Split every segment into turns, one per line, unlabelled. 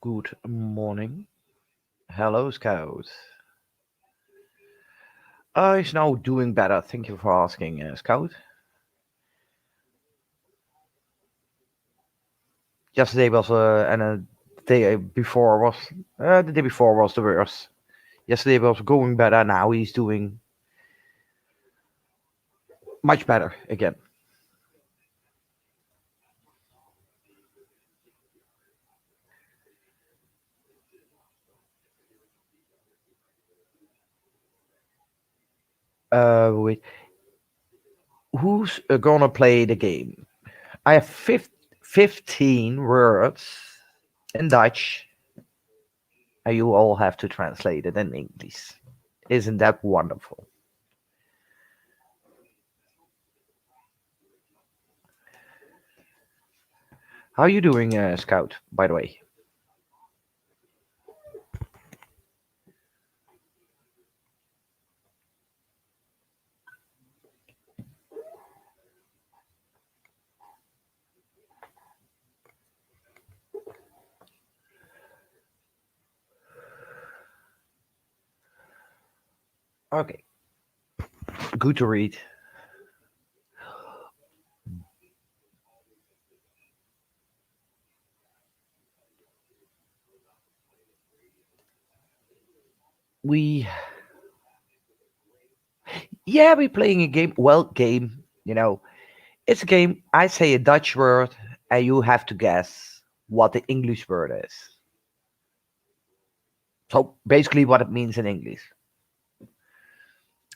Good morning. Hello, Scout. He's now doing better. Thank you for asking, Scout. Yesterday was and the day before was the worst. Yesterday was going better. Now he's doing much better again. Wait, who's gonna play the game? I have 15 words in Dutch, and you all have to translate it in English. Isn't that wonderful? How are you doing, Scout, by the way? Okay, good to read. We Yeah, we're playing a game. Well, it's a game. I say a Dutch word, and you have to guess what the English word is. So basically, what it means in English.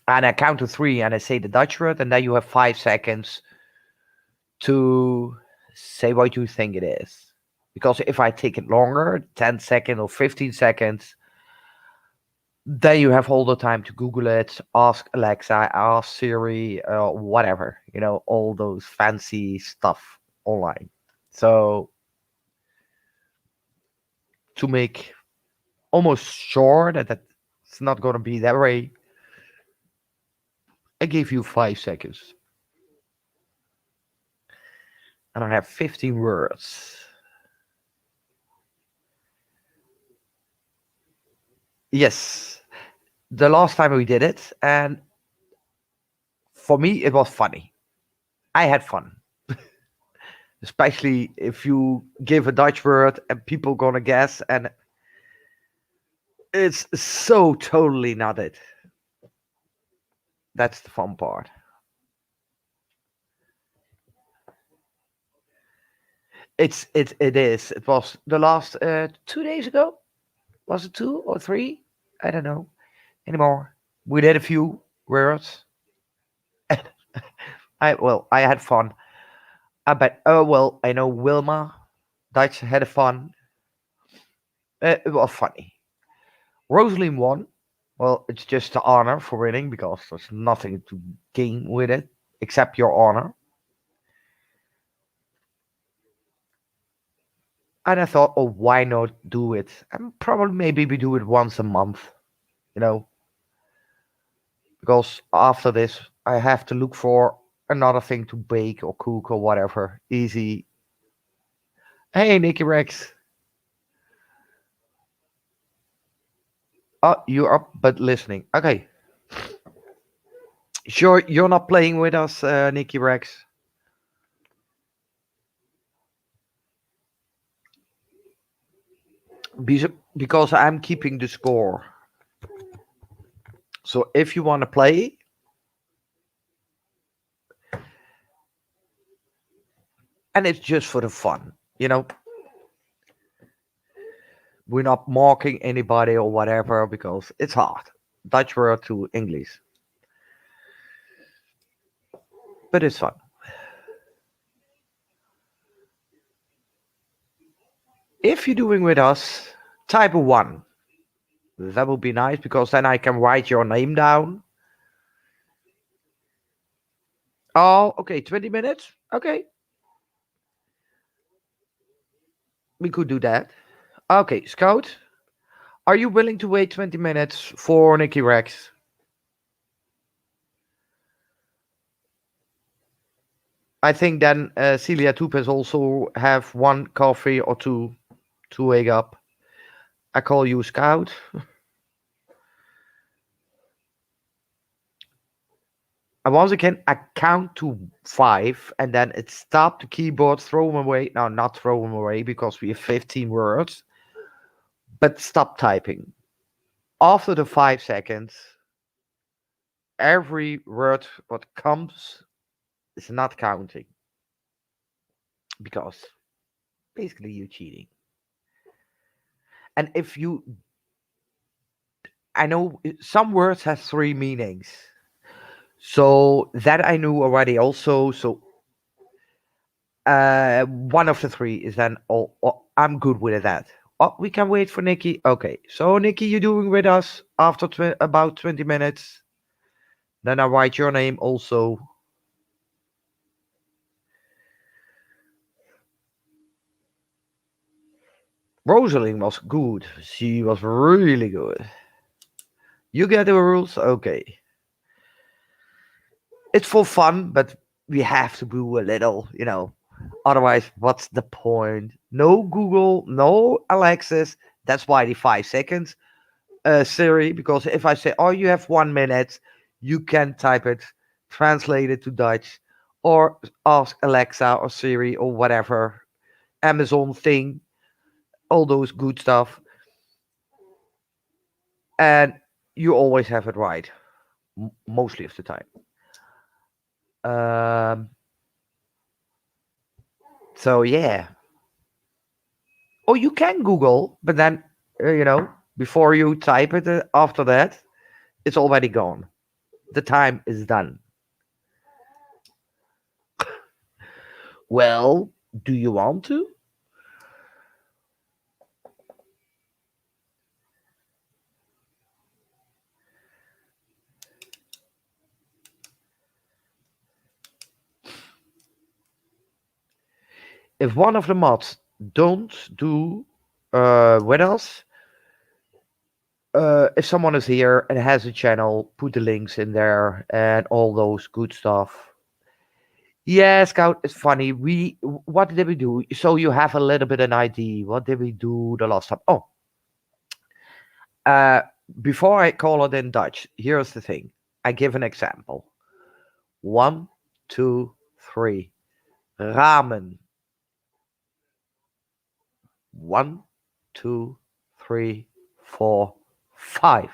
And I count to three, and I say the Dutch word, and then you have 5 seconds to say what you think it is. Because if I take it longer, 10 seconds or 15 seconds, then you have all the time to Google it, ask Alexa, ask Siri, whatever, all those fancy stuff online. So to make almost sure that that's not going to be that way, I gave you 5 seconds. And I have 15 words. Yes, the last time we did it, and for me, it was funny. I had fun. Especially if you give a Dutch word and people gonna guess, and it's so totally not it. That's the fun part. It is. It was the last 2 days ago. Was it 2 or 3? I don't know anymore. We did a few words. I had fun. I bet. Oh well, I know Wilma. Dutch had fun. It was funny. Rosalind won. Well, it's just the honor for winning because there's nothing to gain with it except your honor. And I thought, oh, why not do it? And probably maybe we do it once a month, you know, because after this, I have to look for another thing to bake or cook or whatever. Easy. Hey, Nicky Rex. Oh, you're up but listening. Okay. Sure, you're not playing with us, Nicky Rex. Because I'm keeping the score. So if you want to play, and it's just for the fun, We're not mocking anybody or whatever because it's hard. Dutch word to English, but it's fun. If you're doing with us, type a one. That would be nice because then I can write your name down. Oh, okay, 20 minutes. Okay, we could do that. Okay, Scout, are you willing to wait 20 minutes for Nicky Rex? I think then Celiatube has also have one coffee or two to wake up. I call you Scout. And once again, I count to five, and then it stop the keyboard, throw them away. No, not throw them away because we have 15 words, but stop typing. After the 5 seconds, every word what comes is not counting because basically you're cheating. And if you, I know some words have three meanings. So that I knew already also. So one of the three is then I'm good with that. Oh, we can wait for Nikki. Okay, so Nikki, you're doing with us after about 20 minutes. Then I write your name also. Rosalind was good. She was really good. You get the rules? Okay. It's for fun, but we have to do a little, Otherwise, what's the point? No Google, no Alexis. That's why the 5 seconds. Siri, because if I say, oh, you have 1 minute, you can type it, translate it to Dutch, or ask Alexa or Siri or whatever, Amazon thing, all those good stuff. And you always have it right, mostly of the time. Um, so, yeah. Oh, you can Google, but then, before you type it after that, it's already gone. The time is done. Well, do you want to? If one of the mods don't do what else? If someone is here and has a channel, put the links in there and all those good stuff. Yeah, Scout, it's funny. What did we do? So you have a little bit an idea. What did we do the last time? Oh, uh, before I call it in Dutch, here's the thing. I give an example. One, two, three. Ramen. One, two, three, four, five.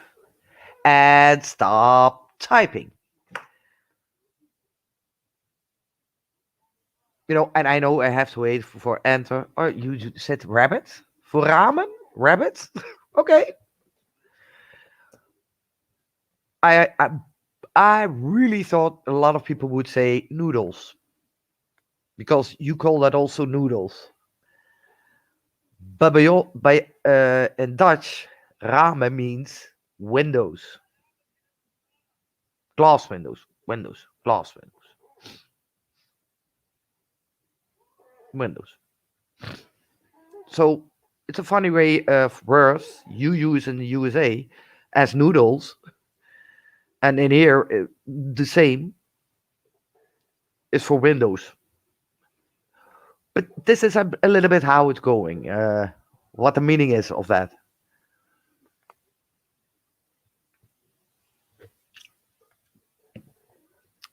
And stop typing. And I know I have to wait for enter. Or you said rabbit for ramen? Rabbit? Okay. I I really thought a lot of people would say noodles because you call that also noodles. But in Dutch, ramen means windows, glass windows, glass windows. So it's a funny way of words you use in the USA as noodles, and in here the same is for windows. But this is a little bit how it's going. What the meaning is of that.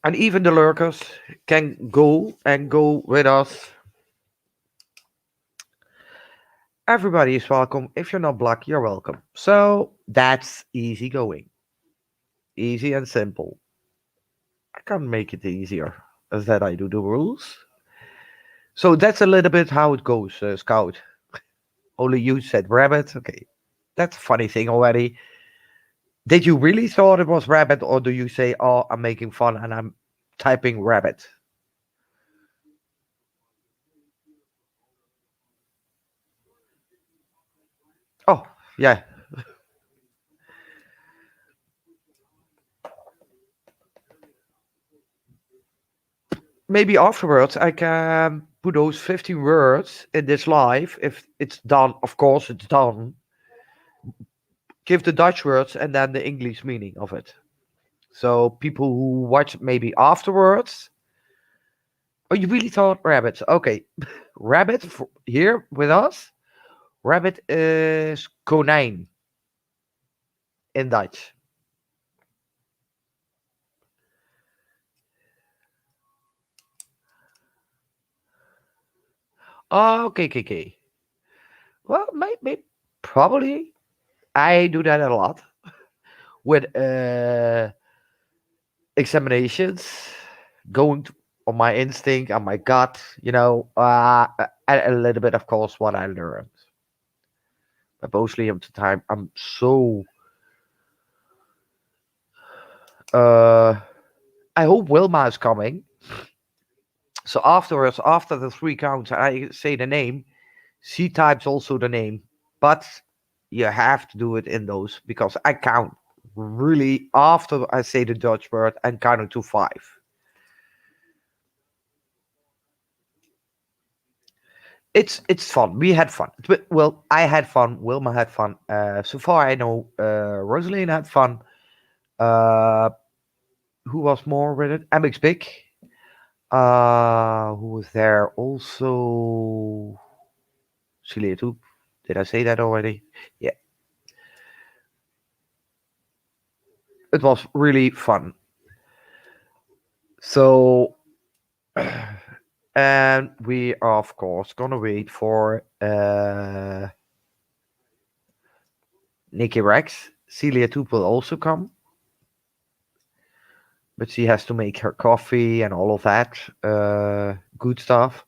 And even the lurkers can go and go with us. Everybody is welcome. If you're not black, you're welcome. So that's easy going. Easy and simple. I can't make it easier as that I do the rules. So that's a little bit how it goes, Scout. Only you said rabbit. Okay, that's a funny thing already. Did you really thought it was rabbit, or do you say, "Oh, I'm making fun and I'm typing rabbit"? Oh, yeah. Maybe afterwards I can put those 15 words in this live. If it's done, of course it's done. Give the Dutch words and then the English meaning of it. So people who watch maybe afterwards. Oh, you really thought rabbits? Okay, rabbit here with us. Rabbit is konijn in Dutch. Oh, okay, okay, okay. Well, maybe, probably. I do that a lot with examinations, going on my instinct, on my gut, and a little bit, of course, what I learned. But mostly of the time, I'm so. Uh, I hope Wilma is coming. So afterwards, after the three counts, I say the name. She types also the name, but you have to do it in those because I count really after I say the Dutch word and counting to five. It's fun. We had fun. Well, I had fun. Wilma had fun. So far, I know Rosaline had fun. Uh, who was more with it? MX Big. Who was there? Also, Celiatube. Did I say that already? Yeah, it was really fun. So, and we are of course gonna wait for Nikki Rex. Celiatube will also come, but she has to make her coffee and all of that good stuff.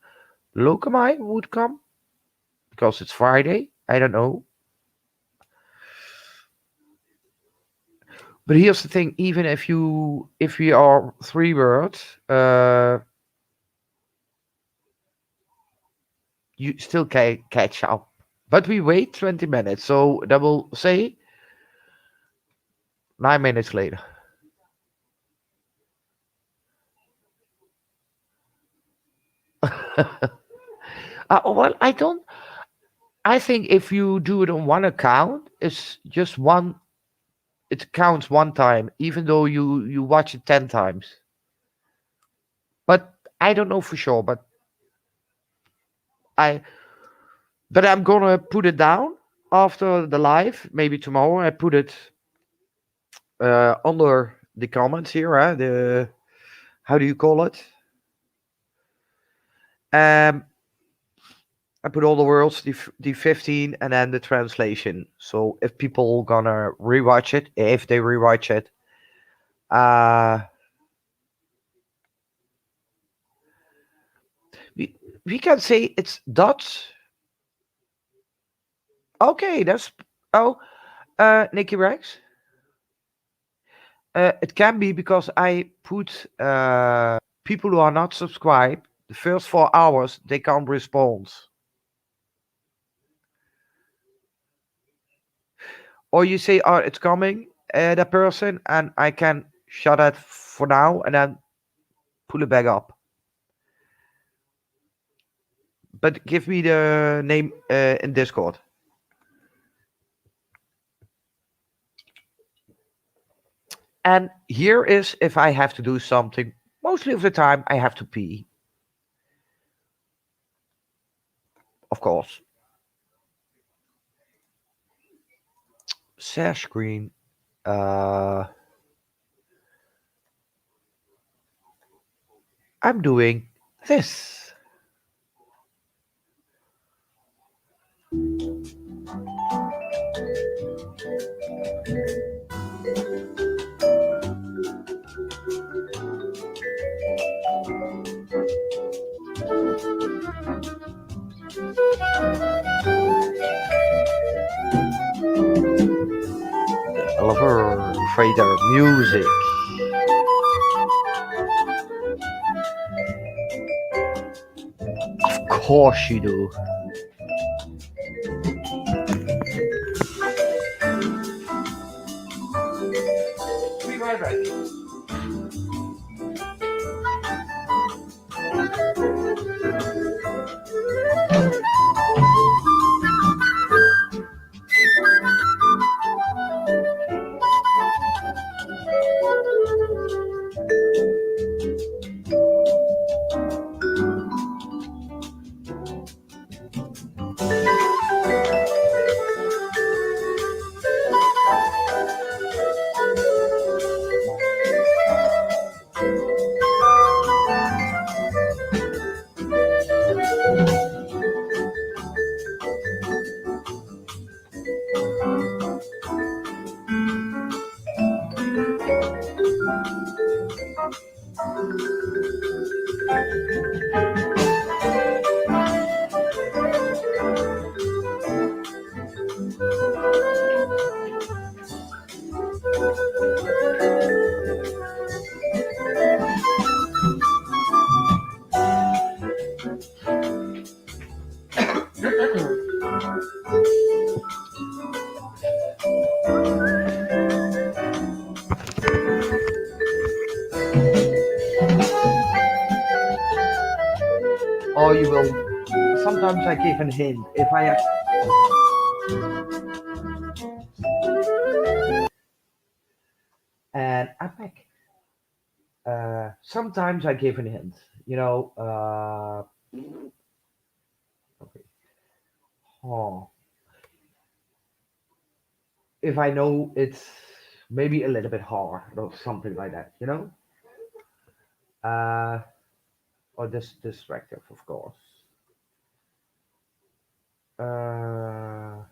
Lokamai would come because it's Friday. I don't know. But here's the thing: even if we are three words, you still can catch up. But we wait 20 minutes, so that will say 9 minutes later. Well, I don't. I think if you do it on one account, it's just one. It counts one time, even though you watch it 10 times. But I don't know for sure. I but I'm gonna put it down after the live. Maybe tomorrow I put it under the comments here. The how do you call it? Um, I put all the words, the 15, and then the translation. So if people gonna rewatch it, if they rewatch it, uh, we we can say it's Dutch. Okay, that's oh, Nicky Rex. It can be because I put people who are not subscribed. The first 4 hours they can't respond, or you say, "Oh, it's coming," that person, and I can shut it for now and then pull it back up. But give me the name in Discord. And here is if I have to do something. Mostly of the time, I have to pee, of course. Share screen. Uh, I'm doing this. elevator music. Of course you do. Be right back. Or you will. Sometimes I give a hint. If I have. And I'm back. Sometimes I give a hint. You know, okay. Oh, if I know it's maybe a little bit hard or something like that, you know? Uh, or this distractive, of course. Uh,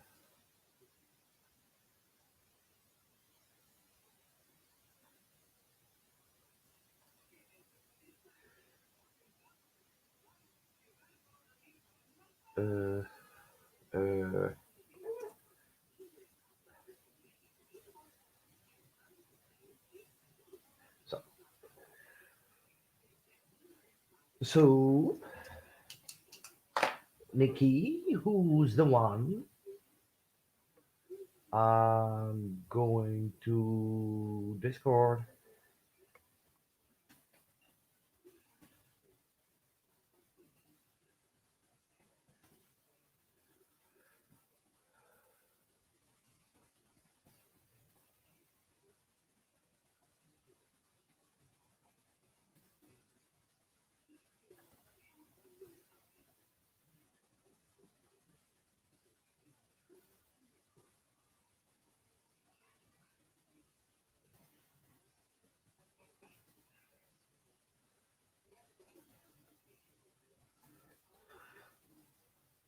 uh, uh, so, so, Nikki, who's the one I'm going to Discord?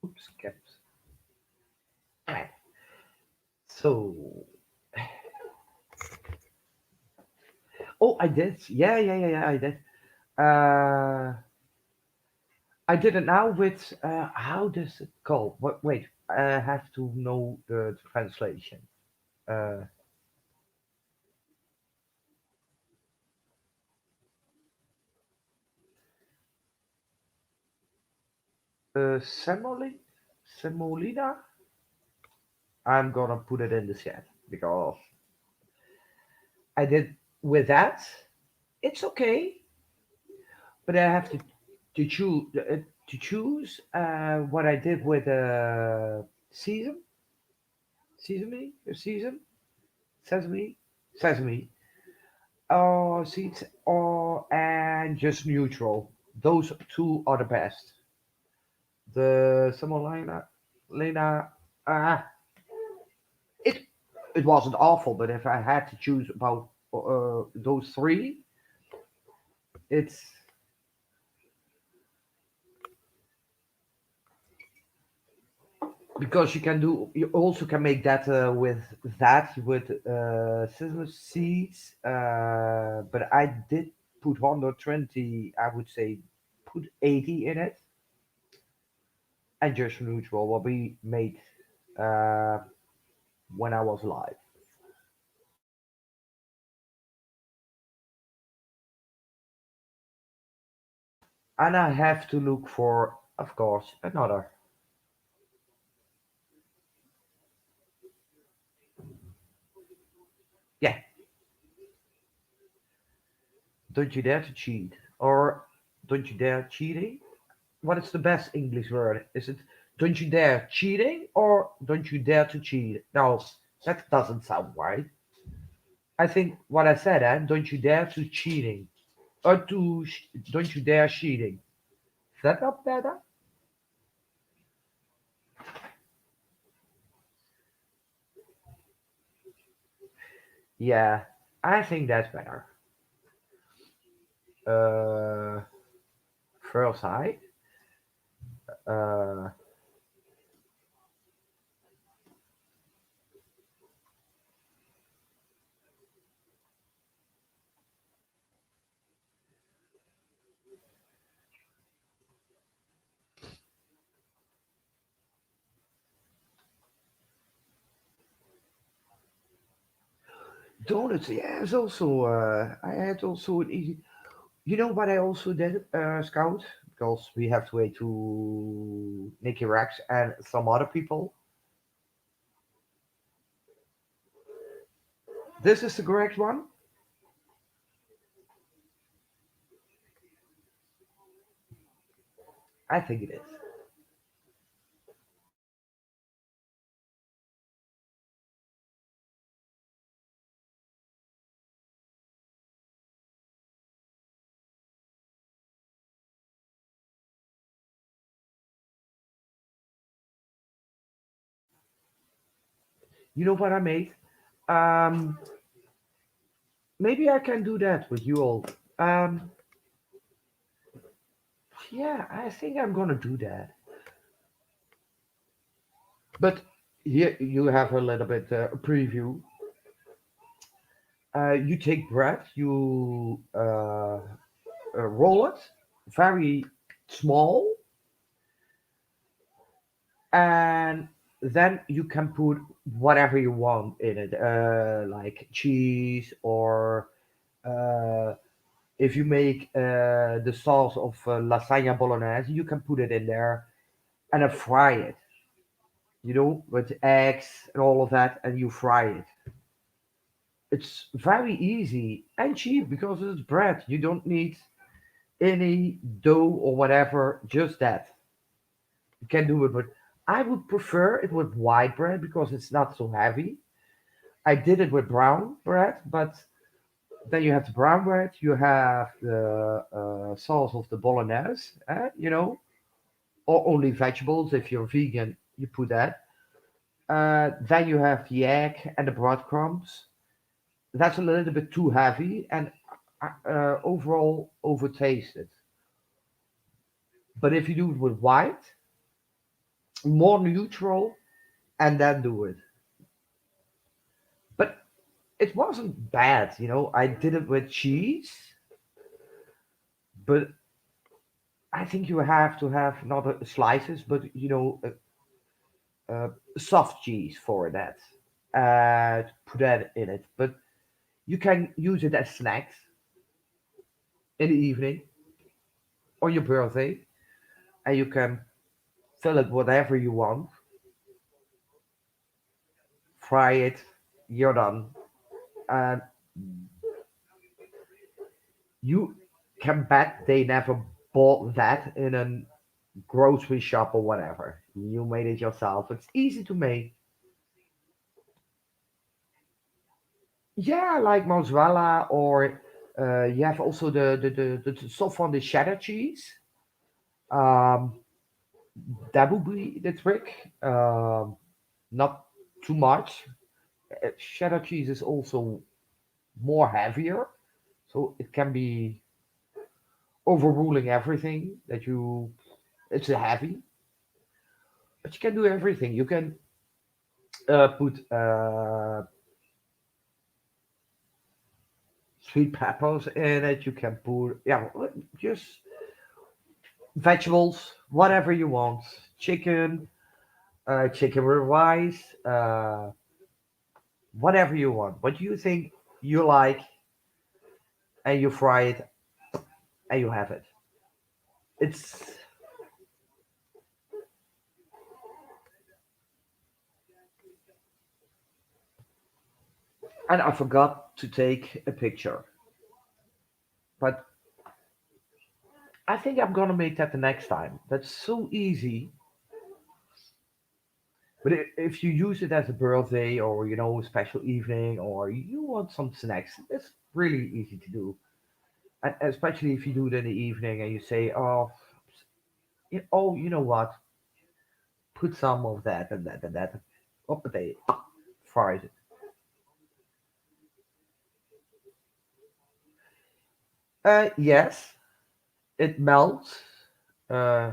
Oops, caps. Alright. So, oh, I did. Yeah, I did. Uh, I did it now with, how does it call? Wait, I have to know the translation. Uh, semolina? I'm gonna put it in the chat because I did with that. It's okay, but I have to choose what I did with sesame, sesame, sesame, or seeds, or and just neutral. Those two are the best. The semolina, Lena, ah, it it wasn't awful, but if I had to choose about those three, it's because you also can make that with sesame seeds, but I did put 120, I would say put 80 in it, and just neutral what we made uh, when I was live. And I have to look for, of course, another. Yeah, don't you dare to cheat. Or don't you dare cheating? What is the best English word? Is it don't you dare cheating or don't you dare to cheat? No, that doesn't sound right. I think what I said, don't you dare to cheating. Or don't you dare cheating. Is that not better? Yeah, I think that's better. Uh, First I. Uh, Donuts, yeah, it's also, I had also an easy. You know what I also did, Scout? Because we have to wait to Nicky Rex and some other people. This is the correct one? I think it is. You know what I made? Um, Maybe I can do that with you all. Um, yeah, I think I'm gonna do that. But here you have a little bit preview. You take bread, you roll it very small, and then you can put whatever you want in it, like cheese or uh, if you make the sauce of lasagna bolognese, you can put it in there and then fry it, with eggs and all of that, and you fry it. It's very easy and cheap because it's bread. You don't need any dough or whatever, just that. You can do it with. I would prefer it with white bread because it's not so heavy. I did it with brown bread, but then you have the brown bread, you have the sauce of the bolognese, or only vegetables. If you're vegan, you put that. Then you have the egg and the breadcrumbs. That's a little bit too heavy and overall overtasted. But if you do it with white, more neutral, and then do it. But it wasn't bad, I did it with cheese, but I think you have to have not slices, but soft cheese for that. Put that in it. But you can use it as snacks in the evening or your birthday, and you can fill it whatever you want, fry it, you're done. And you can bet they never bought that in a grocery shop or whatever. You made it yourself. It's easy to make. Yeah, like mozzarella, or you have also the soft one, the cheddar cheese. Um, that would be the trick. Not too much. Cheddar cheese is also more heavier, so it can be overruling everything that you. It's a heavy, but you can do everything. You can put sweet peppers in it. You can put just vegetables, whatever you want. Chicken, chicken with rice, whatever you want. What you think you like, and you fry it, and you have it. It's and I forgot to take a picture, but I think I'm gonna make that the next time. That's so easy. But if you use it as a birthday or special evening or you want some snacks, it's really easy to do. And especially if you do it in the evening and you say, "Oh, oh, you know what? Put some of that and that and that." Up they fries it. Yes, it melts. Uh,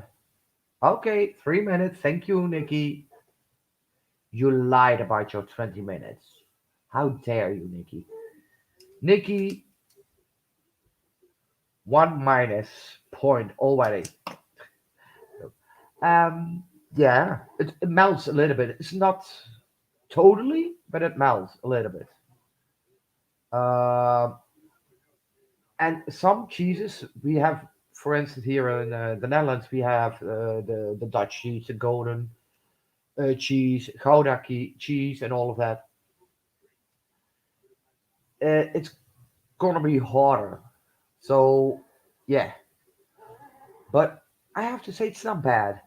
okay, 3 minutes. Thank you, Nikki. You lied about your 20 minutes. How dare you, Nikki? Nikki, one minus point already. Um, yeah, it melts a little bit. It's not totally, but it melts a little bit. Um, and some cheeses we have, for instance, here in the Netherlands, we have the Dutch cheese, the golden cheese, Gouda cheese, and all of that. It's gonna be harder. So, yeah, but I have to say it's not bad.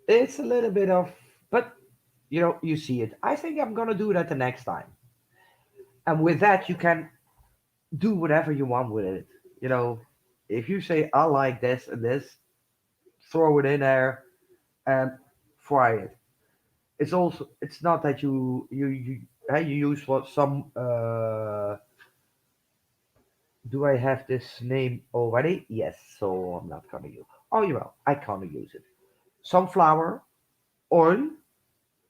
It's a little bit of, but you see it. I think I'm gonna do that the next time. And with that, you can do whatever you want with it. You know, if you say I like this and this, throw it in there and fry it. It's not that you use what some do I have this name already? Yes, so I'm not gonna use. Oh, you will. I can't use it. Sunflower oil,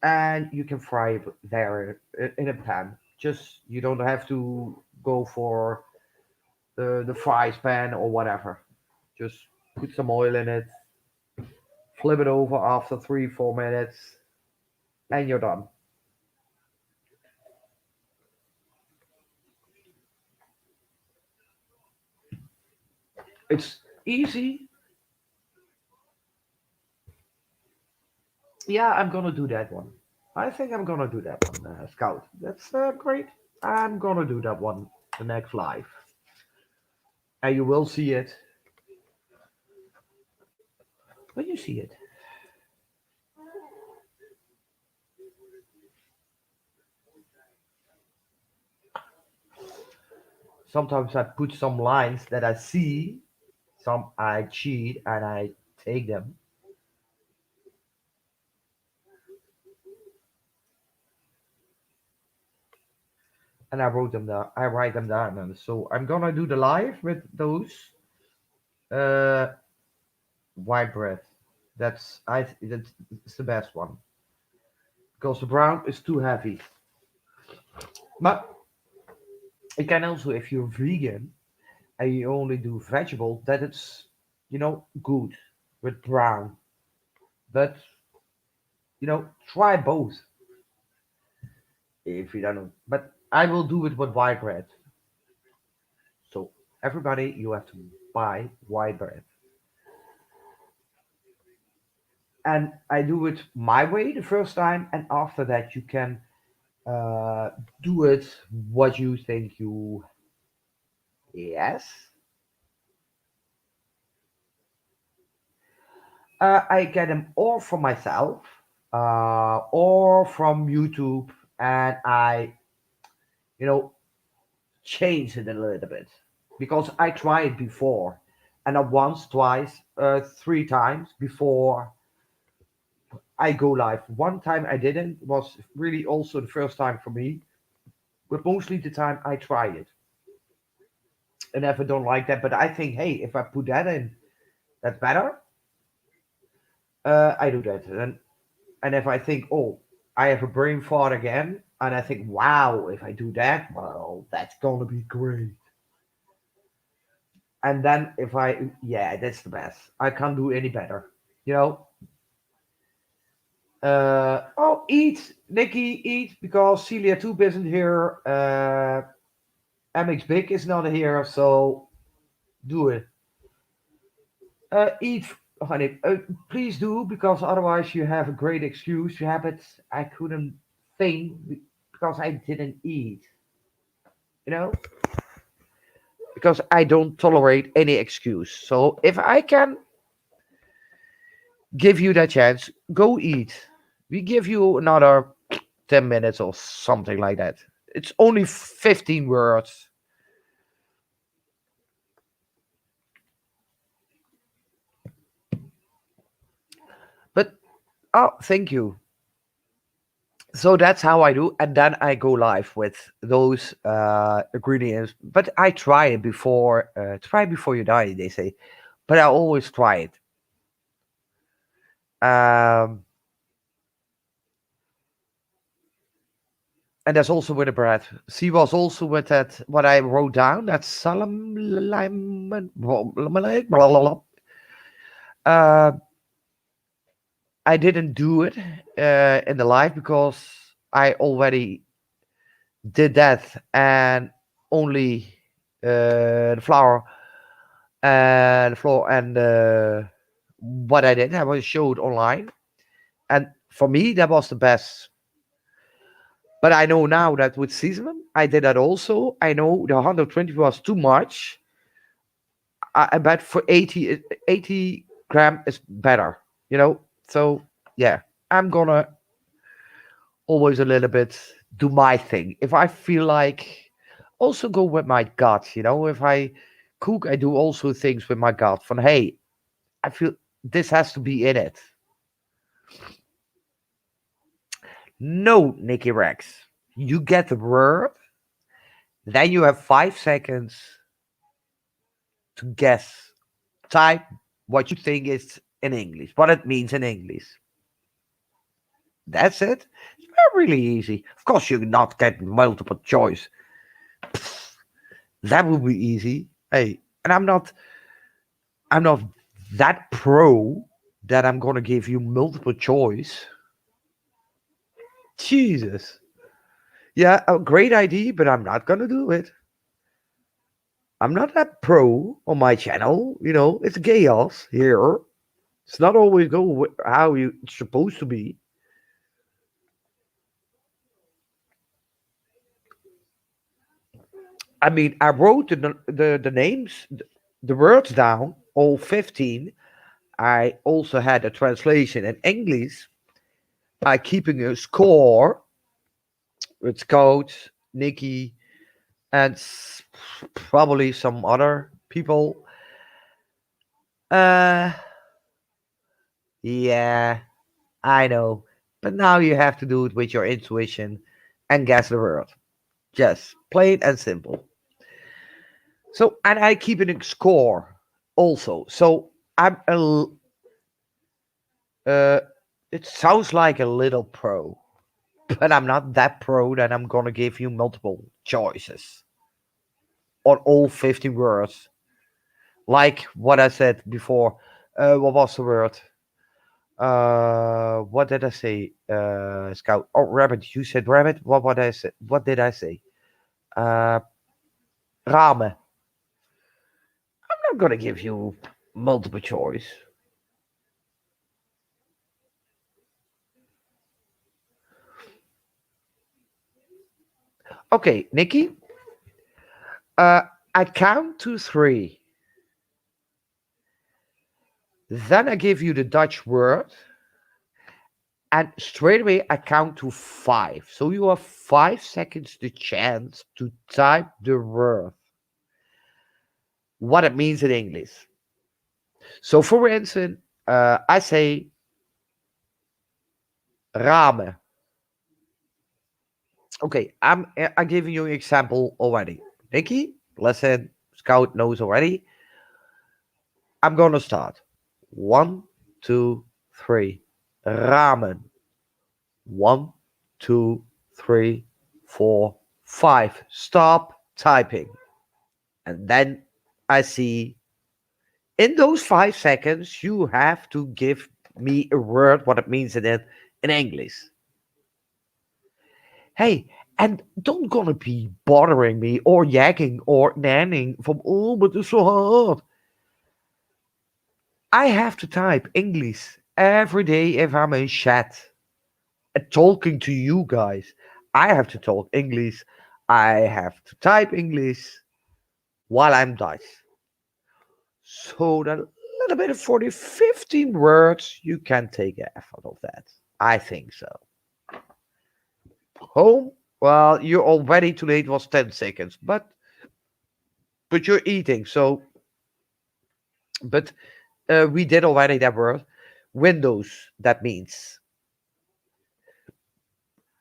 and you can fry it there in a pan. Just you don't have to go for the fries pan or whatever. Just put some oil in it, flip it over after 3 4 minutes, and you're done. It's easy. Yeah, I'm gonna do that one. I think I'm gonna do that one, Scout. That's great. I'm gonna do that one the next live, and you will see it when you see it. Sometimes I put some lines that I see, some I cheat and I take them and I wrote them down. I write them down, and so I'm gonna do the live with those uh, white bread. That's the best one because the brown is too heavy. But it can also, if you're vegan and you only do vegetable, that it's good with brown. But try both if you don't know. But I will do it with white bread. So everybody, you have to buy white bread, and I do it my way the first time, and after that you can uh, do it what you think you. Yes, I get them all from myself, or from YouTube, and I you know change it a little bit because I tried before, and once, twice, 3 times before I go live. One time I didn't, was really also the first time for me, but mostly the time I try it. And if I don't like that, but I think, hey, if I put that in, that's better. I do that, and if I think, oh, I have a brain fart again, and I think, wow, if I do that, well, that's gonna be great. And then if I, yeah, that's the best. I can't do any better. You know. Oh, eat, Nikki, eat because Celiatube isn't here. MX Big is not here, so do it. Eat, honey. Please do, because otherwise you have a great excuse. You have it. I couldn't think because I didn't eat. You know, because I don't tolerate any excuse. So if I can give you that chance, go eat. We give you another 10 minutes or something like that. It's only 15 words. But oh, thank you. So that's how I do, and then I go live with those ingredients. But I try it before. Try before you die, they say. But I always try it. Um, and that's also with the bread. She was also with that. What I wrote down. That's salam. Uh, I didn't do it in the live because I already did that, and only the flour and the floor and what I did, I was showed online, and for me that was the best. But I know now that with seasoning, I did that also. I know the 120 was too much. I bet for 80 gram is better, you know. So yeah, I'm gonna always a little bit do my thing. If I feel like, also go with my gut, you know. If I cook, I do also things with my gut. From hey, I feel this has to be in it. No, Nicky Rex. You get the word, then you have 5 seconds to guess. Type what you think is in English, what it means in English. That's it. It's really easy. Of course, you not get multiple choice. That would be easy. Hey, and I'm not that pro that I'm gonna give you multiple choice. Jesus. Yeah, a great idea, but I'm not gonna do it. I'm not that pro on my channel. You know, it's chaos here. It's not always go how you it's supposed to be. I mean, I wrote the names, the words down, all 15. I also had a translation in English. I keeping a score with Coach, Nikki, and probably some other people. Uh, yeah, I know. But now you have to do it with your intuition and guess the word. Just plain and simple. So, and I keep a score also. So I'm uh, it sounds like a little pro, but I'm not that pro that I'm gonna give you multiple choices on all 50 words. Like what I said before. What was the word? What did I say? Scout. Oh, rabbit. You said rabbit. What I say? What did I say? Uh, ramen. I'm not gonna give you multiple choice. Okay, Nikki. Uh, I count to three. Then I give you the Dutch word, and straight away I count to five. So you have 5 seconds the chance to type the word, what it means in English. So, for instance, I say ramen. Okay, I'm giving you an example already. Nikki, listen, Scout knows already. I'm gonna start. One, two, three. Ramen. One, two, three, four, five. Stop typing. And then I see in those 5 seconds you have to give me a word what it means in English. Hey, And don't gonna be bothering me or yagging or nanning from, oh, but it's so hard. I have to type English every day if I'm in chat and talking to you guys. I have to talk English. I have to type English while I'm Dutch. So that little bit of 40, 15 words, you can take a F out of that. I think so. Home? Well, you already too late was 10 seconds, but you're eating, so but we did already that word. Windows, that means.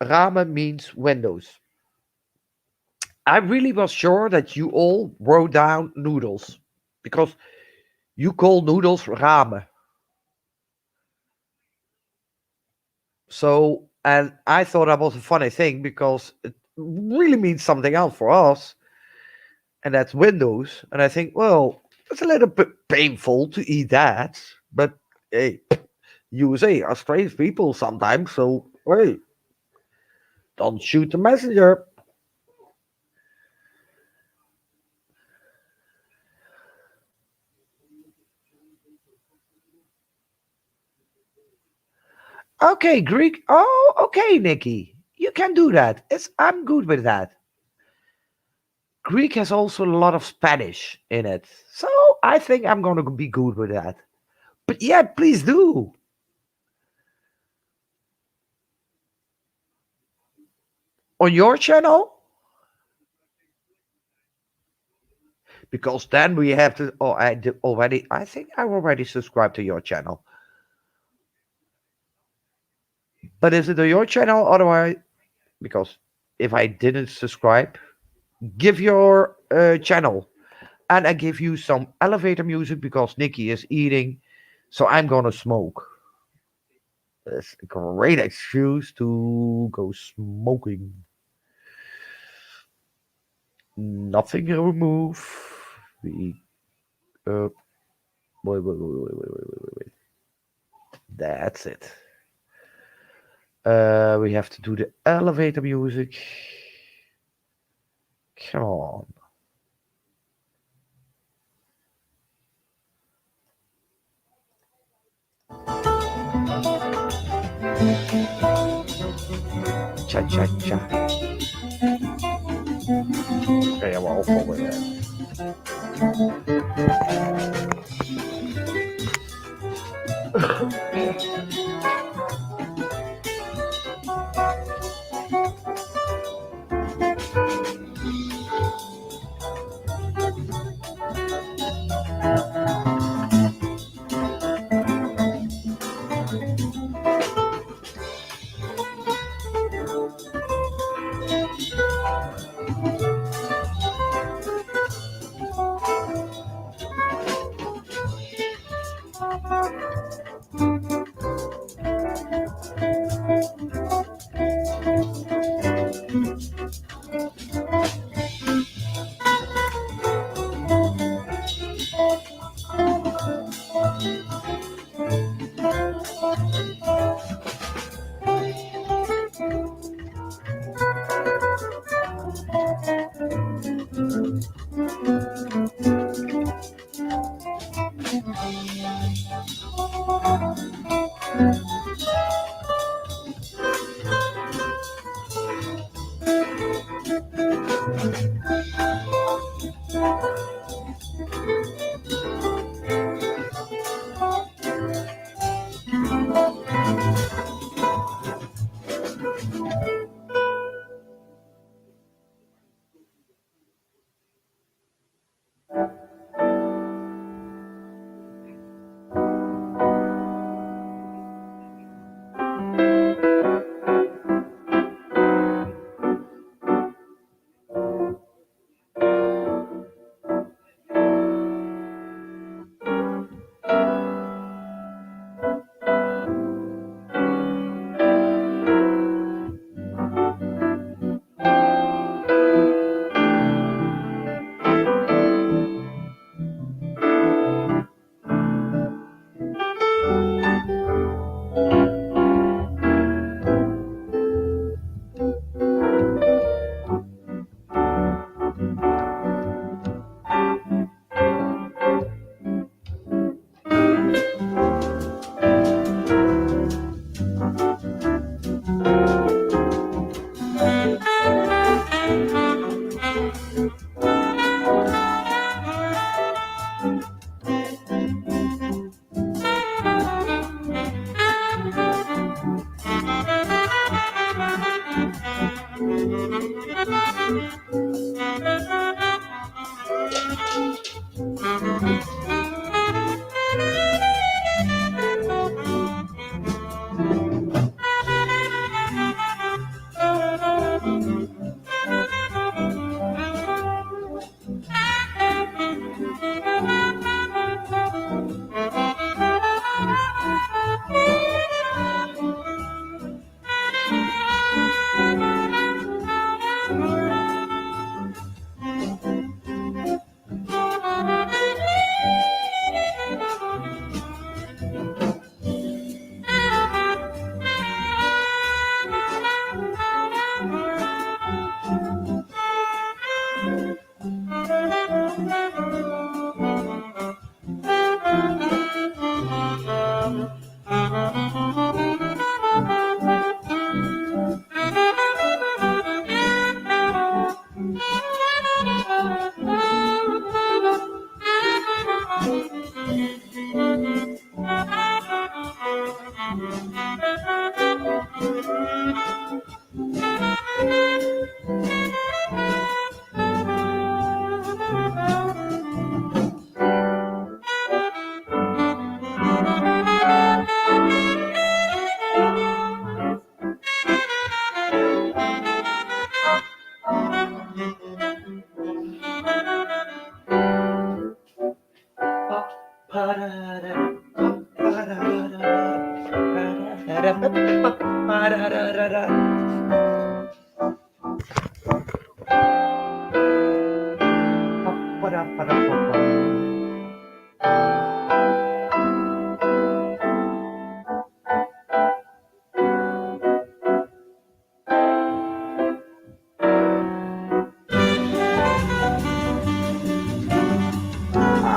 Ramen means windows. I really was sure that you all wrote down noodles because you call noodles ramen. So, and I thought that was a funny thing because it really means something else for us, and that's windows. And I think, well, it's a little bit painful to eat that, but hey, USA are strange people sometimes, so hey, don't shoot the messenger. Okay, Greek. Oh, okay, Nikki. You can do that. I'm good with that. Greek has also a lot of Spanish in it. So I think I'm going to be good with that. But yeah, please do. On your channel? Because then we have to. Oh, I did already. I think I already subscribed to your channel. But is it on your channel? Otherwise, because if I didn't subscribe, give your channel. And I give you some elevator music because Nikki is eating. So I'm going to smoke. It's a great excuse to go smoking. Nothing to remove. We wait. That's it. We have to do the elevator music. Come on. Cha cha cha. Okay, I'm all for that.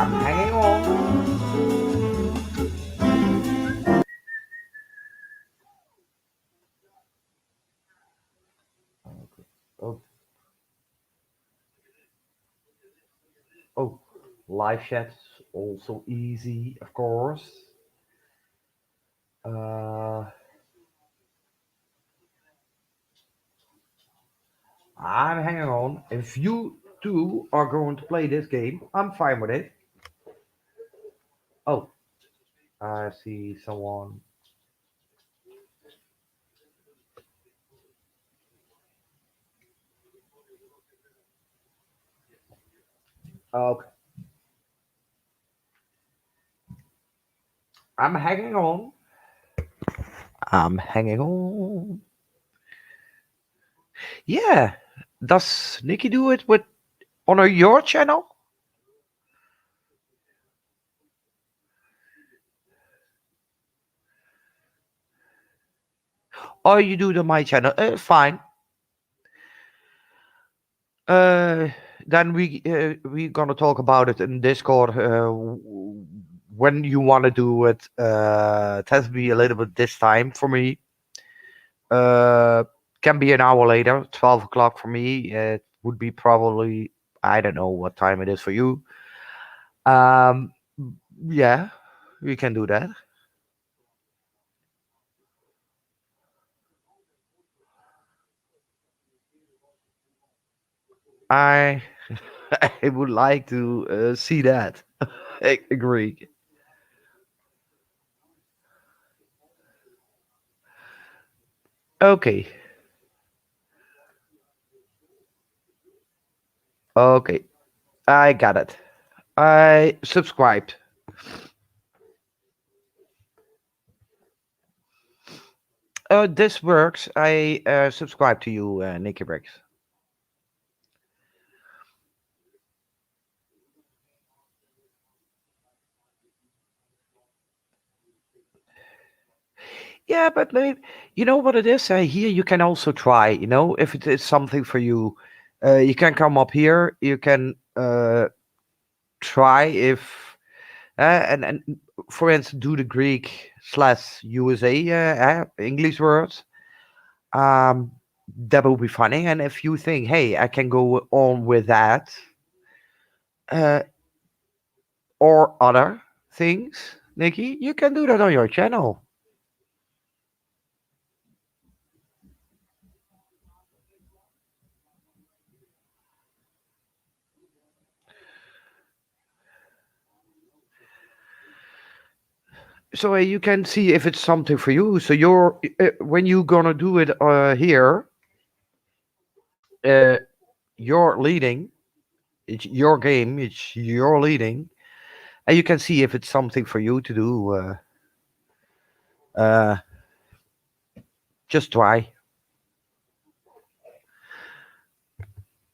I'm hanging on. Oh, oh, live chat's also easy, of course. Uh, I'm hanging on. If you two are going to play this game, I'm fine with it. Oh, I see someone. Okay, I'm hanging on. I'm hanging on. Yeah. Does Nikki do it with on your channel? Or you do it on my channel? Fine. Uh, then we gonna talk about it in Discord. When you wanna do it, it has to be a little bit this time for me. Uh, can be an hour later, 12 o'clock for me. It would be probably I don't know what time it is for you. Um, yeah, we can do that. I I would like to see that. I agree. Okay, okay, I got it. I subscribed. This works. I subscribe to you, Nicky Briggs. Yeah, but maybe you know what it is. Here you can also try. If it is something for you, you can come up here. You can try if and for instance do the Greek slash USA English words. Um, that will be funny. And if you think, hey, I can go on with that, uh, or other things, Nikki, you can do that on your channel. So you can see if it's something for you. So you're when you gonna do it here, uh, you're leading. It's your game. It's your leading, and you can see if it's something for you to do. Uh, just try.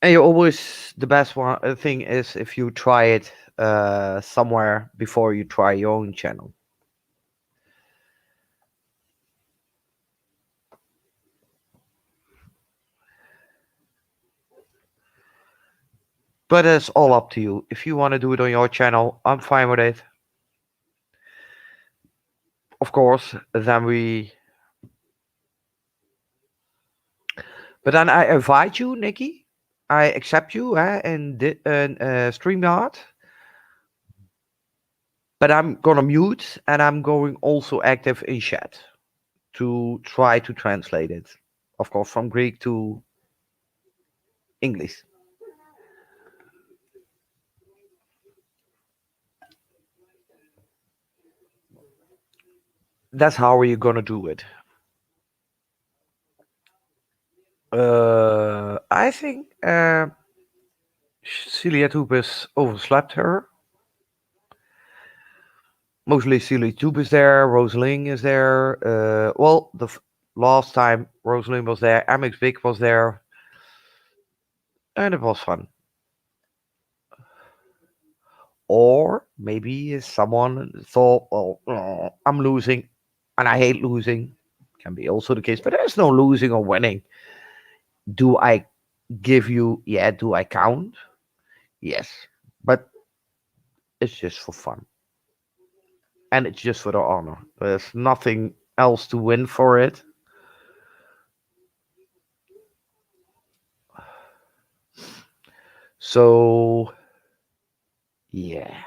And you always the best one thing is if you try it somewhere before you try your own channel. But it's all up to you. If you want to do it on your channel, I'm fine with it. Of course, then we. But then I invite you, Nikki. I accept you in StreamYard. But I'm gonna mute and I'm going also active in chat to try to translate it. Of course, from Greek to English. That's how we're gonna do it. I think Celiatube has overslept her. Mostly Celiatube is there. Rosaline is there. Well, last time Rosaline was there, MX Big was there, and it was fun. Or maybe someone thought, well, I'm losing, and I hate losing. Can be also the case, but there's no losing or winning. Do I give you? Yeah. Do I count? Yes. But it's just for fun, and it's just for the honor. There's nothing else to win for it. So yeah.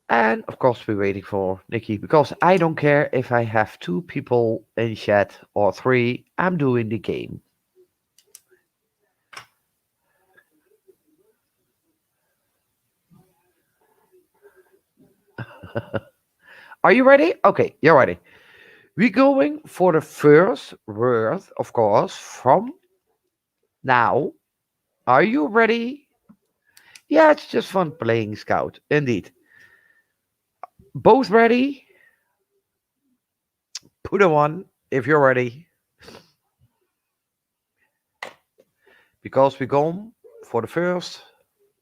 And of course, we're waiting for Nikki because I don't care if I have two people in chat or three. I'm doing the game. Are you ready? Okay, you're ready. We're going for the first word, of course, from now. Are you ready? Yeah, it's just fun playing Scout. Indeed. Both ready? Put a one if you're ready. Because we're going for the first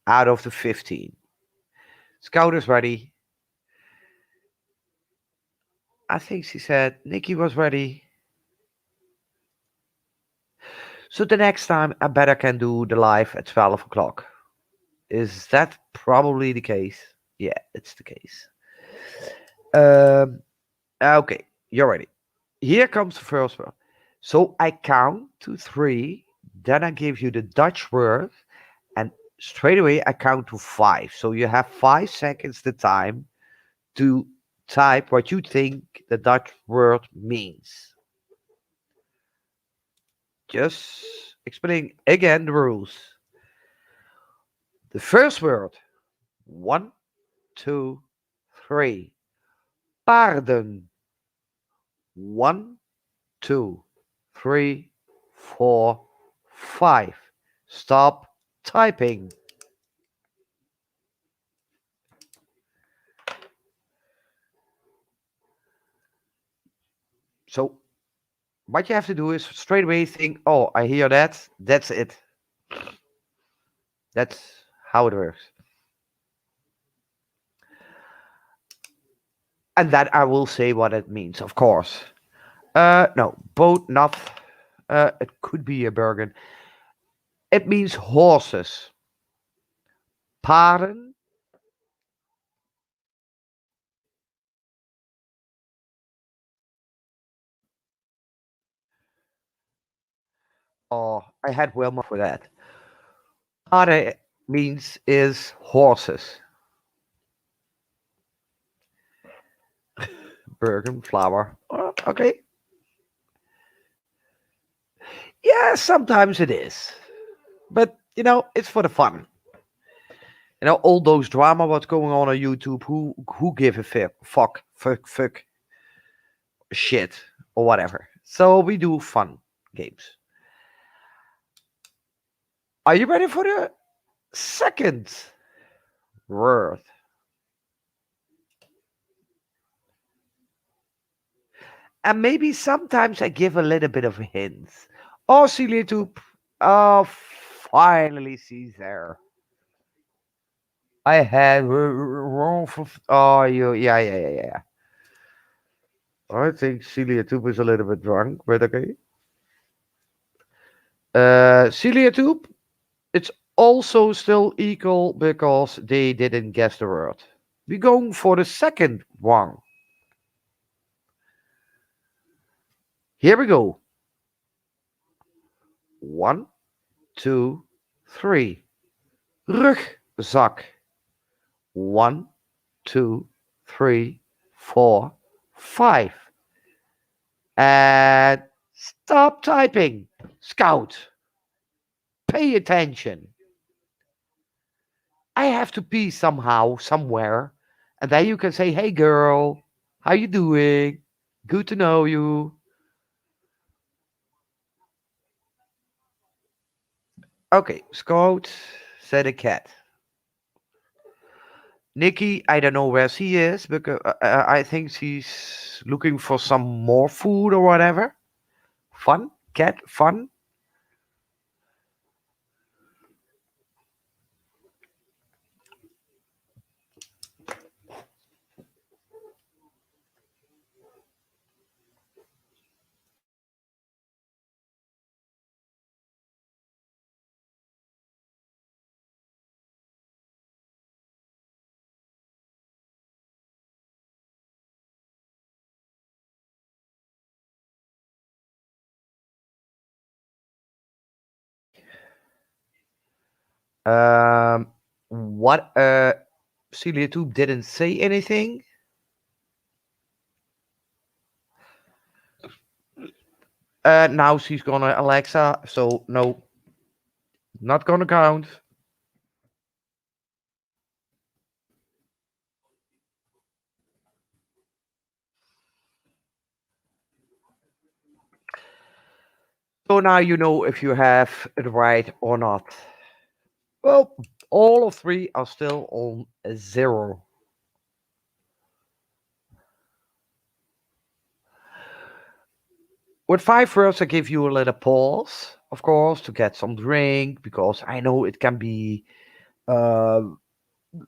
out of the 15. Scout is ready. I think she said Nikki was ready. So the next time I better can do the live at 12 o'clock. Is that probably the case? Yeah, it's the case. Um, okay, you're ready. Here comes the first one. So I count to three, then I give you the Dutch word, and straight away I count to five. So you have 5 seconds the time to type what you think the Dutch word means. Just explaining again the rules. The first word, one, two, three. Paarden. One, two, three, four, five. Stop typing. So what you have to do is straight away think, oh, I hear that. That's it. That's how it works. And then I will say what it means, of course. No, boat, not. It could be a Bergen. It means horses. Paarden. Oh, I had Wilma for that. Paarden means is horses. Bergen, flower. Okay. Yeah, sometimes it is. But, it's for the fun. All those drama what's going on YouTube, who give a fuck, shit, or whatever. So we do fun games. Are you ready for the second word? And maybe sometimes I give a little bit of hints. Oh, Celiatube. Oh, finally she's there. I had wrong for. Oh, you. Yeah, yeah, yeah, yeah. I think Celiatube is a little bit drunk, but okay. Celiatube, it's also still equal because they didn't guess the word. We're going for the second one. Here we go. One, two, three. Rugzak. One, two, three, four, five. And stop typing. Scout, pay attention. I have to pee somehow, somewhere. And then you can say, hey girl, how you doing? Good to know you. Okay, Scout said a cat. Nikki, I don't know where she is because I think she's looking for some more food or whatever. Fun? Cat? Fun? Um, what? Celiatube didn't say anything. Now she's gonna Alexa, so no, not gonna count. So now you know if you have it right or not. Well, all of three are still on a zero. With five words, I give you a little pause, of course, to get some drink because I know it can be uh,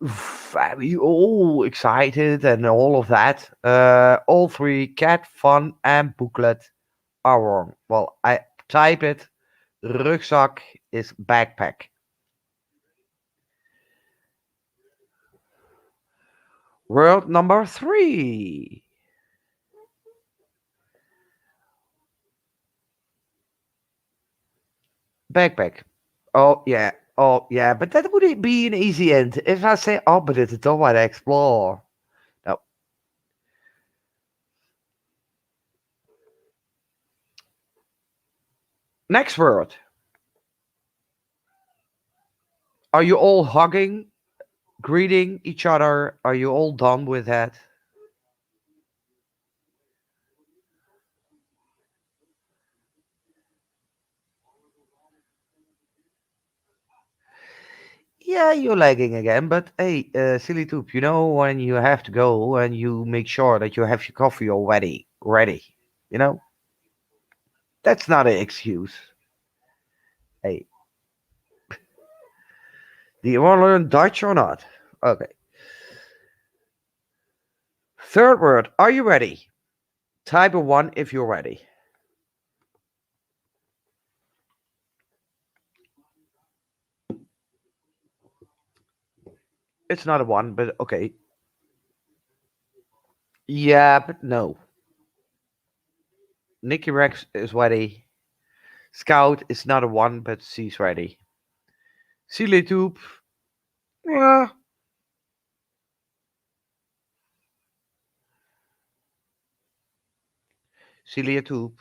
very all excited and all of that. All three, cat, fun, and booklet, are wrong. Well, I type it. Rugzak is backpack. Word number three, backpack. Oh yeah, oh yeah, but that would be an easy end if I say, oh, but it's a door to explore. Now, next word. Are you all hugging, greeting each other? Are you all done with that? Yeah, you're lagging again, but hey, silly toop, you know when you have to go and you make sure that you have your coffee already ready. You know, that's not an excuse. Hey, do you want to learn Dutch or not? Okay. Third word, are you ready? Type a one if you're ready. It's not a one, but okay. Yeah, but no. Nicky Rex is ready. Scout is not a one, but she's ready. Celiatube, yeah, Celiatube.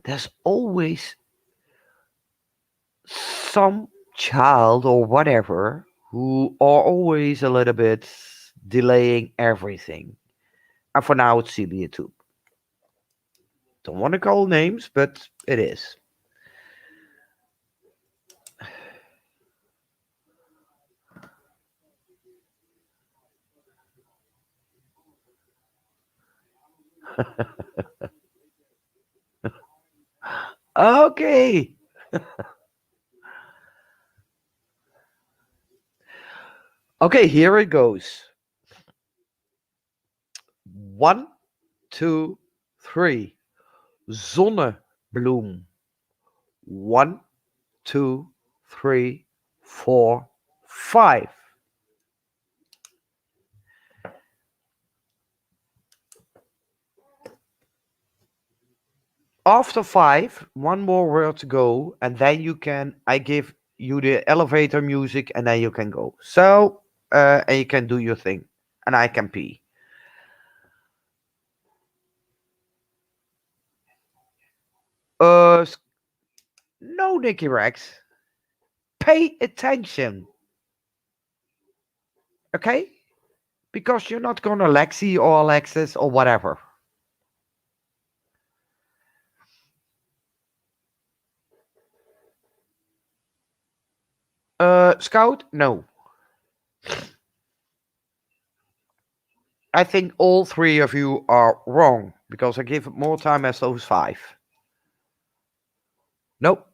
There's always some child or whatever who are always a little bit delaying everything. And for now, it's Celiatube. Don't want to call names, but it is. Okay. Okay, here it goes. One, two, three. Zonnebloem. One, two, three, four, five. After five, one more word to go, and then you can. I give you the elevator music, and then you can go. So, and you can do your thing, and I can pee. Uh, s- no, Nicky Rex. Pay attention, okay? because you're not gonna Lexi or Alexis or whatever. Scout, no. I think all three of you are wrong because I give it more time as those five. Nope.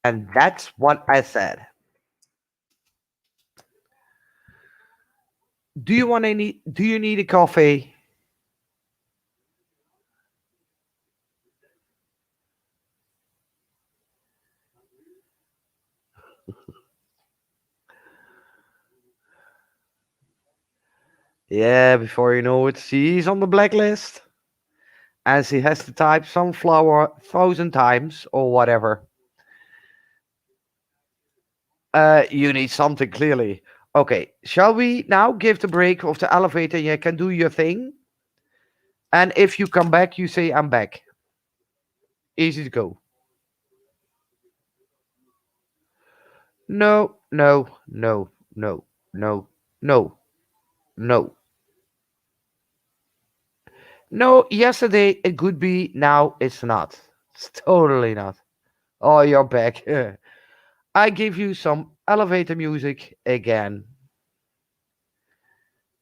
And that's what I said. Do you need a coffee? Yeah, before you know it, she's on the blacklist. And she has to type sunflower 1,000 times or whatever. You need something clearly. Okay, shall we now give the break of the elevator? You can do your thing. And if you come back, you say, I'm back. Easy to go. No, no, no, no, no, no, no. No, yesterday it could be, now it's not. It's totally not. Oh, you're back. I give you some elevator music again.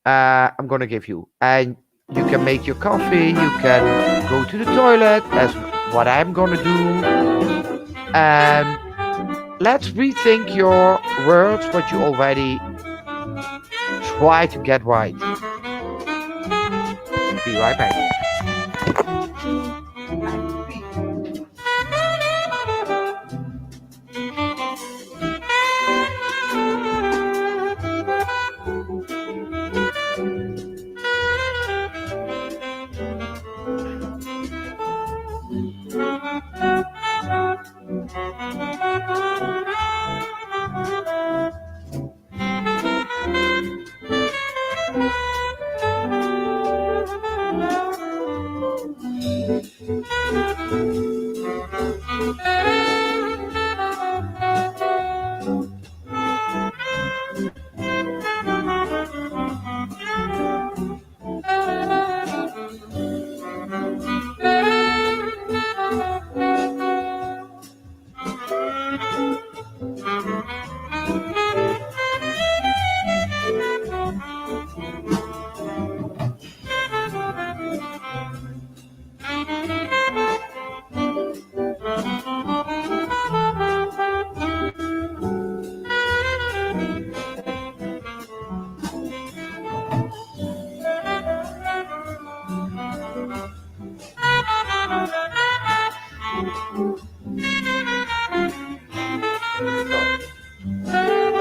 I'm gonna give you. And you can make your coffee, you can go to the toilet, that's what I'm gonna do. And let's rethink your words, what you already try to get right. Be right back.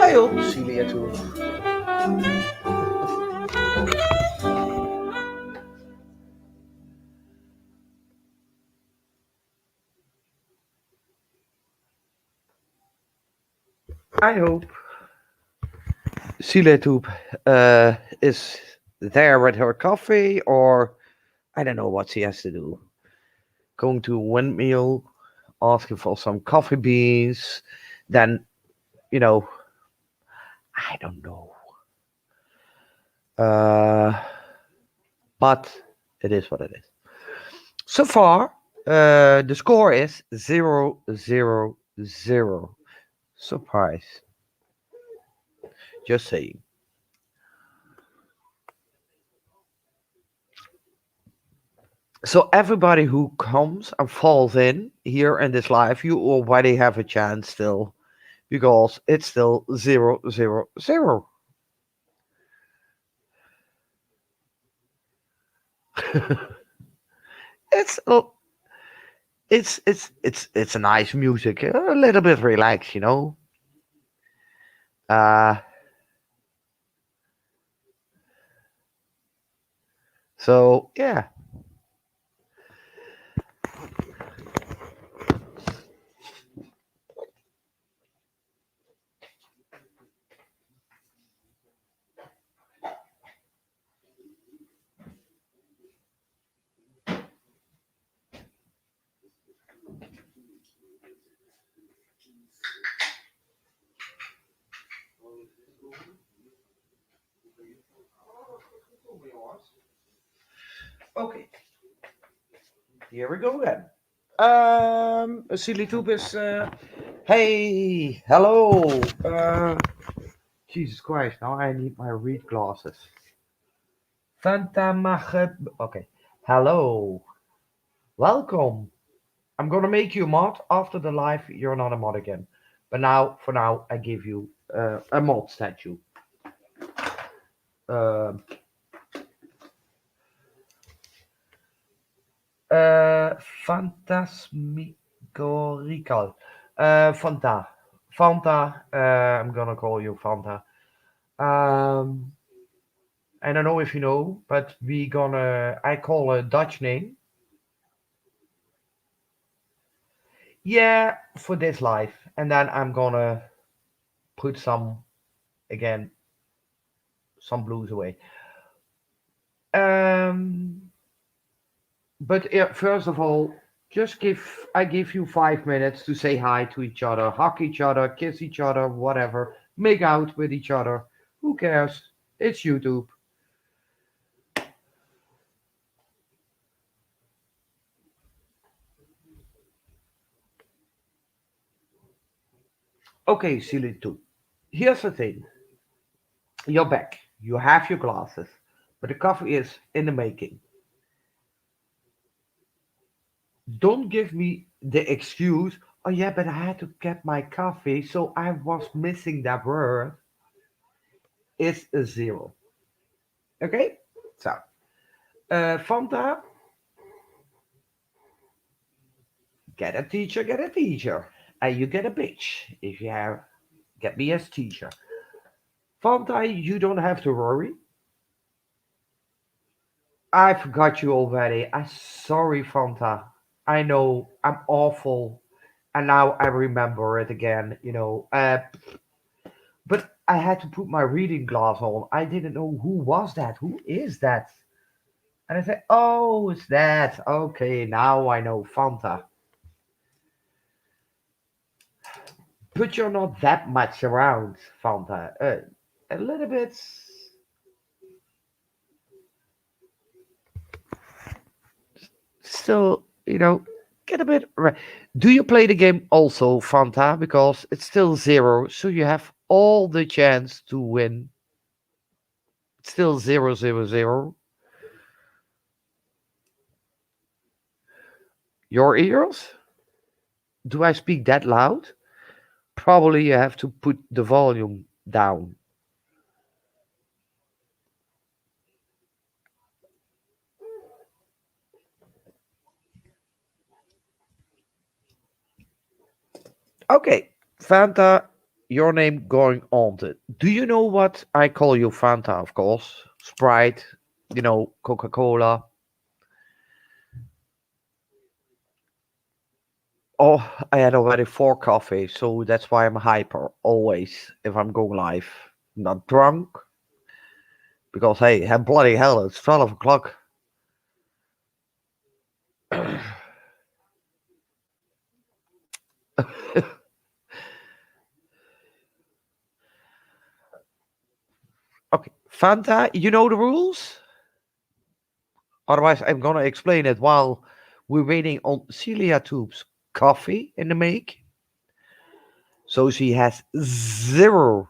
I hope Celiatube. I hope Celiatube is there with her coffee, or I don't know what she has to do. Going to a windmill, asking for some coffee beans, then, you know, I don't know. Uh, but it is what it is. So far, the score is 0-0-0. Surprise. Just saying. So everybody who comes and falls in here in this live, you already have a chance still because it's still 0-0-0. it's a- it's a nice music, a little bit relaxed, you know. Uh, so yeah, Okay, here we go again. Celiatube is. Hey, hello. Jesus Christ, now I need my read glasses. Fanta Okay, hello. Welcome. I'm gonna make you a mod after the live. You're not a mod again. But now, for now, I give you a mod statue. Uh, Fantasmigorical. Fanta. Fanta. I'm gonna call you Fanta. Um, I don't know if you know, but we gonna. I call a Dutch name. Yeah, for this life, and then I'm gonna put some again, some blues away. Um, but yeah, first of all, just give I give you 5 minutes to say hi to each other, hug each other, kiss each other, whatever, make out with each other. Who cares? It's YouTube. Okay, silly too. Here's the thing. You're back. You have your glasses, but the coffee is in the making. Don't give me the excuse. Oh yeah, but I had to get my coffee, so I was missing that word. It's a zero. Okay. So, Fanta, get a teacher, and you get a bitch if you have get me as teacher. Fanta, you don't have to worry. I forgot you already. I'm sorry, Fanta. I know I'm awful, and now I remember it again. But I had to put my reading glass on. I didn't know who was that. Who is that? And I said, "Oh, it's that. Okay, now I know Fanta." But you're not that much around, Fanta. A little bit. Still, get a bit. Do you play the game also, Fanta? Because it's still zero, so you have all the chance to win. It's still 0, 0, 0. Your ears? Do I speak that loud? Probably you have to put the volume down. Okay, Fanta, your name going on. Do you know what I call you, Fanta? Of course, Sprite. Coca Cola. Oh, I had already four coffee, so that's why I'm hyper always if I'm going live. Not drunk, because hey, bloody hell, it's 12 o'clock. Okay, Fanta, you know the rules. Otherwise, I'm gonna explain it while we're waiting on Celiatube's coffee in the make. So she has zero.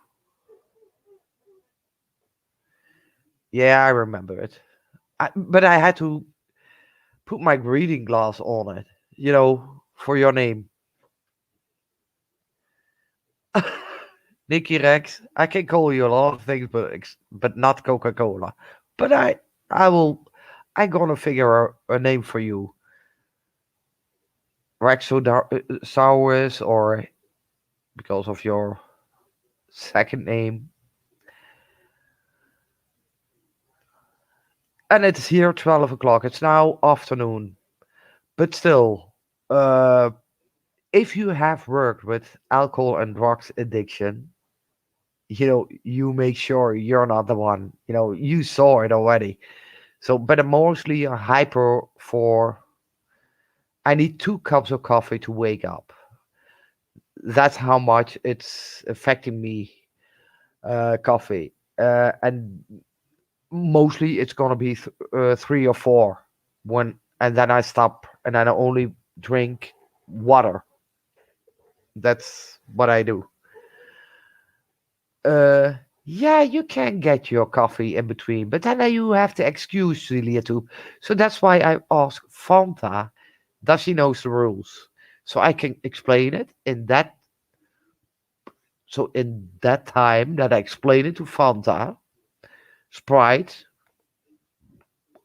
Yeah, I remember it. But I had to put my reading glass on it, for your name. Nicky Rex, I can call you a lot of things, but not Coca Cola. But I will, I'm gonna figure out a name for you, Rexosaurus, or because of your second name. And it's here 12 o'clock. It's now afternoon, but still, uh, if you have worked with alcohol and drugs addiction, you make sure you're not the one. You saw it already. So, but I'm mostly a hyper for. I need 2 cups of coffee to wake up. That's how much it's affecting me. coffee, and mostly it's gonna be 3 or 4 when, and then I stop, and then I only drink water. That's what I do. Uh, yeah, you can get your coffee in between, but then you have to excuse Celiatube. So that's why I ask Fanta, does she knows the rules? So I can explain it in that. So in that time that I explain it to Fanta, Sprite,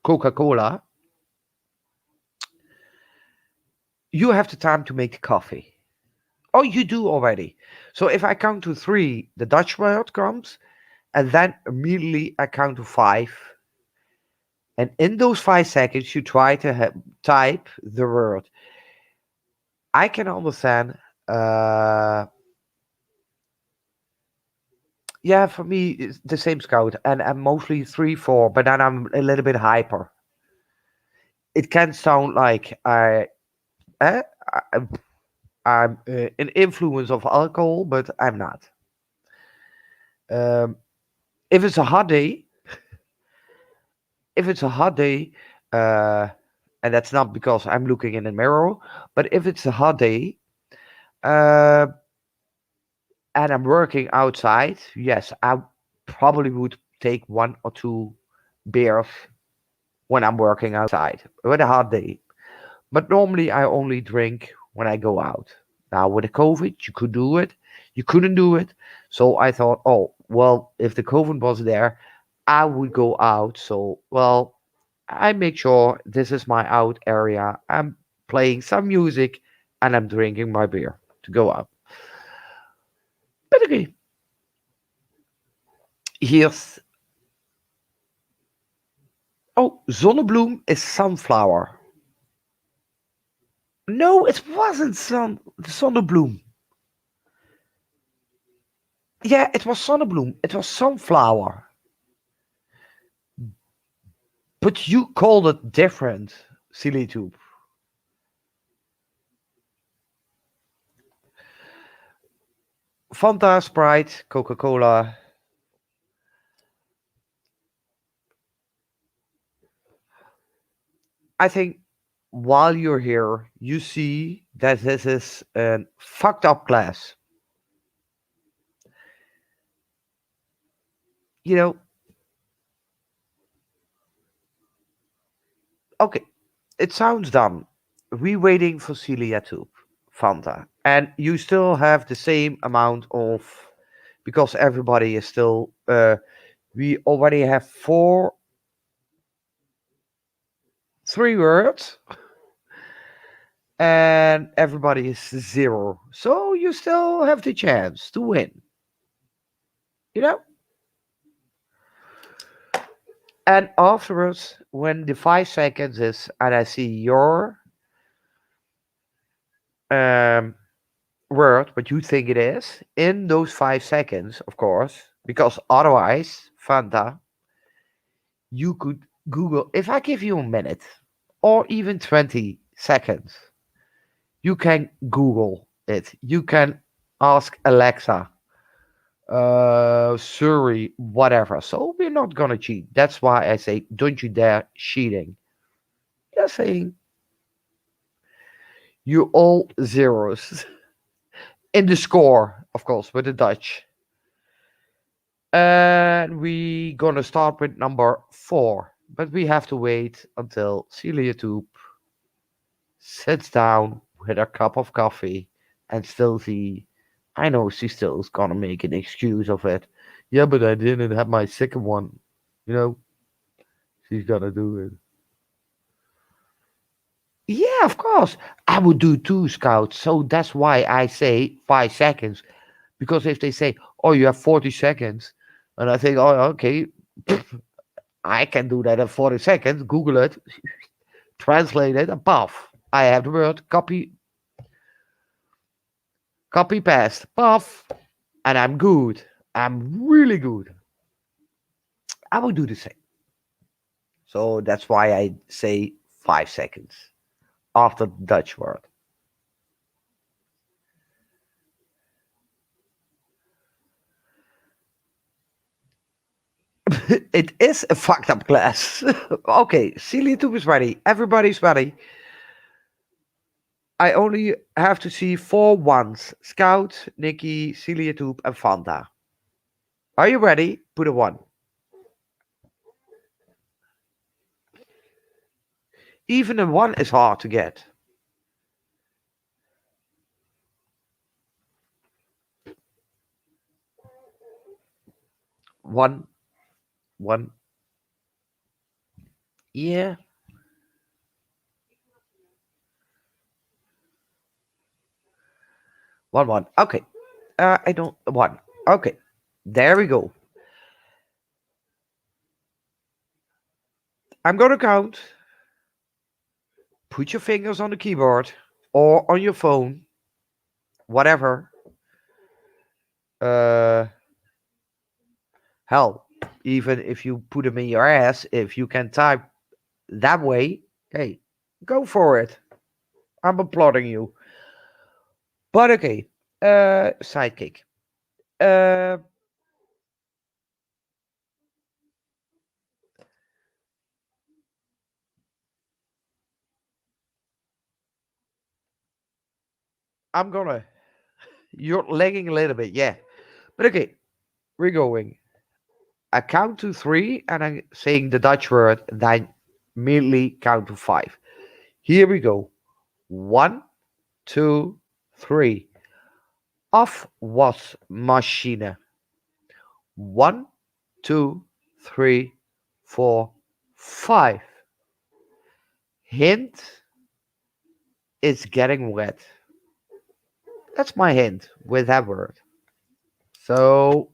Coca-Cola, you have the time to make the coffee. Oh, you do already. So if I count to three, the Dutch word comes, and then immediately I count to five. And in those 5 seconds, you try to type the word. I can understand. Uh, yeah, for me, it's the same scout, and I'm mostly 3, 4, but then I'm a little bit hyper. It can sound like eh, I I'm an influence of alcohol, but I'm not. Um, if it's a hot day, if it's a hot day, uh, and that's not because I'm looking in a mirror, but if it's a hot day, uh, and I'm working outside, yes, I probably would take 1 or 2 beers when I'm working outside with a hot day. But normally I only drink when I go out. Now with the COVID, you could do it, you couldn't do it. So I thought, oh well, if the COVID was there, I would go out. So well, I make sure this is my out area. I'm playing some music and I'm drinking my beer to go out. But okay, here's oh, Zonnebloem is sunflower. No, it wasn't Zonnebloem. Yeah, it was Zonnebloem. It was sunflower. But you called it different, Celiatube. Fanta, Sprite, Coca Cola. I think while you're here, you see that this is a fucked up class. You know, okay, it sounds dumb. We waiting for Celiatube, Fanta, and you still have the same amount of because everybody is still. We already have 3 words, and everybody is 0. So you still have the chance to win. You know. And afterwards, when the 5 seconds is, and I see your um, word, what you think it is, in those 5 seconds, of course, because otherwise, Fanta, you could Google. If I give you a minute or even 20 seconds, you can Google it. You can ask Alexa, Siri, whatever. So we're not gonna cheat. That's why I say, don't you dare cheating. Just saying, you all zeros in the score, of course, with the Dutch. And we gonna start with number 4, but we have to wait until Celia Toop sits down with a cup of coffee and still see. I know she still is gonna make an excuse of it. Yeah, but I didn't have my second one. You know, she's gonna do it. Yeah, of course. I would do two scouts. So that's why I say 5 seconds. Because if they say, oh, you have 40 seconds, and I think, oh, okay, I can do that in 40 seconds, Google it, translate it, and puff. I have the word copy paste, puff, and I'm good. I'm really good. I will do the same. So that's why I say 5 seconds after the Dutch word. It is a fucked up class. Okay, Celiatube is ready. Everybody's ready. I only have to see four ones. Scout, Nikki, Celiatube, and Fanta. Are you ready? Put a one. Even a one is hard to get. One, one. Yeah, one, one. Okay. I don't. One. Okay. There we go. I'm gonna count. Put your fingers on the keyboard or on your phone, whatever. Uh, Hell, even if you put them in your ass, if you can type that way, hey, go for it. I'm applauding you. But okay, sidekick. Uh, I'm gonna. You're lagging a little bit, yeah. But okay, we're going. I count to three, and I'm saying the Dutch word, and then immediately count to five. Here we go. One, two, three. Afwasmachine. One, two, three, four, five. Hint is getting wet. That's my hint with that word. So,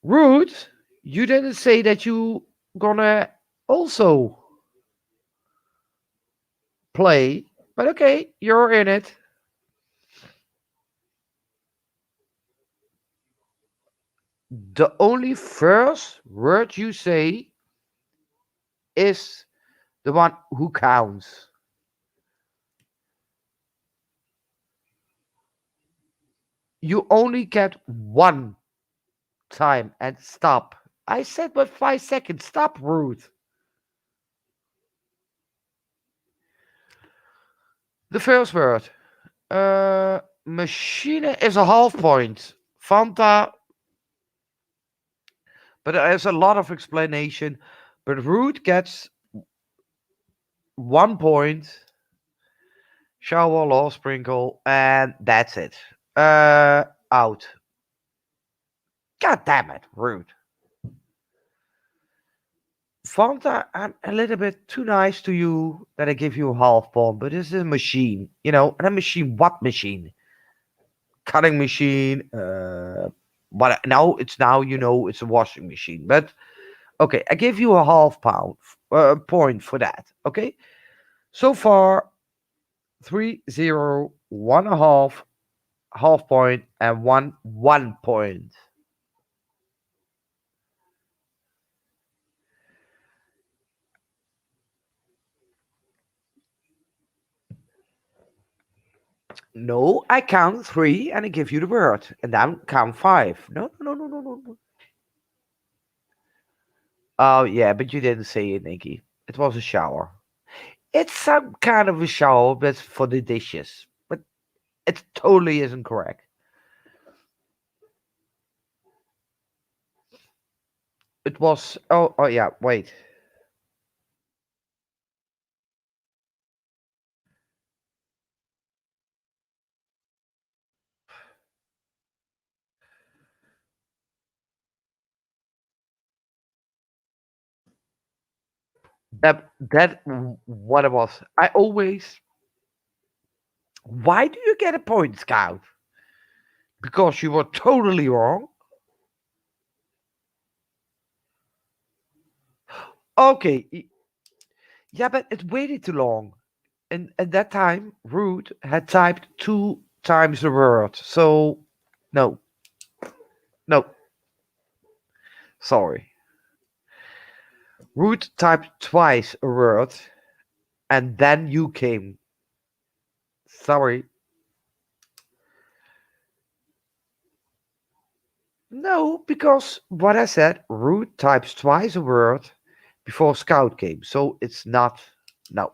Ruth, you didn't say that you gonna also play, but okay, you're in it. The only first word you say is the one who counts. You only get one time and stop. I said but 5 seconds. Stop, Ruth. The first word. Machine is a half point. Fanta, but there's a lot of explanation. But Ruth gets 1 point. Shower, law, sprinkle, and that's it. Out. God damn it, Ruth. Fanta, I'm a little bit too nice to you that I give you a half point, but this is a machine, and a machine, what machine? Cutting machine. But now it's a washing machine. But okay, I give you a half pound point for that. Okay, so far 3-0, 1.5 half point, and 1 point. No, I count three and I give you the word, and then count five. No, no, no, no, no, no. No. Oh yeah, but you didn't say it, Nikki. It was a shower. It's some kind of a shower, but for the dishes. But it totally isn't correct. It was. Oh yeah. Wait. What it was. I always. Why do you get a point, Scout? Because you were totally wrong. Okay. Yeah, but it waited too long. And at that time, Root had typed two times the word. So, no, no, sorry. Root typed twice a word, and then you came. Sorry. No, because what I said, Root types twice a word before Scout came, so it's not. No.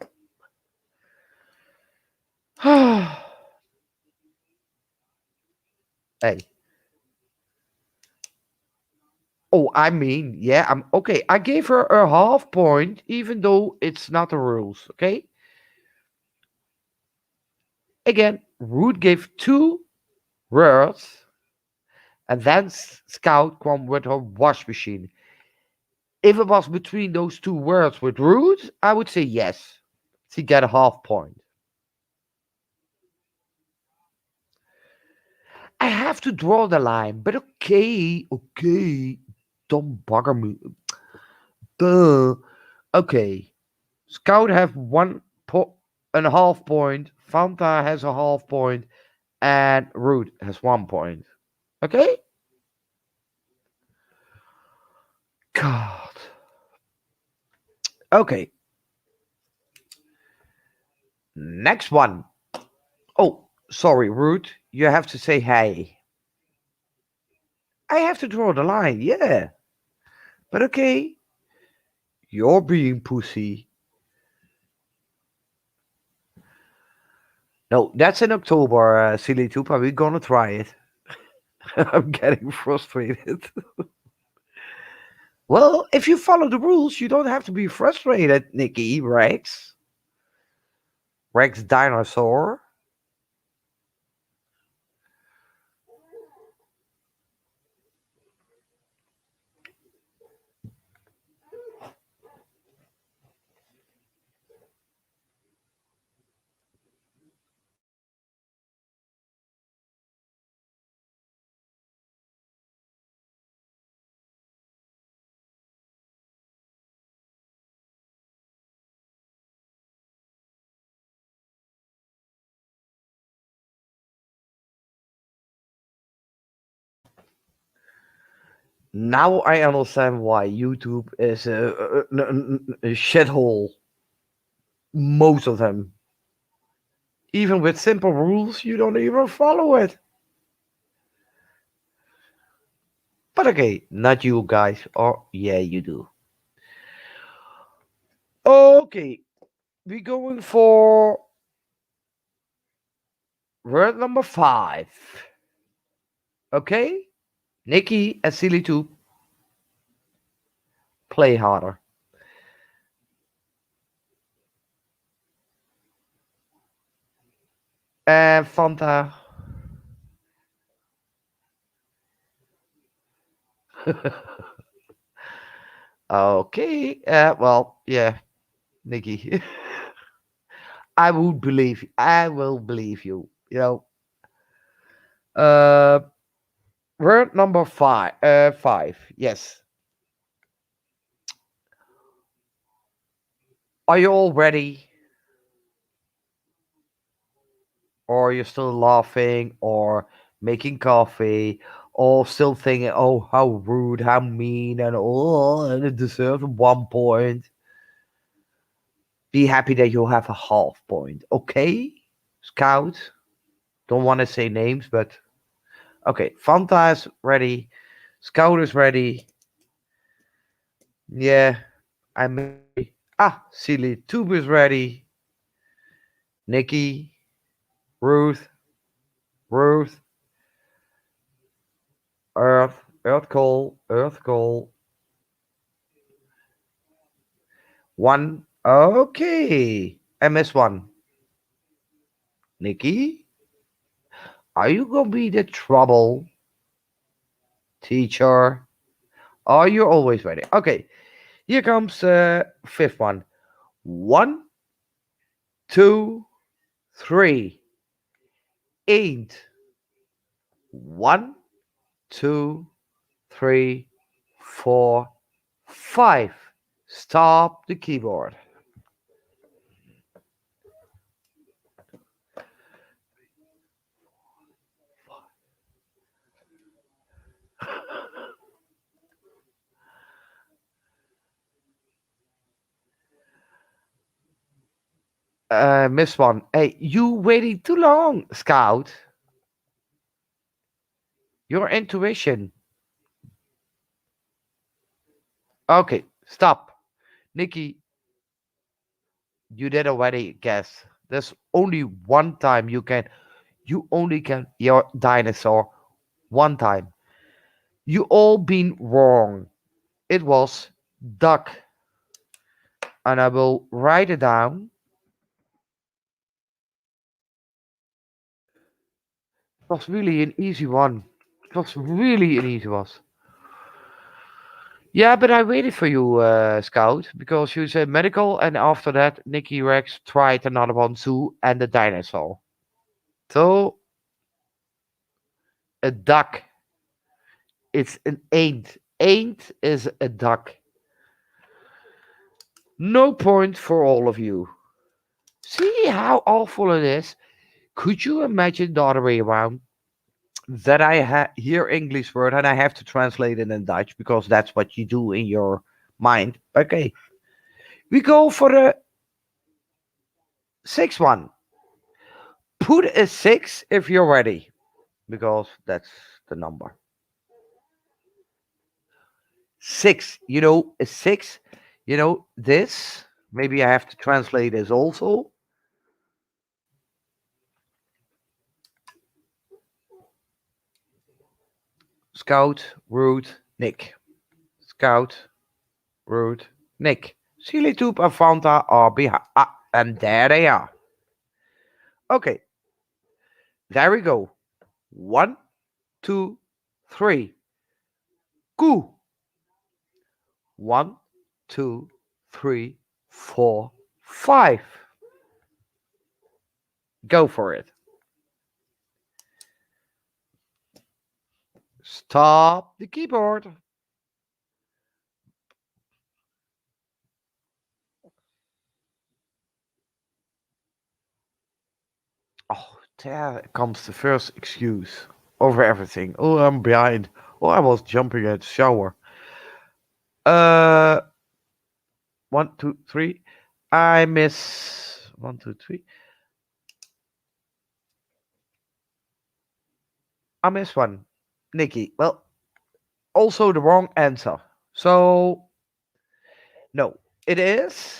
Hey. Oh, I mean, yeah, I'm okay. I gave her a half point, even though it's not the rules. Okay. Again, Root gave two words, and then Scout come with her wash machine. If it was between those two words with Root, I would say yes. She get a half point. I have to draw the line, but okay, okay. Don't bugger me. Duh. Okay. Scout have and a half point. Fanta has a half point, and Root has 1 point. Okay. God. Okay. Next one. Oh, sorry, Root. You have to say hey. I have to draw the line. Yeah. But okay. You're being pussy. No, that's in October, Celiatube. Are we gonna try it? I'm getting frustrated. Well, if you follow the rules, you don't have to be frustrated, Nikki. Rex. Rex Dinosaur. Now I understand why YouTube is a shithole. Most of them. Even with simple rules, you don't even follow it. But okay, not you guys. Or, yeah, you do. Okay, we're going for word number 5. Okay? Nikki and Silly 2, play harder. And Fanta. Okay. Well, yeah, Nikki. I would believe. I will believe you. You know. Uh, word number 5. 5. Yes. Are you all ready, or are you still laughing, or making coffee, or still thinking, "Oh, how rude, how mean, and oh, and it deserves 1 point." Be happy that you have a half point. Okay, Scout. Don't want to say names, but okay. Fanta is ready. Scout is ready. Yeah, I'm ready. Ah, Silly Tube is ready. Nikki, Ruth, Ruth, Earth Call. One. Okay. I missed one. Nikki, are you gonna be the trouble teacher? Are you always ready? Okay. Here comes fifth one. One, two, three. Eend. One, two, three, four, five. Stop the keyboard. Miss one. Hey, you waiting too long, Scout. Your intuition. Okay, stop. Nikki, you did already guess. There's only one time you only can your dinosaur one time. You all been wrong. It was duck. And I will write it down. It was really an easy one. It was really an easy one. Yeah, but I waited for you, Scout, because you said medical, and after that, Nicky Rex tried another one too, and the dinosaur. So, a duck. It's an Eend. Eend is a duck. No point for all of you. See how awful it is? Could you imagine the other way around? That I hear English word and I have to translate it in Dutch because that's what you do in your mind. Okay, we go for the sixth one. Put a six if you're ready because that's the number. Six, a six, this. Maybe I have to translate this also. Scout, Root, Nick. Scout, Root, Nick. Celiatube and Fanta are behind. Ah, and there they are. Okay, there we go. One, two, three. Go. One, two, three, four, five. Go for it. Stop the keyboard. Oh, there comes the first excuse over everything. Oh, I'm behind. Oh, I was jumping at the shower. Uh, one, two, three. I miss one, two, three. I miss one. Nikki. Well, also the wrong answer. So no, it is.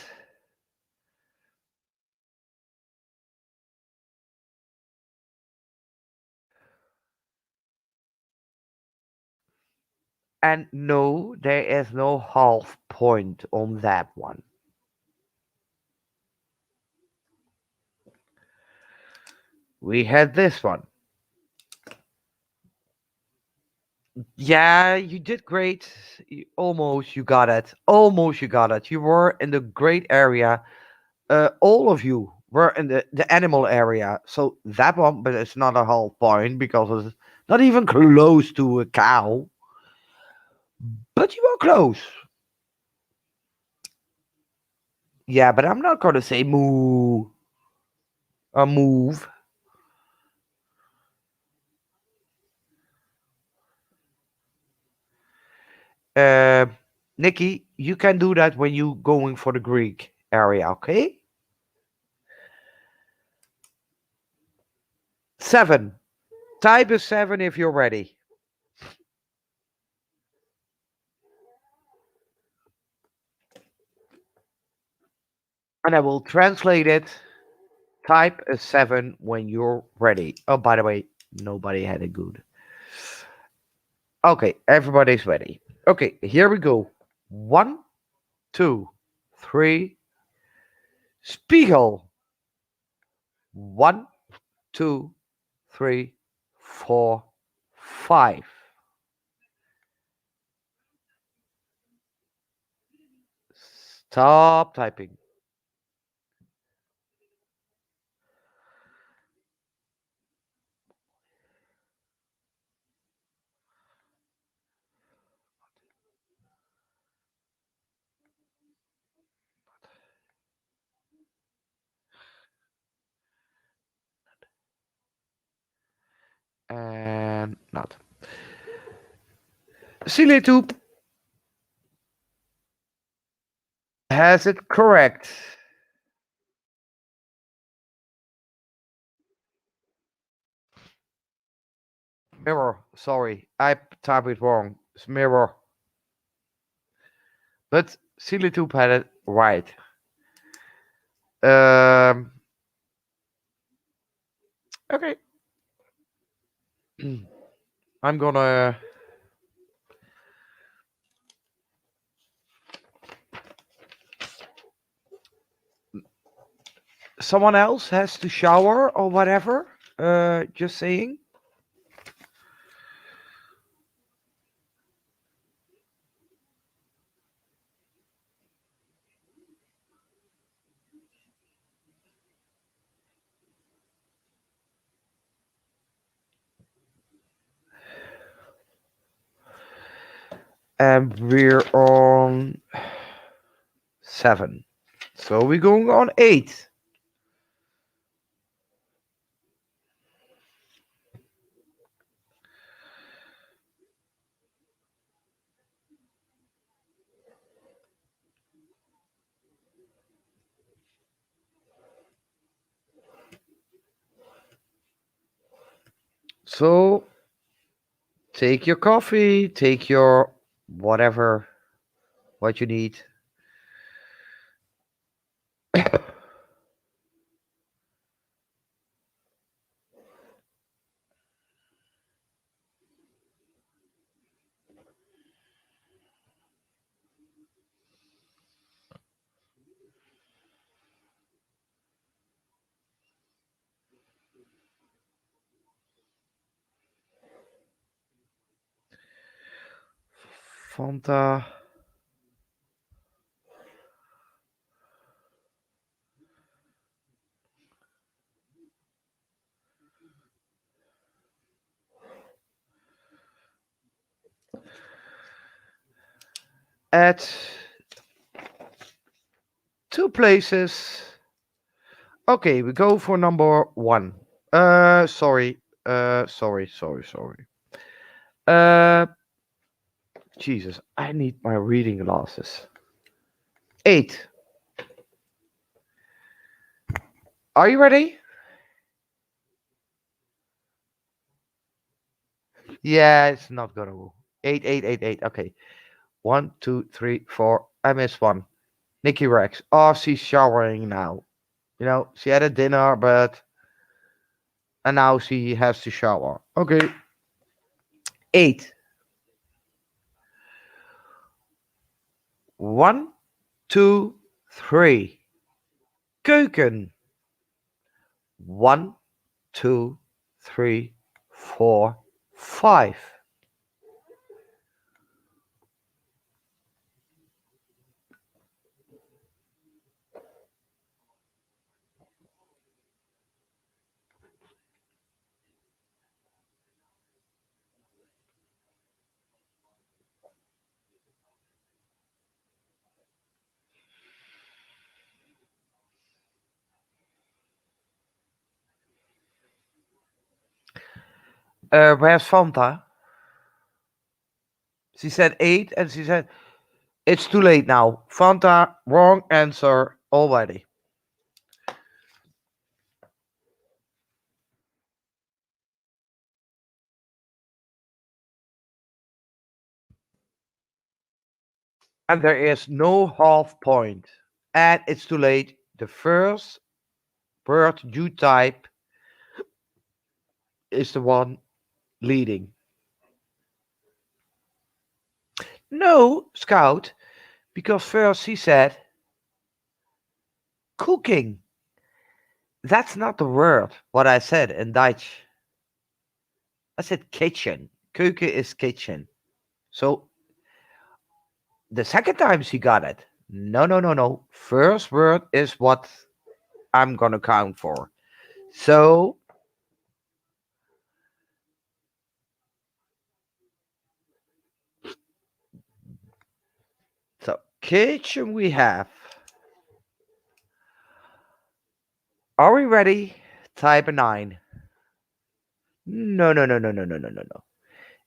And no, there is no half point on that one. We had this one. Yeah, you did great. Almost you got it. Almost you got it. You were in the great area. All of you were in the animal area. So that one, but it's not a half point because it's not even close to a cow. But you were close. Yeah, but I'm not gonna say moo or move. Uh, Nikki, you can do that when you going for the Greek area, okay? Seven. Type is seven if you're ready. And I will translate it. Type a seven when you're ready. Oh, by the way, nobody had a good. Okay, everybody's ready. Okay, here we go. One, two, three. Spiegel. One, two, three, four, five. Stop typing. And not. Celiatube has it correct. Mirror. Sorry, I typed it wrong. It's mirror. But Celiatube had it right. Um, okay. I'm gonna. Someone else has to shower or whatever. Just saying. And we're on 7. So we're going on 8. So take your coffee, take your whatever, what you need. Fanta. At 2 places. Okay, we go for number 1. Sorry. Sorry. Uh, Jesus, I need my reading glasses. 8. Are you ready? Yeah, it's not gonna go. 8. Okay. 1, 2, 3, 4. I missed one. Nikki Rex. Oh, she's showering now. She had a dinner, but and now she has to shower. Okay. 8. 1, 2, 3. Keuken. 1, 2, 3, 4, 5. Where's Fanta? She said 8, and she said it's too late now. Fanta, wrong answer already. And there is no half point. And it's too late. The first word you type is the one leading. No, Scout, because first he said cooking. That's not the word, what I said in Dutch. I said kitchen. Keuken is kitchen. So the second time she got it. No. First word is what I'm gonna count for. So, so kitchen we have. Are we ready? Type a 9. No.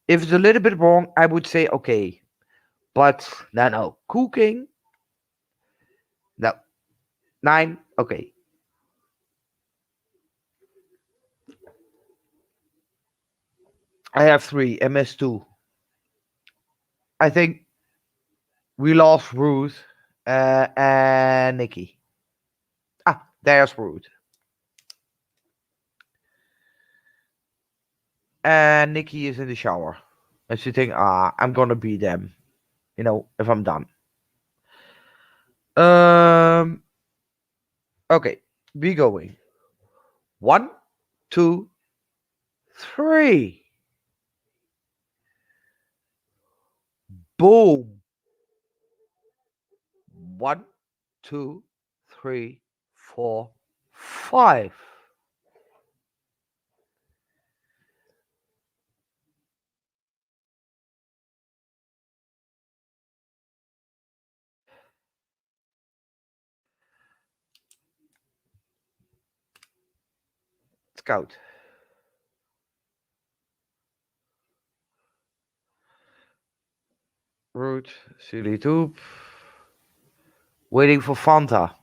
If it's a little bit wrong, I would say okay. But no. Cooking? No. 9? Okay. I have 3. MS2. I think We lost Ruth and Nikki. Ah, there's Ruth. And Nikki is in the shower. And she think, I'm gonna beat them, if I'm done. Um, okay, we going. One, two, three. Boom. One, two, three, four, five. Scout. Root, Celiatube. Waiting for Fanta.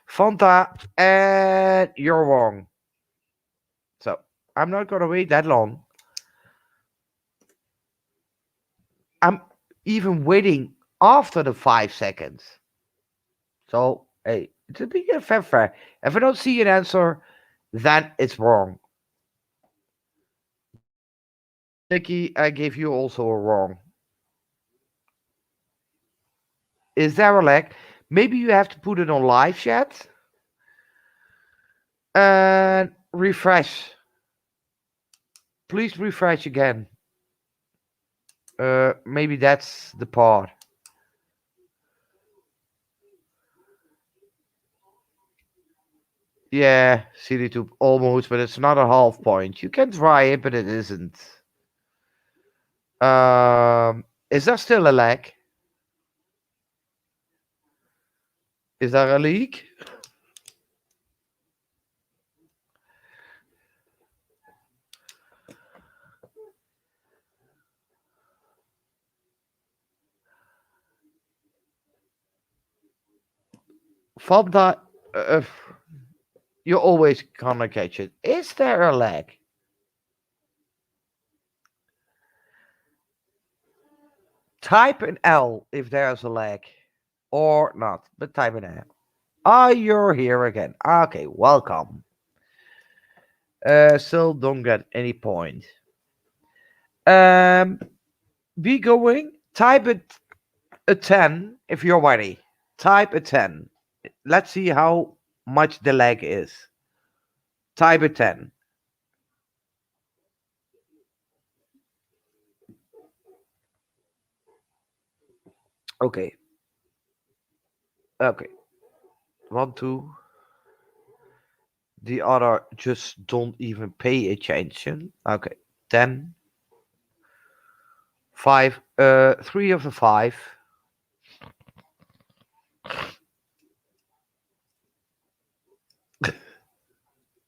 Fanta, and you're wrong. So I'm not gonna wait that long. I'm even waiting after the 5 seconds. So hey, to be fair. If I don't see an answer, then it's wrong. Nikki, I gave you also a wrong. Is there a lag? Maybe you have to put it on live chat and refresh. Please refresh again. Maybe that's the part. Yeah, CD2 almost, but it's not a half point. You can try it, but it isn't. Is there still a lag? Is there a leak? Fanta, you always gonna catch it. Is there a lag? Type an L if there's a lag. Or not, but type an L. Ah, you're here again. Okay, welcome. Still don't get any point. Be going. Type it a 10 if you're ready. Type a 10. Let's see how much the lag is. Type a 10. Okay. Okay. 1, 2. The other just don't even pay attention. Okay. 10. 5. 3 of the 5.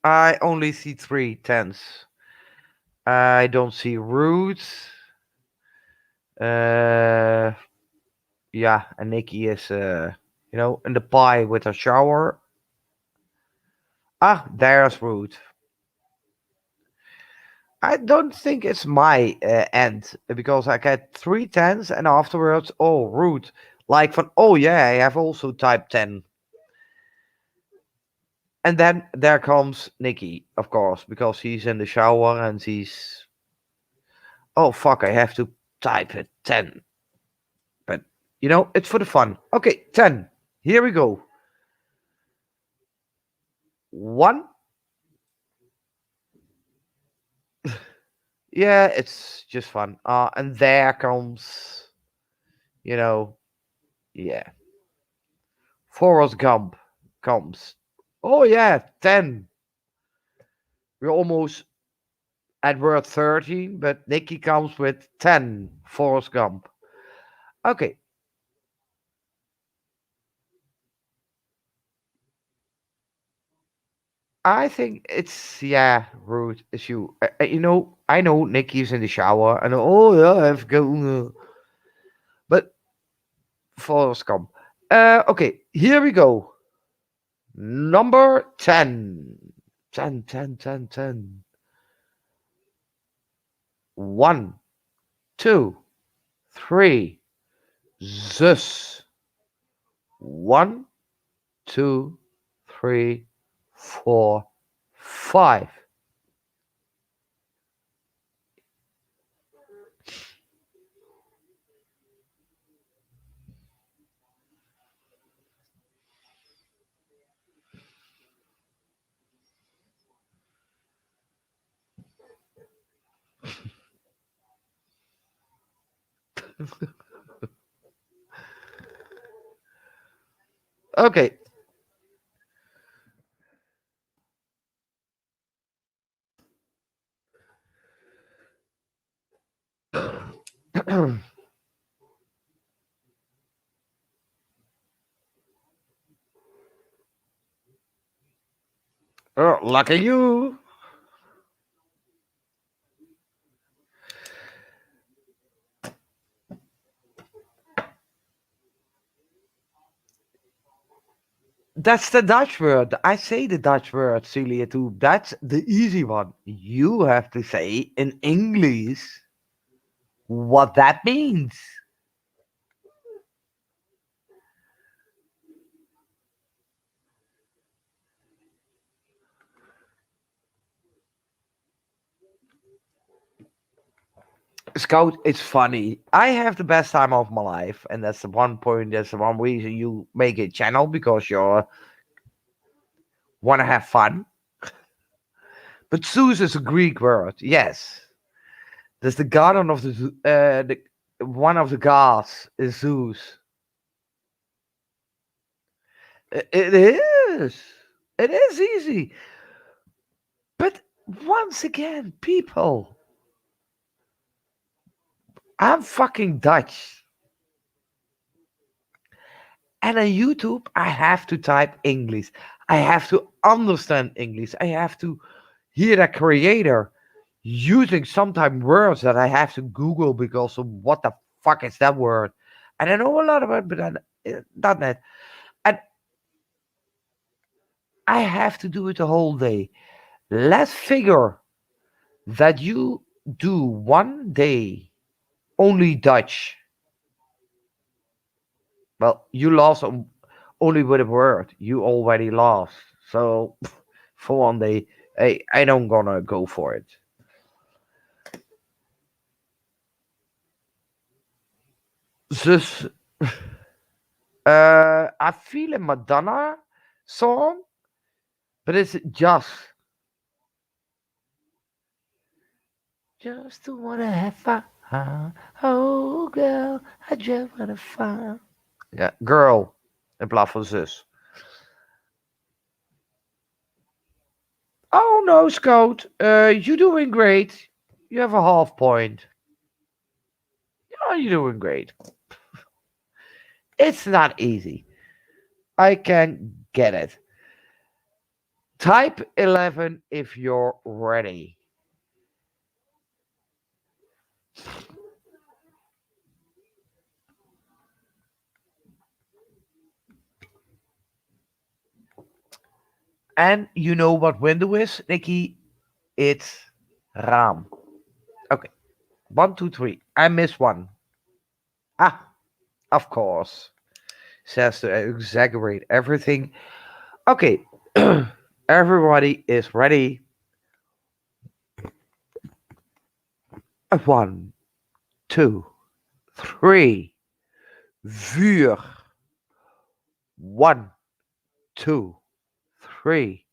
I only see 3 tens. I don't see roots. Uh, yeah, and Nikki is, in the pie with a shower. Ah, there's root. I don't think it's my end because I get 3 tens and afterwards, oh, root. Like from, oh yeah, I have also type 10. And then there comes Nikki, of course, because he's in the shower and he's, oh fuck, I have to type it 10. But, it's for the fun. Okay, 10. Here we go. 1. Yeah, it's just fun. And there comes, you know, yeah. Forrest Gump comes. Oh yeah, 10. We're almost at word 13, but Nikki comes with 10. Forrest Gump. Okay. I think it's, yeah, rude as you. I know Nikki's in the shower and oh yeah, I have to go. But Forrest Gump. Okay, here we go. Number 10. 10, 10, 10, 10. 1, 2, three. Zus. One, two, three, four, five. Okay. Oh, lucky you. That's the Dutch word. I say the Dutch word, Celiatube. That's the easy one. You have to say in English what that means. Scout, it's funny. I have the best time of my life, and that's the one point. That's the one reason you make a channel because you want to have fun. But Zeus is a Greek word. Yes, there's the garden of the one of the gods is Zeus. It is. It is easy. But once again, people, I'm fucking Dutch. And on YouTube, I have to type English. I have to understand English. I have to hear the creator using sometimes words that I have to Google because of what the fuck is that word? And I know a lot about it, but not that. And I have to do it the whole day. Let's figure that you do one day only Dutch. Well, you lost only with a word. You already lost. So for one day, I don't gonna go for it. This I feel a Madonna song, but it's just to wanna have fun. Oh girl, I just wanna fun. Yeah, girl in plaats van zus. Oh no, Scout, you're doing great. You have a half point. Oh, you're doing great. It's not easy. I can get it. Type 11 if you're ready. And you know what window is, Nikki? It's raam. Okay, one, two, three. I missed one. Ah, of course. Says to exaggerate everything. Okay, everybody is ready. One, two, three. Vuur. One, two, three,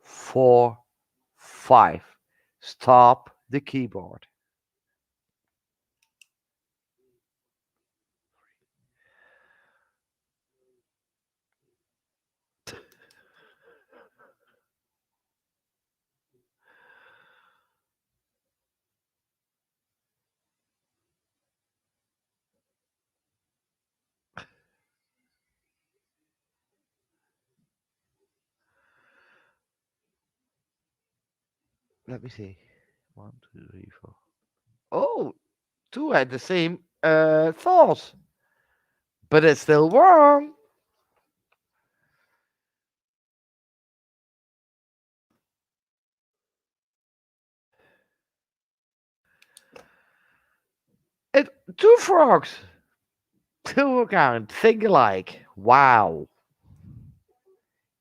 four, five. Stop the keyboard. Let me see. One, two, three, four. Oh, two had the same thought, but it's still wrong. It Two frogs. Two account. Think alike. Wow.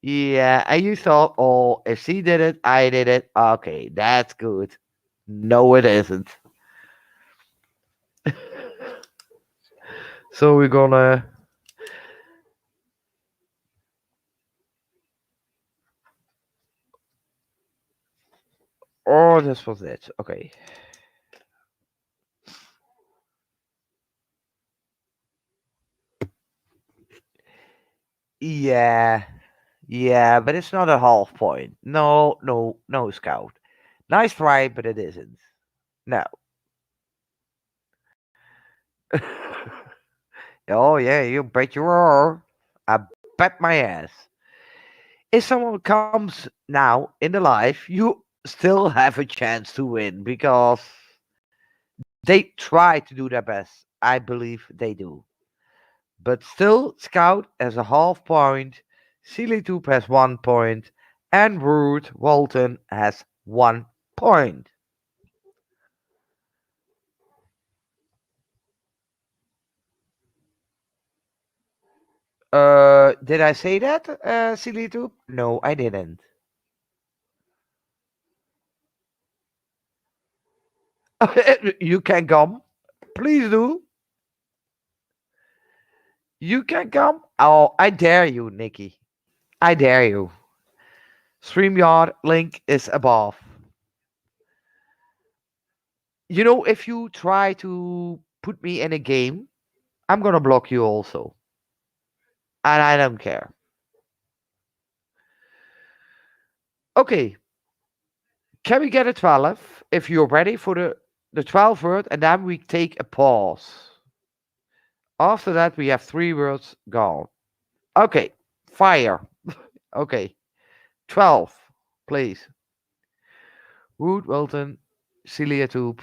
Yeah, and you thought, oh, if she did it, I did it. Okay, that's good. No, it isn't. So we're gonna. Oh, this was it. Okay. Yeah, yeah, but it's not a half point. No, no, no, Scout. Nice try, but it isn't. No. Oh, yeah, you bet you are. I bet my ass. If someone comes now in the life, you still have a chance to win because they try to do their best. I believe they do. But still, Scout has a half point, Celiatube has 1 point, and Ruth Walton has 1 point. Did I say that, Celiatube? No, I didn't. You can come. Please do. You can come. Oh, I dare you, Nikki. I dare you. StreamYard link is above. You know, if you try to put me in a game, I'm gonna block you also. And I don't care. Okay, can we get a 12 if you're ready for the 12 word and then we take a pause? After that, we have three words gone. Okay, fire. Okay, 12, please. Wood, Wilton, Celiatube.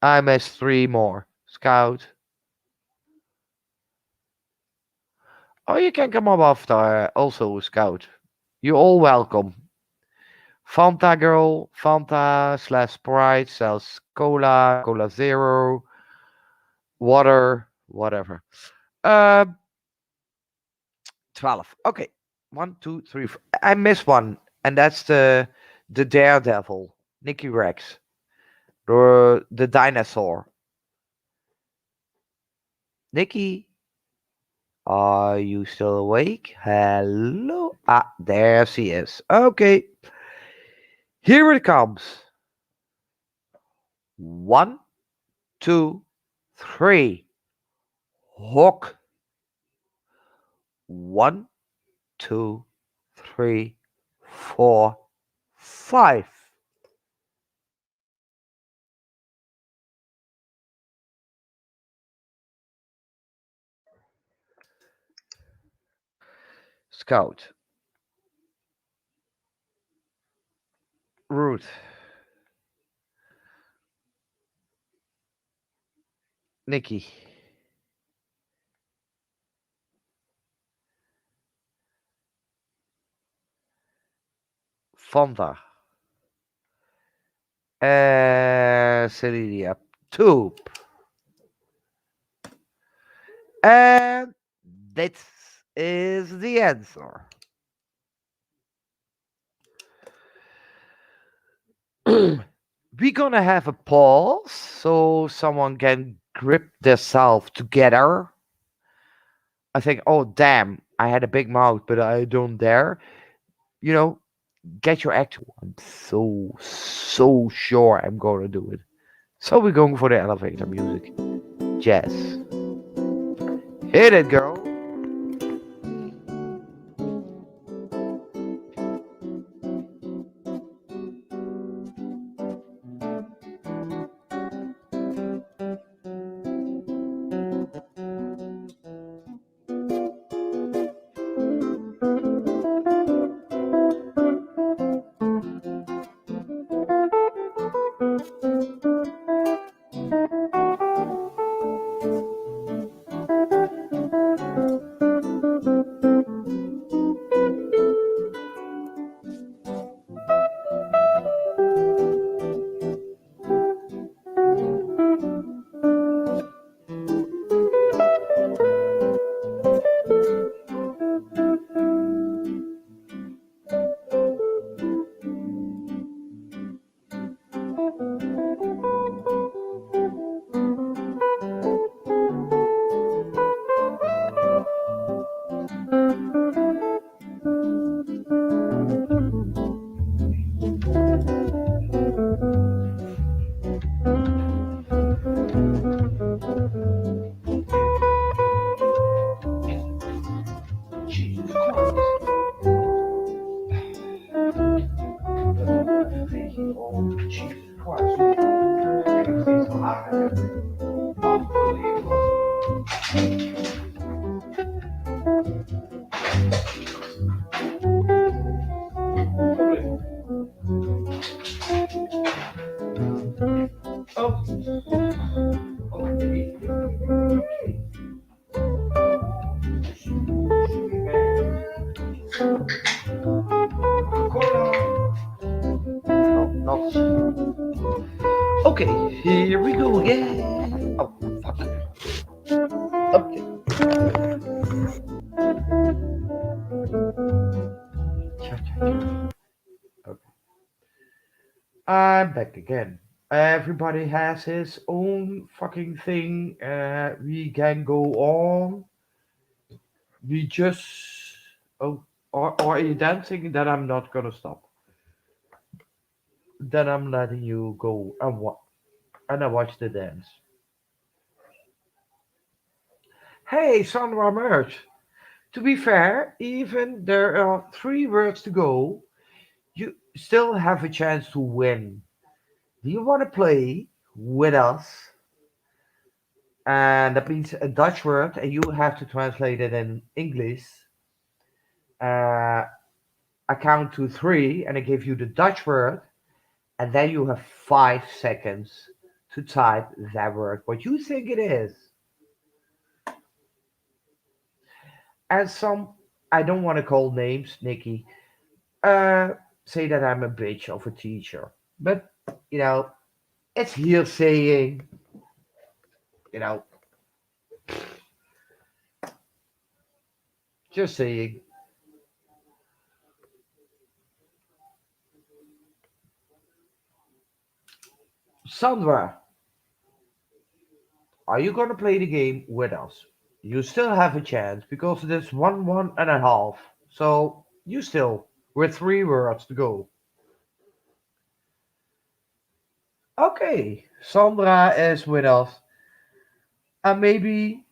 I missed three more. Scout. Oh, you can come up after also, Scout. You're all welcome. Fanta girl, Fanta slash Sprite sells cola, cola zero, water, whatever. Uh, 12. Okay. One, two, three, four. I missed one, and that's the Daredevil, Nicky Rex, the dinosaur. Nikki, are you still awake? Hello. Ah, there she is. Okay, here it comes. One, two, three. Hawk. One, two, three, four, five. Scout. Ruth. Nikki. Fanta. Celiatube. And this is the answer. We're gonna have a pause so someone can grip themselves together. I think, oh damn, I had a big mouth, but I don't dare. You know, get your act. I'm so sure I'm gonna do it. So we're going for the elevator music. Jazz. Hit it, girl. Oh, Jesus Christ. Can you say so loud? Unbelievable. Oh, okay. Cola. No, not. Okay, here we go again. Oh, fuck. Okay. Cha, cha, cha. Okay. I'm back again. Everybody has his own fucking thing. We can go on. We just. Oh, or are you dancing? Then I'm not gonna stop. Then I'm letting you go and I watch the dance. Hey, Sandra Merch. To be fair, even there are 3 words to go, you still have a chance to win. Do you want to play with us? And that means a Dutch word, and you have to translate it in English. Uh, I count to three, and I give you the Dutch word, and then you have 5 seconds to type that word. What you think it is, and some I don't want to call names, Nikki. Uh, say that I'm a bitch of a teacher, but you know it's hearsaying. You know, just saying. Sandra, are you gonna play the game with us? You still have a chance because it is 1-1.5. So you still with 3 words to go. Okay, Sandra is with us. And maybe,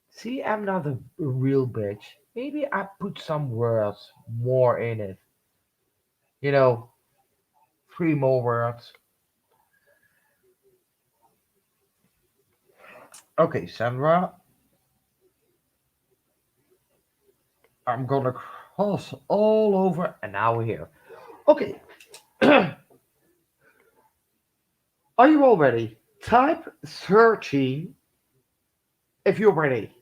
see, I'm not a real bitch. Maybe I put some words more in it. You know, 3 more words. Okay, Sandra, I'm gonna cross all over and now we're here. Okay, are you all ready? Type 13 if you're ready.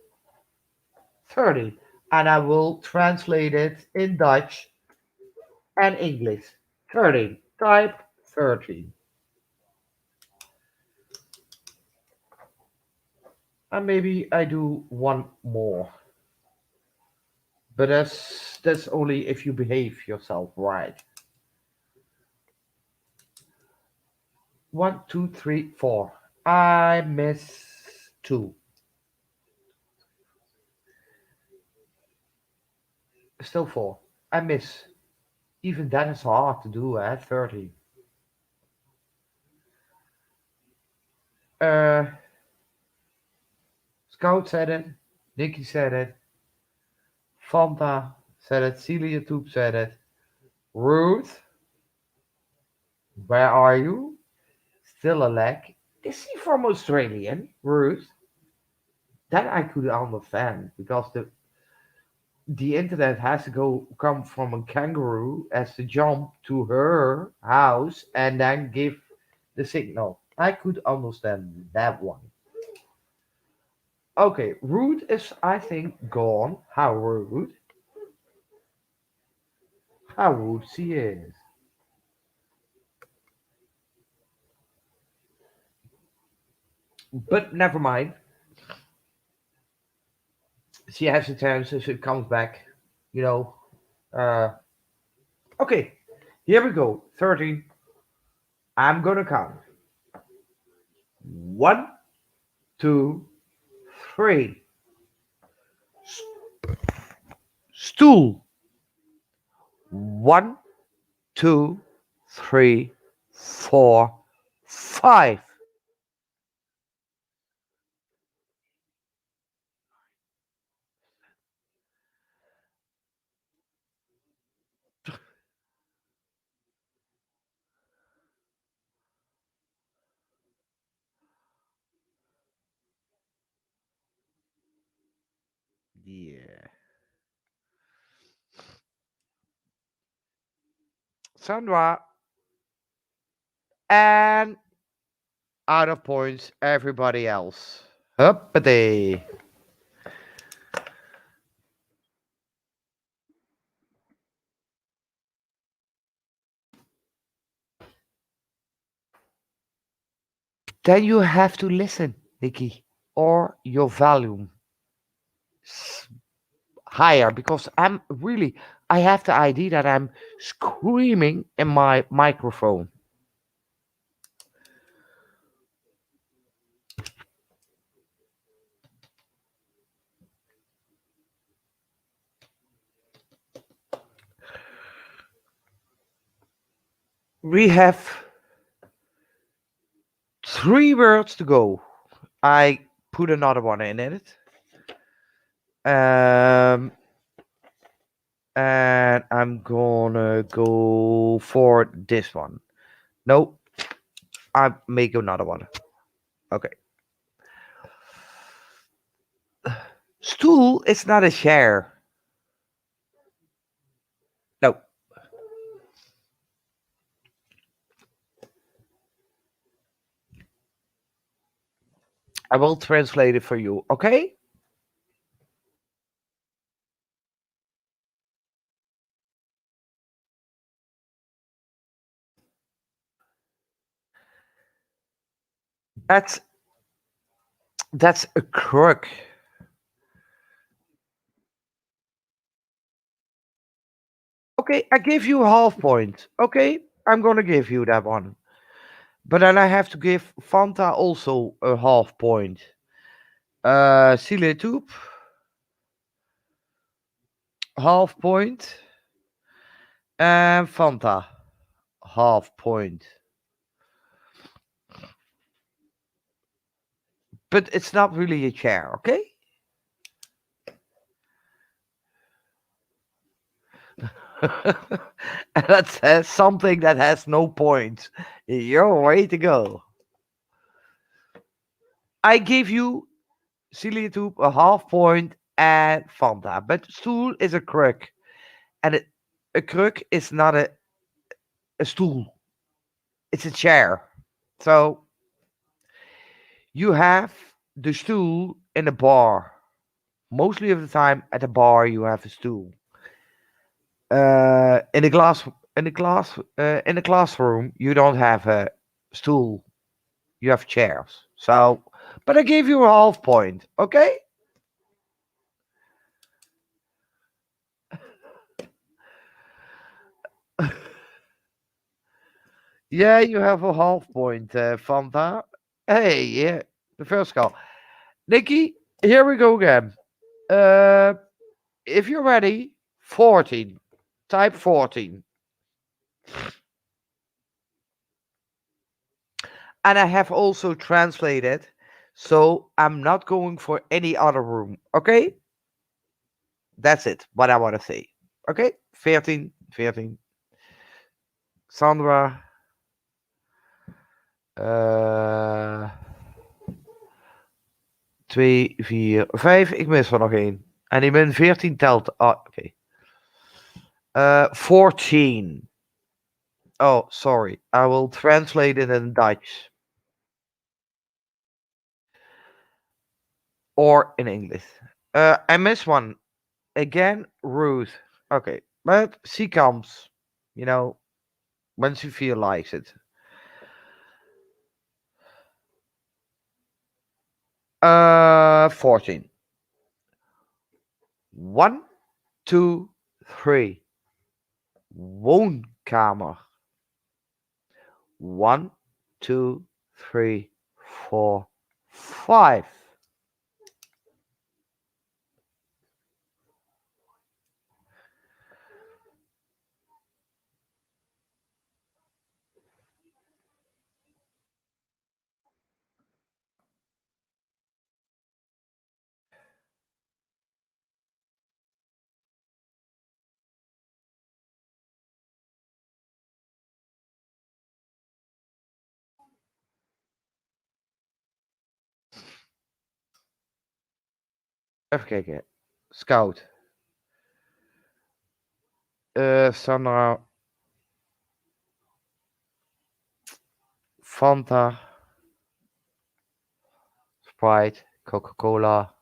30. And I will translate it in Dutch and English. 30. Type 30. And maybe I do one more. But that's only if you behave yourself right. One, two, three, four. I miss two. Still four. I miss. Even that is hard to do at 30. Uh, Scout said it. Nicky said it. Fanta said it. Celiatube said it. Ruth, where are you? Still a lag. Is he from Australian, Ruth? That I could understand because the internet has to go come from a kangaroo as to jump to her house and then give the signal. I could understand that one. Okay, Ruth is I think gone. How rude. How rude she is. But never mind. She has a chance if she comes back. You know. Uh okay. Here we go. 13. I'm gonna count. One, two, three. Stoel. One, two, three, four, five. Yeah. Sandra. And out of points, everybody else. Uppity. Then you have to listen, Nikki, or your volume s- higher because I have the idea that I'm screaming in my microphone. We have 3 words to go. I put another one in it. Um, and I'm gonna go for this one. No, I make another one. Okay. Stoel is not a chair. No, I will translate it for you. Okay. That's that's a crook. Okay, I give you a half point. Okay, I'm gonna give you that one. But then I have to give Fanta also a half point. Celiatube, half point. And Fanta, half point. But it's not really a chair, okay? And that says something that has no points. You're way to go. I give you Celiatube a half point and Fanta. But stool is a crook. And a crook is not a stool. It's a chair. So you have the stool in a bar. Mostly of the time at a bar you have a stool. In a in a classroom you don't have a stool. You have chairs. So, but I gave you a half point. Okay? Yeah, you have a half point, Fanta. Hey, yeah, the first call. Nikki, here we go again. Uh, if you're ready, 14. Type 14. And I have also translated, so I'm not going for any other room. Okay? That's it, what I want to say. Okay? 14, 14. Sandra. Uh, 2, 4, 5. Ik mis er nog één. En die min 14 telt. Ah, oké. 14. Oh, sorry. I will translate it in Dutch or in English. I miss one. Again, Ruth. Okay. But she comes, you know, when she feels like it. 14. 1, 2, 3. Woonkamer. 1, 2, 3, 4, 5. Even kijken. Scout. Sandra, Fanta, Sprite, Coca-Cola,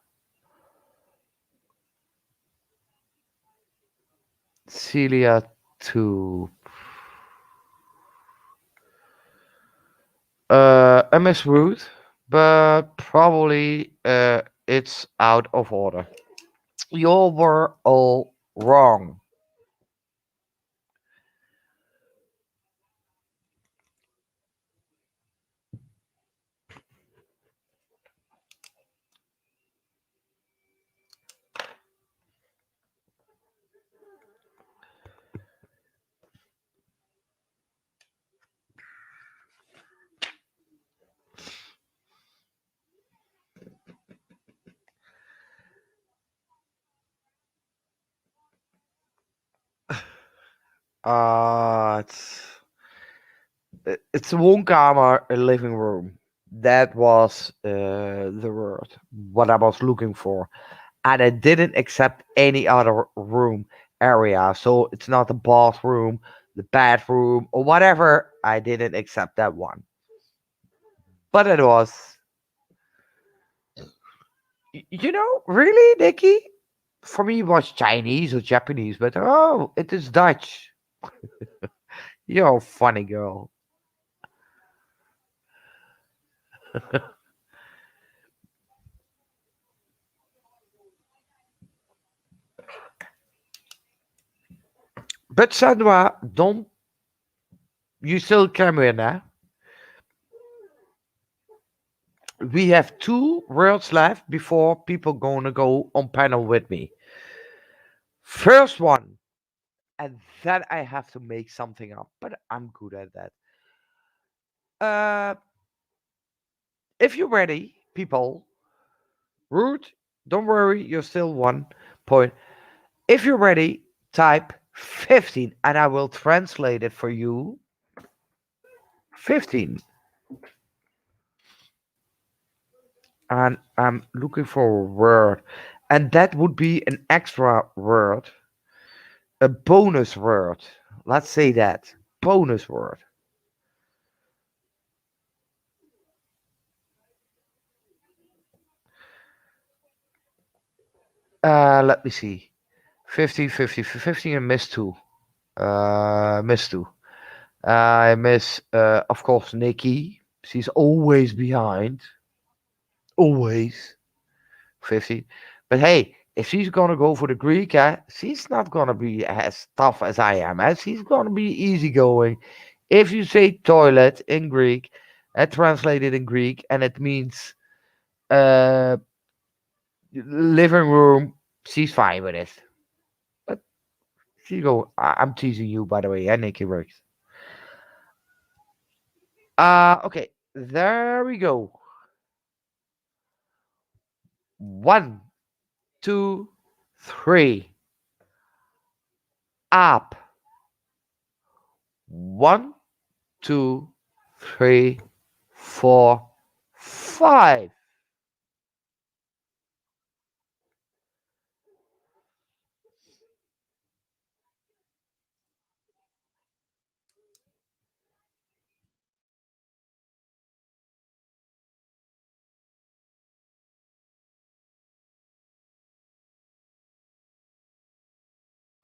Celiatube. I miss Ruth, but probably it's out of order. You were all wrong. It's it's a Woonkamer, a living room. That was the word what I was looking for, and I didn't accept any other room area. So it's not the bathroom, the bedroom, or whatever. I didn't accept that one, but it was, really, Nikki. For me, it was Chinese or Japanese, but oh, it is Dutch. You're a funny girl. But Sandra, don't you still come in, eh? We have two words left before people gonna go on panel with me. First one, and then I have to make something up, but I'm good at that. Uh, if you're ready, people, Root, don't worry, you're still 1 point. If you're ready, type 15, and I will translate it for you. 15, and I'm looking for a word, and that would be an extra word, a bonus word. Let's say that bonus word. Let me see. 15, 50, 15, and miss two. Miss two. I miss, of course, Nikki. She's always behind. Always. 50. But hey, if she's gonna go for the Greek, she's not gonna be as tough as I am. She's gonna be easygoing. If you say toilet in Greek, translated in Greek, and it means uh, living room, she's fine with it. But she go. I'm teasing you, by the way. I Nikki works. Okay, there we go. One, two, three. Up. One, two, three, four, five.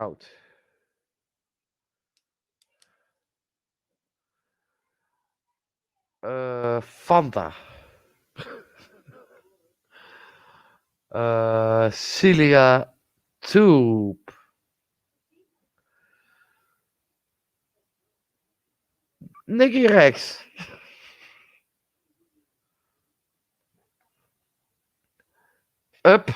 Out. Fanta. Celia Tube. Nicky Rex. Up.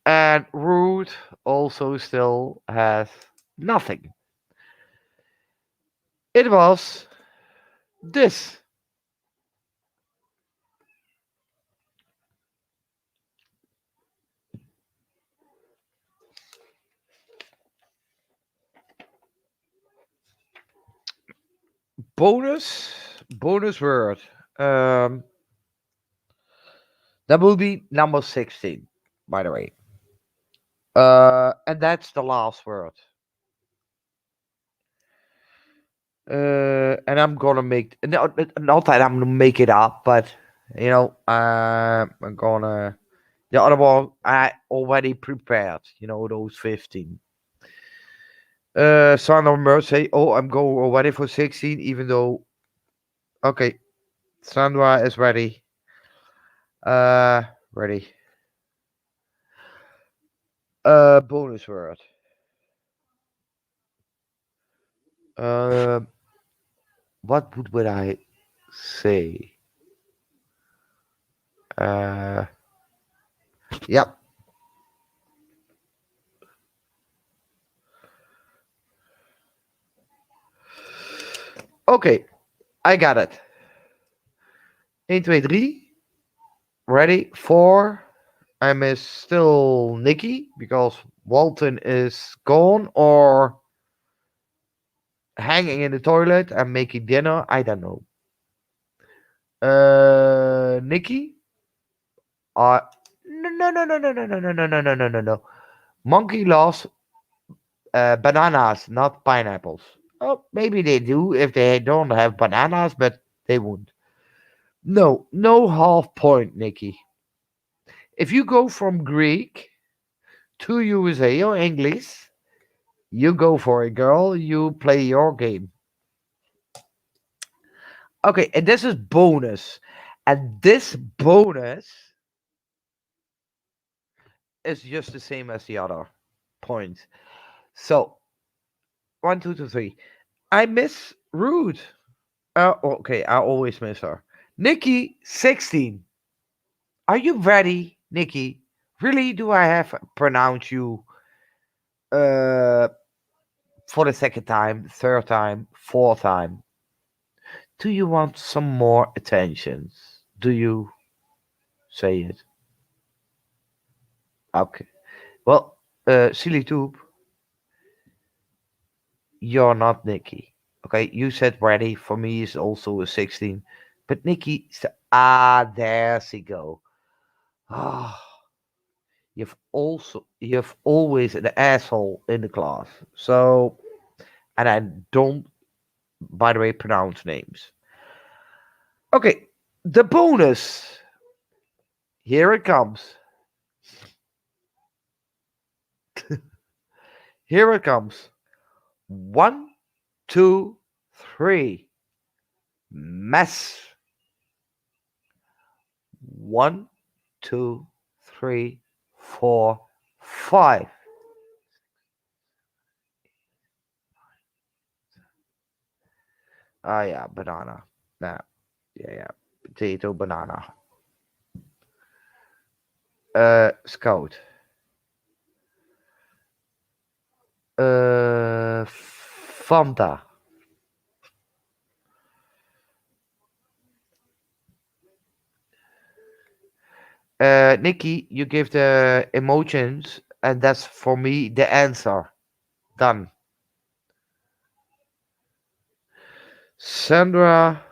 And Root also still has nothing. It was this. Bonus word. Um, that will be number 16. by the way. And that's the last word. And I'm gonna make no, not that I'm gonna make it up, but I'm gonna the other one I already prepared. Those 15. Sandra Mer say, "Oh, I'm going already for 16." Even though, okay, Sandra is ready. Uh, ready. Bonus word. Uh, what would I say? Uh, yep. Okay, I got it. 1, 2, 3. Ready? 4. I miss still Nikki because Walton is gone or hanging in the toilet and making dinner. I don't know. Nikki? Uh, no, no, no, no, no, no, no, no, no, no, no, no, no. Monkey loves bananas, not pineapples. Oh, maybe they do if they don't have bananas, but they won't. No, no half point, Nikki. If you go from Greek to USA or English, you go for it, girl. You play your game. Okay, and this is bonus. And this bonus is just the same as the other points. So, one, two, two, three. I miss Ruth. Okay, I always miss her. Nikki, 16. Are you ready, Nikki? Really, do I have pronounce you uh, for the second time, third time, fourth time? Do you want some more attention? Do you say it? Okay. Well, Celiatube, you're not Nikki. Okay, you said ready. For me, is also a 16. But Nikki, there she go. Ah, you've always an asshole in the class. So, and I don't, by the way, pronounce names. Okay, the bonus. Here it comes. Here it comes. One, two, three. Mess. One, two, three, four, five. Ah, yeah, banana. Nah, yeah. Potato, banana. Scout. Fanta. Nikki, you give the emotions, and that's for me the answer. Done. Sandra.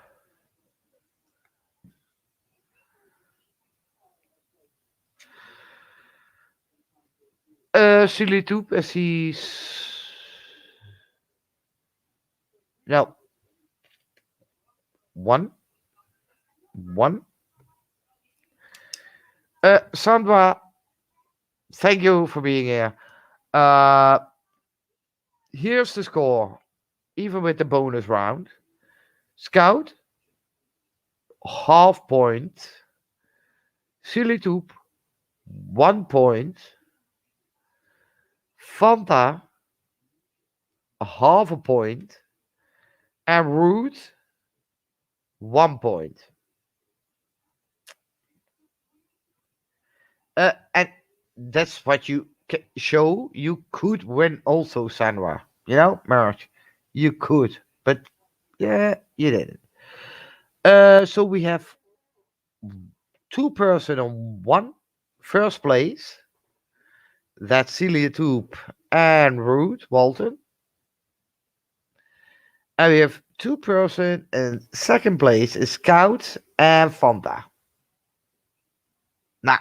Celiatube, as he's. No, one. One. Sandra, thank you for being here. Uh, Here's the score, even with the bonus round. Scout, half point. Celiatube, 1 point. Fanta, a half a point. And Ruth, 1 point. And that's what you show. You could win also, Sandra. Merch. You could, but yeah, you didn't. So we have two-person on one first place. That's Celia Toop and Ruth Walton. And we have two-person in second place is Scout and Fanta. Now,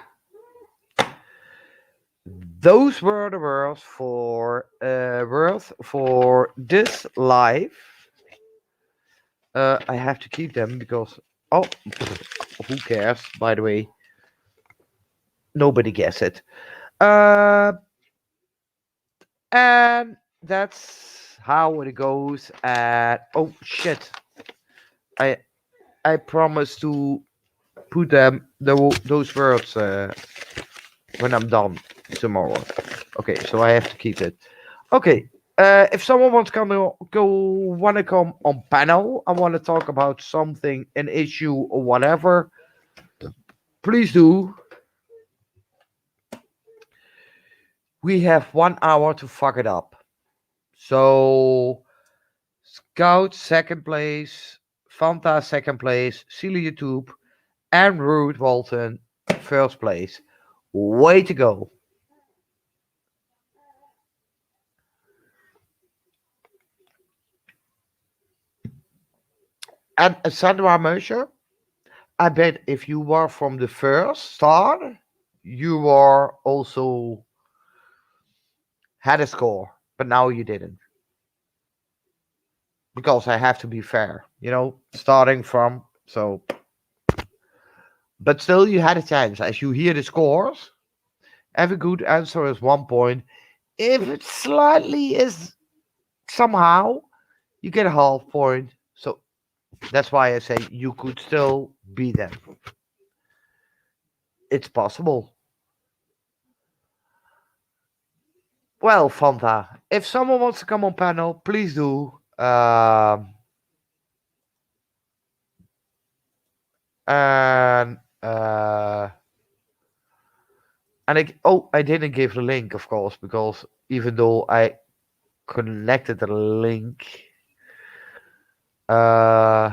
Those were the words for this live. I have to keep them because oh, who cares? By the way, nobody gets it. Uh, and that's how it goes. And oh shit, I I promise to put those words when I'm done tomorrow. Okay, so I have to keep it. Okay. If someone wants to want to come on panel, I want to talk about something, an issue or whatever. Please do. We have 1 hour to fuck it up. So Scout second place, Fanta second place, Celiatube and Ruth Walton first place. Way to go! And Sandra Mercer, I bet if you were from the first start, you were also had a score, but now you didn't. Because I have to be fair, starting from so. But still, you had a chance. As you hear the scores, every good answer is 1 point. If it slightly is somehow, you get a half point. So that's why I say you could still beat them. It's possible. Well, Fanta, if someone wants to come on panel, please do. And I didn't give the link, of course, because even though I connected the link, uh,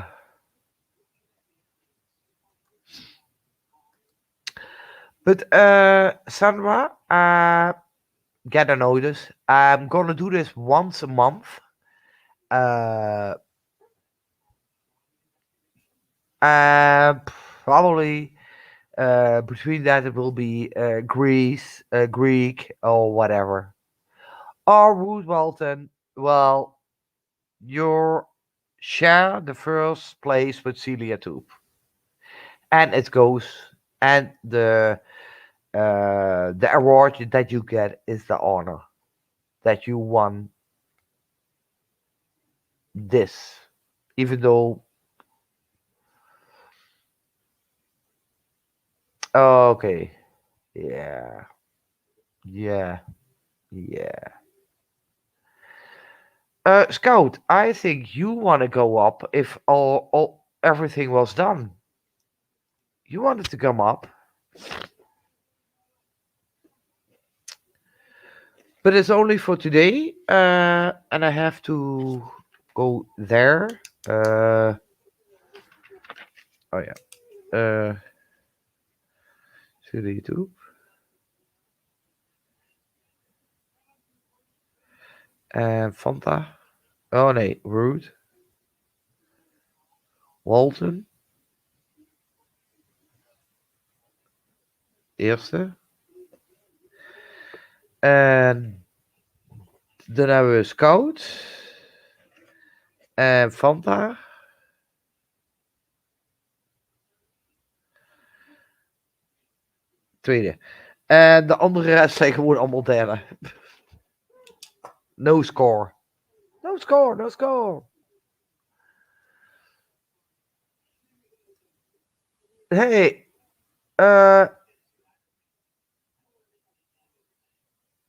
but Sandra, get a notice. I'm gonna do this once a month. Uh, and probably between that it will be Greece, Greek, or whatever. Or Wood Walton. Well, you share the first place with Celiatube, and it goes. And the award that you get is the honor that you won this, even though. Okay, yeah, yeah, yeah. Scout, I think you want to go up if all everything was done. You wanted to come up, but it's only for today, and I have to go there. Uh, oh yeah, to the YouTube and Fanta. Oh nee, Rude, Walton, eerste. En dan hebben we Scout en Fanta. Tweede. En de andere rest zijn gewoon allemaal derde. No score. No score, no score. Hey, uh,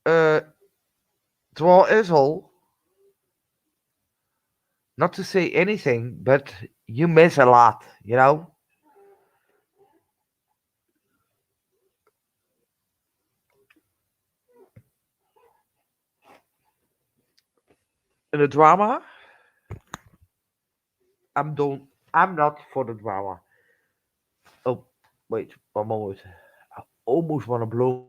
uh, Dwal is all. Not to say anything, but you miss a lot. In the drama, I'm don't. I'm not for the drama. Oh, wait, one moment. I almost want to blow my nose.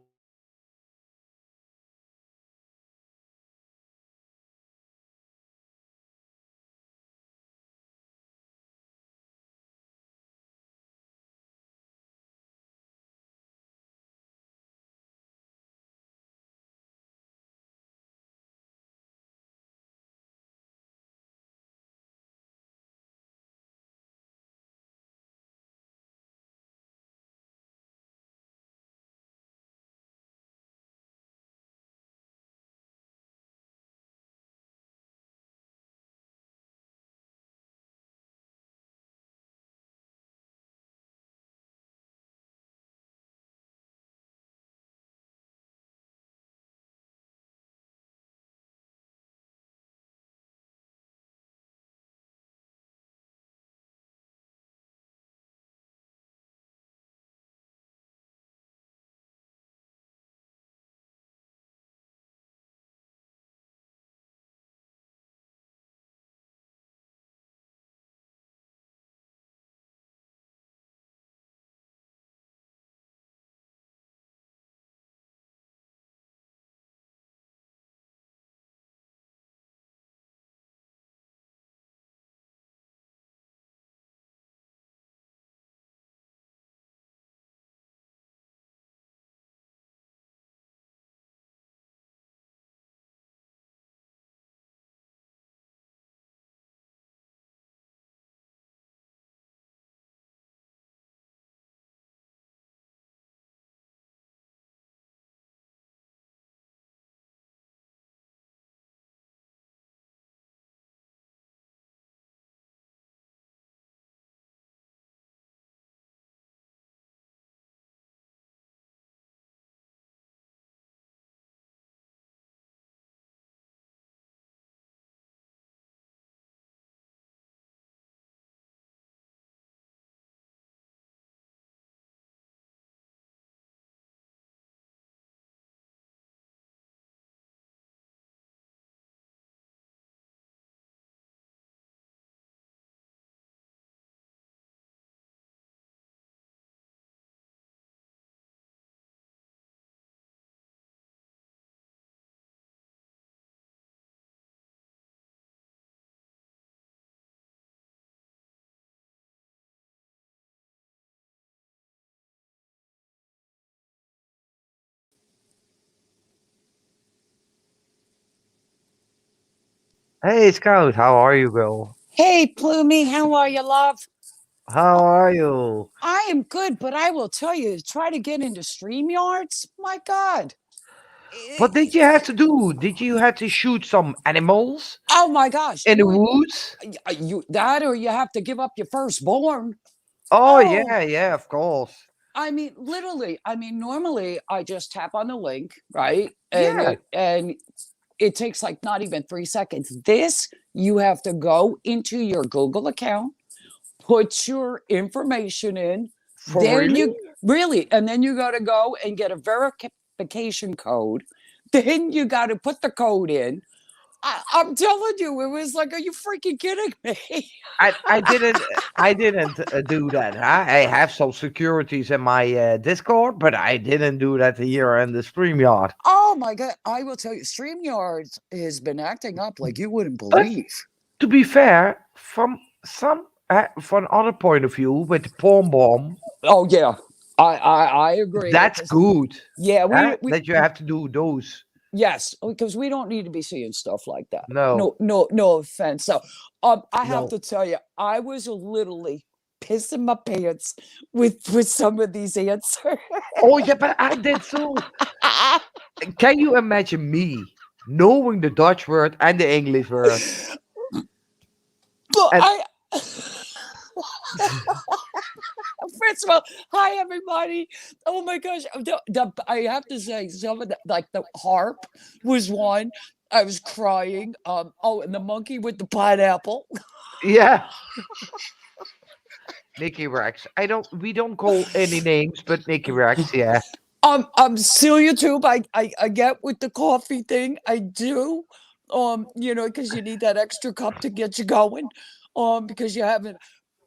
Hey, Scout, how are you, girl?
Hey, Plumie, how are you, love?
How are you?
I am good, but I will tell you, try to get into StreamYards. My God. Eh,
What did you have to do? Did you have to shoot some animals
Oh my gosh,
in the woods?
you that or you have to give up your firstborn.
Oh,
Oh,
yeah, of course.
I mean, literally. I mean, normally I just tap on the link, right?
Yeah,
And it takes like not even 3 seconds. This you have to go into your Google account, put your information in,
for
then
really?
you really, and then you got to go and get a verification code. Then you got to put the code in. I'm telling you, it was like, are you freaking kidding me?
I didn't do that. I have some securities in my Discord, but I didn't do that here in the StreamYard.
Oh my God. I will tell you, StreamYard has been acting up like you wouldn't
But
believe.
to be fair, from another point of view, with the porn bomb,
Oh, yeah. I agree
that's
because,
good.
yeah,
That you have to do those.
yes, because we don't need to be seeing stuff like that.
No,
No offense. So, I have
no.
to tell you, I was literally pissing my pants with some of these answers.
Oh yeah, but I did so. Can you imagine me knowing the Dutch word and the English word?
But
And
I first of all, hi everybody. Oh my gosh, I have to say some of the like the harp was one. I was crying. Oh, and the monkey with the pineapple.
yeah, Nicky Rex. I don't. We don't call any names, but Nicky Rex. Yeah.
Celiatube. I get with the coffee thing. I do. Because you need that extra cup to get you going. Because you haven't.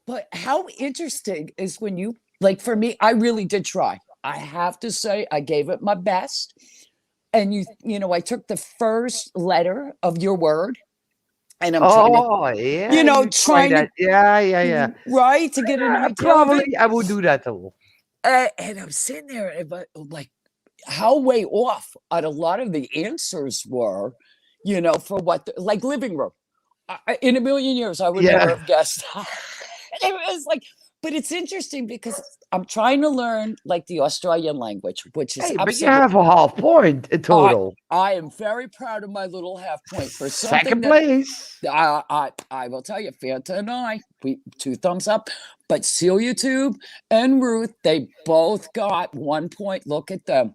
But how interesting is when you like for me, I really did try. I have to say, I gave it my best. And I took the first letter of your word, and I'm trying to,
Oh yeah, you try
trying
that. Yeah, yeah, yeah.
to right to get an idea of it.
Probably I would do that too.
And I'm sitting there, but like how way off on a lot of the answers were, for what like living room. In a million years, I would never
Yeah.
have guessed. It was like, but it's interesting because I'm trying to learn like the Australian language, which is
Hey, but you
absolutely.
have a half point in
I
total.
I am very proud of my little half point for something
Second
that
place.
I will tell you, Fanta and we two thumbs up. But Celiatube and Ruth, they both got 1 point. Look at them.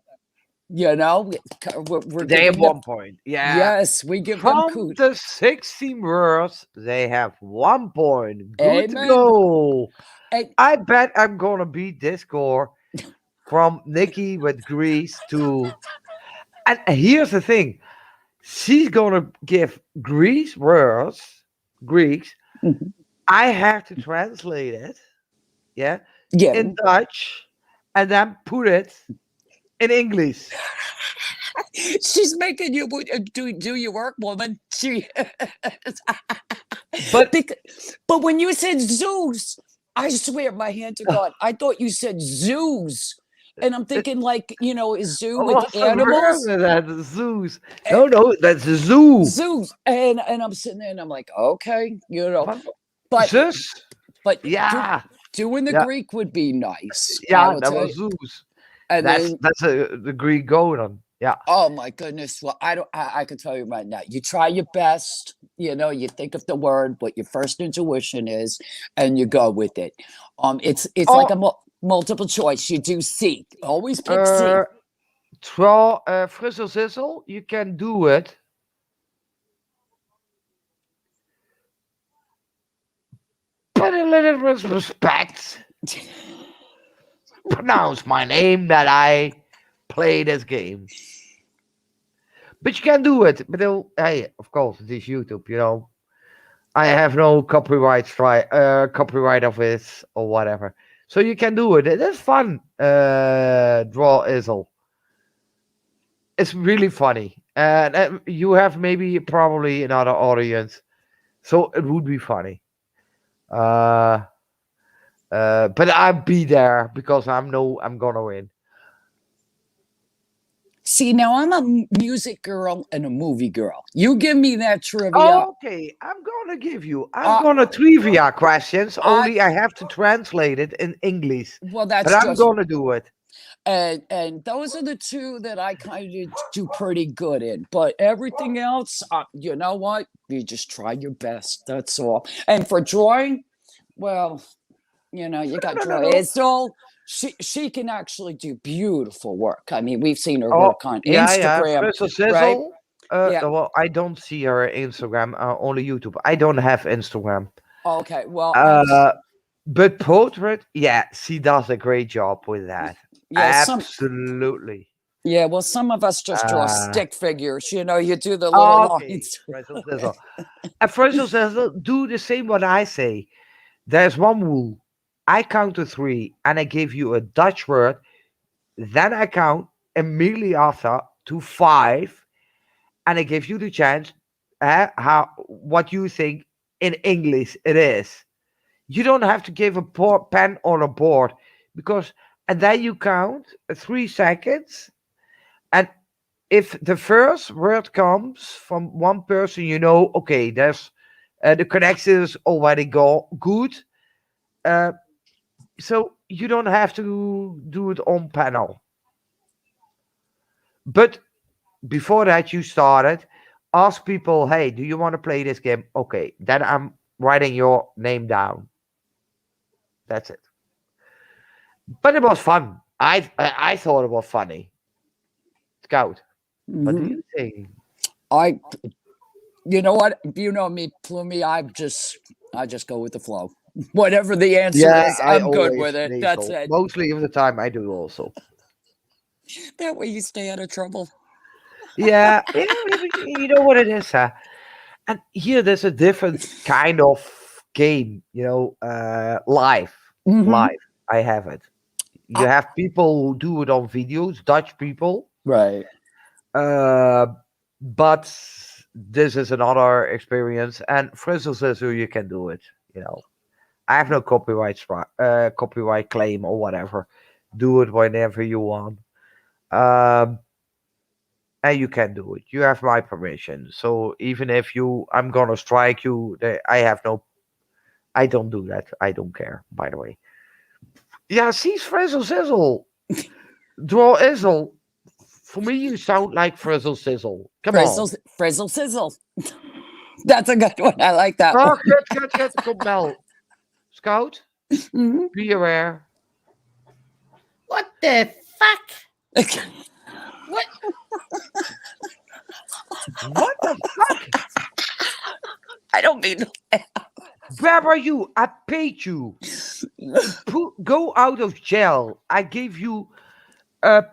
We're
They have
giving them.
1 point. Yeah.
Yes, we give them
From
kudos.
the 16 words, they have 1 point. Good to
Amen.
go.
And
I bet I'm gonna beat this score from Nikki with Greece to. And here's the thing: she's gonna give Greece words, Greeks.
mhm,
I have to translate it, yeah,
yeah,
in Dutch, and then put it in English.
she's making you do your work, woman. She,
But
but when you said Zeus, I swear my hand to God, I thought you said zoos, and I'm
it
thinking like a zoo with
was the word
animals.
with that zoos.
eh,
No, that's a zoo.
Zoos, and I'm sitting there and I'm like, okay,
But
but
zus,
but
yeah,
doing the
yeah,
Greek would be nice. I
yeah.
will
That
tell
was
you.
zoos.
And then,
That's the Greek going on. Yeah.
oh my goodness, well, I don't. I can tell you right now. You try your best. You think of the word, what your first intuition is, and you go with it. It's like
Oh,
a multiple choice. You do C. Always pick
uh,
C.
Frizzle Sizzle, you can do it. But a little respect. Pronounce my name that I play this game. But you can do it. But hey, of course, it is YouTube, I have no copyright of it or whatever. So you can do it. It is fun. Draw Izzle. It's really funny. And you have maybe probably another audience. So it would be funny. Uh, but I'll be there because I'm gonna win.
See, now I'm a music girl and a movie girl. You give me that trivia.
Okay, I'm gonna give you. I'm
Uh,
gonna trivia questions.
I
Only I have to translate it in English,
well,
but
that's
I'm
just
gonna do it.
and those are the two that I kind of do pretty good in. But everything else, you know what? You just try your best. That's all. And for drawing, well, you know, you got
No, no,
draw.
no.
It's all she can actually do beautiful work. I mean, we've seen her
Oh,
work on
yeah, yeah.
Instagram,
Frizzle
right?
Sizzle.
Yeah.
Well, I don't see her Instagram. Only YouTube. I don't have Instagram.
Okay. Well,
Uh, but portrait, yeah, she does a great job with that.
yeah,
Absolutely.
some of us just draw
Uh,
stick figures. You know, you do the little
okay,
lines.
Frizzle Sizzle. And Frizzle Sizzle, do the same what I say. There's one rule. I count to three, and I give you a Dutch word. Then I count immediately after to five, and I give you the chance how what you think in English it is. You don't have to give a pen on a board because, and then you count 3 seconds. And if the first word comes from one person, you know, okay, there's the connection is already good. Uh, so you don't have to do it on panel. But before that, you started, ask people, hey, do you want to play this game? Okay, then I'm writing your name down. That's it. But it was fun. I thought it was funny. Scout, what do
Mhm.
you think?
I, you know what? You know me, Plumie. I just go with the flow. Whatever the answer
Yeah,
is,
I
I'm good
always
with it.
say
That's
so.
it.
Mostly of the time, I do also.
That way you stay out of trouble.
Yeah, yeah, you know what it is, huh? And here there's a different kind of game, live.
Mm-hmm.
Live. I have it. You have people who do it on videos, Dutch people.
Right.
Uh, but this is another experience, and Frizzle says so you can do it. You know, I have no copyright claim or whatever. Do it whenever you want. Um, and you can do it. You have my permission. So even if I'm gonna strike you. I have no. I don't do that. I don't care. By the way. Yeah, see, Frizzle Sizzle, draw Izzle. For me, you sound like Frizzle Sizzle. Come on.
Frizzle sizzle. That's a good one. I like that
Oh,
one.
good. Kom Mel. Scout,
Mhm.
be aware.
What the fuck? What?
What the fuck?
I don't mean.
Where are you? I paid you. Go out of jail. I gave you a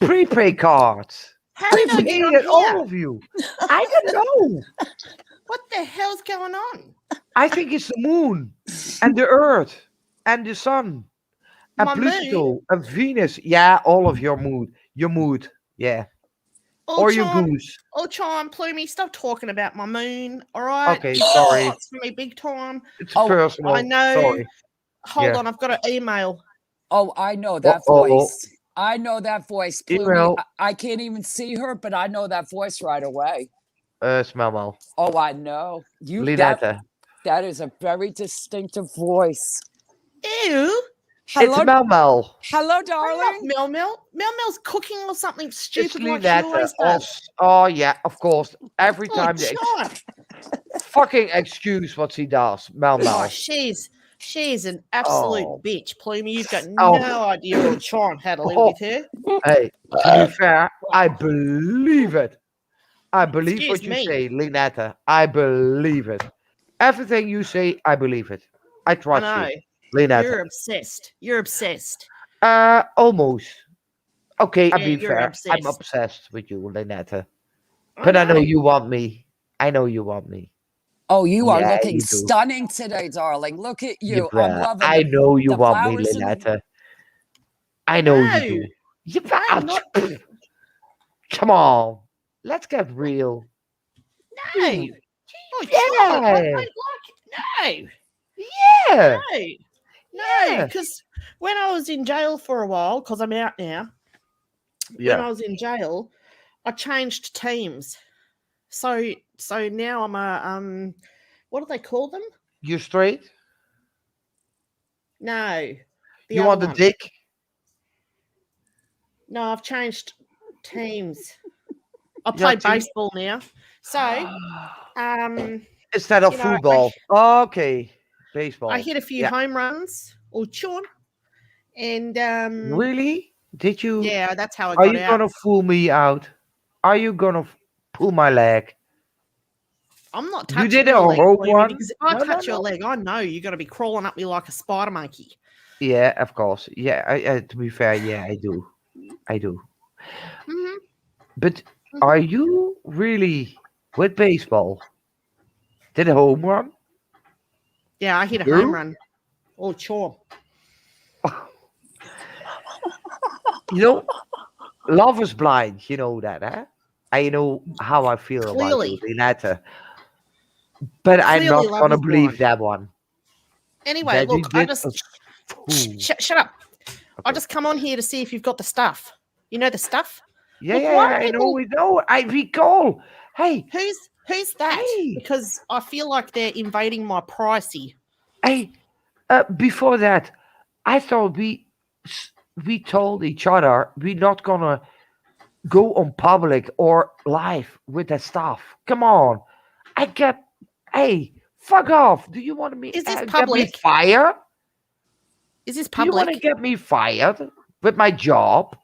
prepaid card.
How
I
did I get on
paid all
here?
of you. I don't know.
What the hell's going on?
I think it's the moon and the earth and the sun and
My moon?
Pluto and Venus. Yeah, all of your mood. Your mood. Yeah. Or your goose.
Plumey, stop talking about my moon, all right?
Okay,
It's
sorry.
shots for me big time.
It's
Oh,
personal.
I know.
Sorry.
Hold
Yeah.
on, I've got an email.
Oh, I know that
Uh-oh.
voice. I know that voice, Plumie.
Email.
I can't even see her, but I know that voice right away.
Smell.
Oh, I know.
Linetta.
That is a very distinctive voice.
Ew.
Hello,
It's Mel.
hello,
I'm not
darling.
Mel Mel. Mel Mel's cooking or something
It's
stupid like she
Linetta.
always does.
Oh, yeah, of course. Every
Oh,
time the
John.
fucking excuse what she does.
Oh,
Mel.
she's an absolute
Oh.
bitch, Plumey. You've got
Oh.
no idea what John had to live
Oh.
with her.
Hey, to be fair, I believe it. I believe
Excuse
what you
me.
say, Linetta. I believe it. Everything you say, I believe it. I
I
trust
know.
you, Linetta.
You're obsessed. You're obsessed.
Almost. Okay, I'll
Yeah,
be
you're
fair. I'm
obsessed.
obsessed with you, Linetta.
I
But I know
know.
you want me. I know you want me.
Oh, you are
Yeah,
looking
you do.
stunning today, darling. Look at
Yeah,
you. I'm
bruh,
loving
I
it.
know you
The
want me,
flowers and the-
Linetta. I know you
No.
do. You,
I'm not.
Come on. Let's get real.
No. Oh, John, I
Yeah.
don't like it.
Yeah.
No.
Yeah.
Because when I was in jail for a while, because I'm out now, when I
Yeah.
was in jail, I changed teams. So now I'm a what do they call them?
You straight?
No, the
You
other
want the
one.
dick?
No, I've changed teams. I
Yeah,
play baseball now. So
instead of
you know,
football. Okay.
I
Baseball.
hit a few
Yeah.
home runs or chun, and
Really? Did you?
yeah, that's how I
Are
got
you
out.
gonna fool me out? Are you gonna pull my leg?
I'm not
You did
touching
a
your leg,
home
Bloomy,
run?
because if I
No, no,
touch your
no.
leg, I know you're going to be crawling up me like a spider monkey.
Yeah, of course. Yeah, to be fair, yeah, I do. I do.
Hmm.
But are
Hmm.
you really with baseball? Did a home run?
Yeah, I hit a home
You?
run or chore.
You know, love is blind. You know that, huh? I know how I feel about you,
Clearly,
Renata. But I'm
clearly,
not
love
gonna
is
believe
blind.
that one.
Anyway,
That you
look, I
did a
just
fool.
shut up. I
Okay.
just come on here to see if you've got the stuff. You know the stuff.
Yeah,
Look,
yeah,
why
yeah.
do
I know.
people?
We know. I recall. Hey,
Who's that?
hey,
Because I feel like they're invading my privacy.
hey. Before that, I thought we told each other we're not gonna go on public or live with that stuff. Come on. I get. Hey, fuck off. Do you want me
Is this
get me
public?
fired?
Is this
Do you want to
public?
get me fired with my job?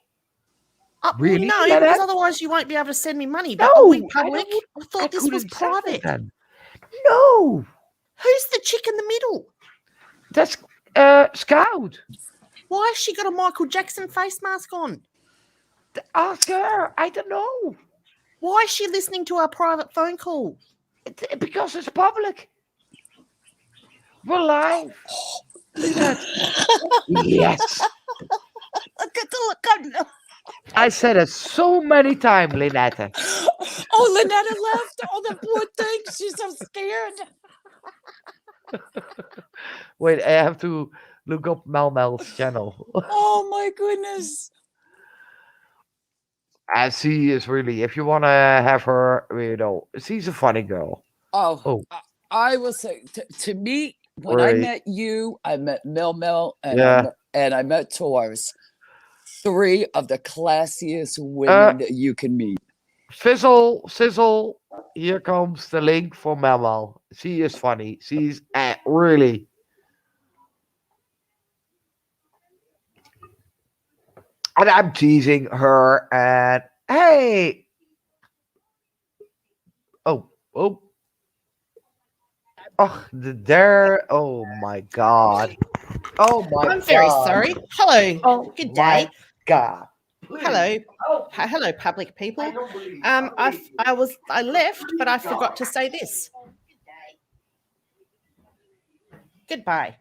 Well,
Really,
no, because
Lynette?
otherwise you won't be able to send me money. But are we
No, I
public?
don't.
I
I
thought this was
couldn't send it
private.
then. No,
Who's the chick in the middle?
that's Scout.
Why has she got a Michael Jackson face mask on?
Ask her. I don't know.
Why is she listening to our private phone call?
Because it's public. We're live. Lynette. Yes.
Look at the look on.
I said it so many times, Lynette.
Oh, Lynetta left. Oh, the poor thing. She's so scared.
Wait, I have to look up Mel's channel.
Oh my goodness.
And she is really, if you want to have her, she's a funny girl.
Oh,
Oh,
I will say to me, when I
really?
met you, I met Mel, and
Yeah.
I met Taurus. 3 of the classiest
Uh,
women that you can meet.
Sizzle, here comes the link for Mel. She is funny. She's really. And I'm teasing her, and hey, oh, oh, oh, there, oh my god, oh my
I'm very
god,
sorry. Hello.
oh
Good
my
day.
god.
Hello.
Oh,
Hello, public people.
I don't believe.
I left, but I forgot to say this. Goodbye.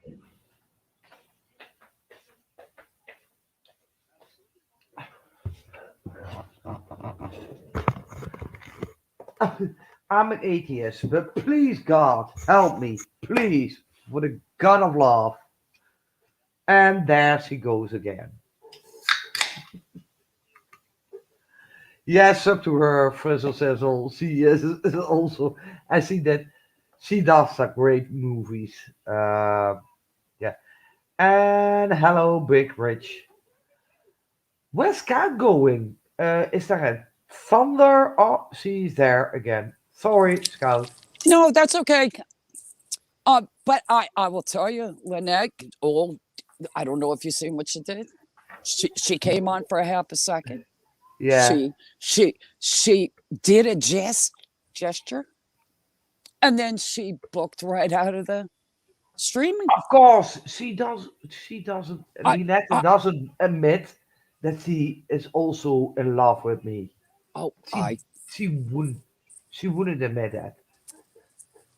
I'm an atheist, but please, God, help me, please, for the God of love. And there she goes again. Yes, up to her, Frizzle Sizzle. She is also, I see that she does some great movies. Yeah. And hello, Big Rich. Where's Scout going? Is there a thunder? Oh, she's there again. Sorry, Scout.
No, that's okay. But I will tell you, Lynette. Oh, I don't know if you seen what she did. She came on for a half a second.
Yeah.
She did a gesture, and then she booked right out of the streaming.
Of course, she does. She doesn't.
I,
Lynette
I
doesn't admit that she is also in love with me.
oh
She
I
she wouldn't. She wouldn't admit that,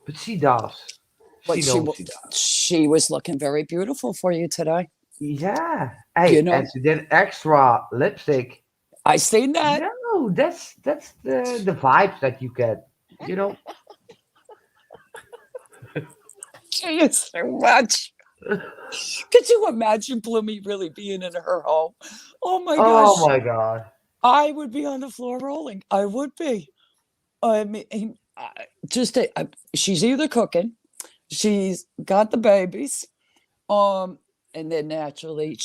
but she does.
but
She knows she does.
she was looking very beautiful for you today.
Yeah.
You
Hey,
know,
and she did extra lipstick.
I seen that.
No, that's the vibes that you get. You know.
She is so much. Could you imagine Bloomy really being in her home? Oh my gosh.
Oh my god.
I would be on the floor rolling. I would be. I mean, she's either cooking, she's got the babies, um, and then naturally,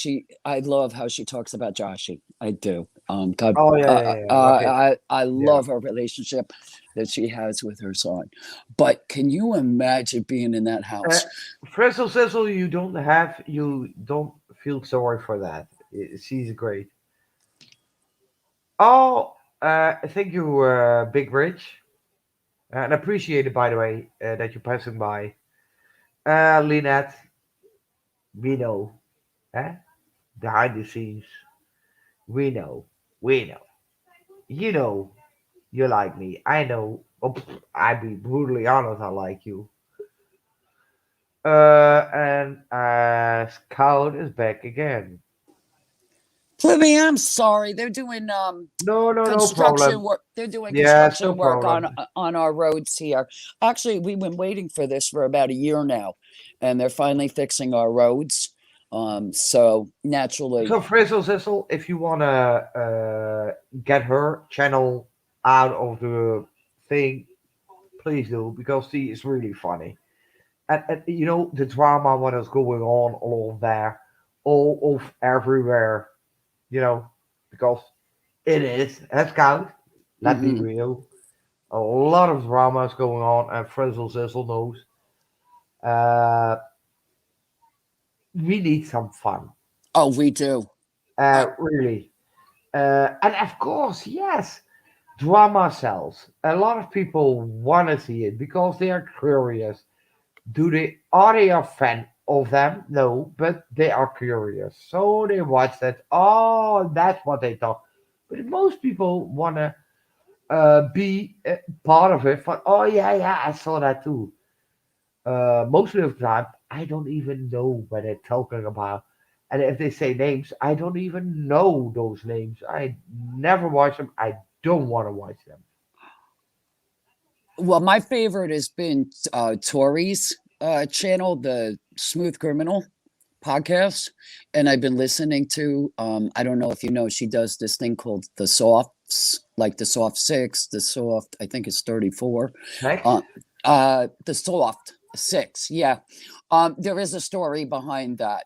I love how she talks about Joshy. I do. God,
Oh yeah, yeah, yeah. Okay.
I
Yeah.
love her relationship that she has with her son. But can you imagine being in that
Uh,
house?
Frizzle Sizzle, you don't feel sorry for that. She's great. Oh, thank you, Big Rich, and appreciate it by the way that you're passing by. Lynette, we know, eh? Behind the scenes, we know, we know. You know, you like me. I know. Oh, I be brutally honest. I like you. And Scout is back again.
Libby, I'm sorry. They're doing
No, no, no
construction
problem.
work. They're doing
Yes, no
construction work
problem.
on our roads here. Actually, we've been waiting for this for about a year now, and they're finally fixing our roads. So naturally,
So Frizzle Sizzle, if you wanna get her channel out of the thing, please do because she is really funny. And you know the drama what is going on all of there, all of everywhere. You know because it is. Let's count. Let's be
mhm.
real. A lot of drama is going on, and Frizzle Sizzle knows. Uh, we need some fun.
Oh, we do.
Really. And of course, yes, drama sells. A lot of people want to see it because they are curious. Are they a fan of them? No, but they are curious. So they watch that. Oh, that's what they thought. But most people want to be part of it. For, oh, yeah, yeah, I saw that too. Most of the time, I don't even know what they're talking about. And if they say names, I don't even know those names. I never watch them. I don't want to watch them.
Well, my favorite has been Tori's channel, the Smooth Criminal podcast, and I've been listening to. I don't know if you know, she does this thing called the softs, like the soft six, the soft. I think it's 34.
Next.
Uh, the soft six, yeah. There is a story behind that.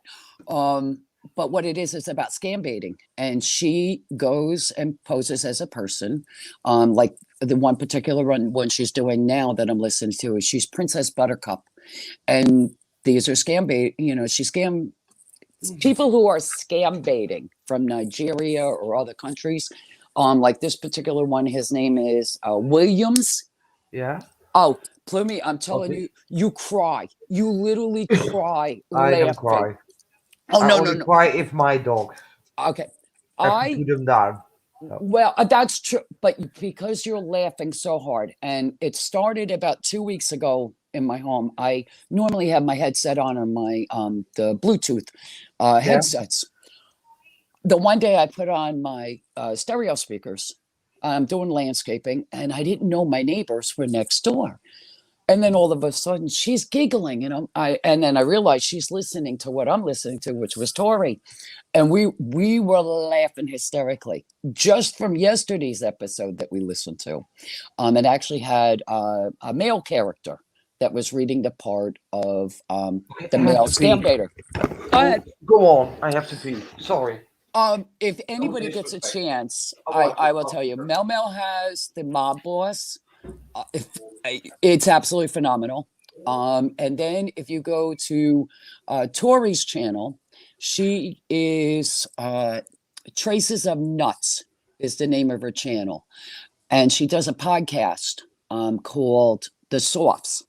But what it is about scam baiting, and she goes and poses as a person, like the one particular one she's doing now that I'm listening to is she's Princess Buttercup, and these are scam bait. You know, she scam people who are scam baiting from Nigeria or other countries. Like this particular one, his name is Williams.
Yeah.
Oh, Plummy, I'm telling
Okay.
you, you cry. You literally cry
I don't
laughing.
cry.
Oh
I
no, no,
only
no.
cry if my dogs
Okay.
have to
I
put them down. So,
Well, that's true, but because you're laughing so hard, and it started about 2 weeks ago in my home. I normally have my headset on my the Bluetooth
yeah.
headsets. The one day I put on my stereo speakers. I'm doing landscaping, and I didn't know my neighbors were next door. And then all of a sudden, she's giggling, and then I realized she's listening to what I'm listening to, which was Tori, and we were laughing hysterically just from yesterday's episode that we listened to. It actually had a male character that was reading the part of
Okay,
the
I have
male
to pee.
scam baiter. Go
Oh,
ahead.
go on. I have to pee. Sorry.
If
No
anybody gets a
disrespect.
chance,
I watch
I
it.
will tell you, Mel Mel has the Mob Boss. It's absolutely phenomenal. And then if you go to Tori's channel, she is Traces of Nuts is the name of her channel, and she does a podcast called The Softs.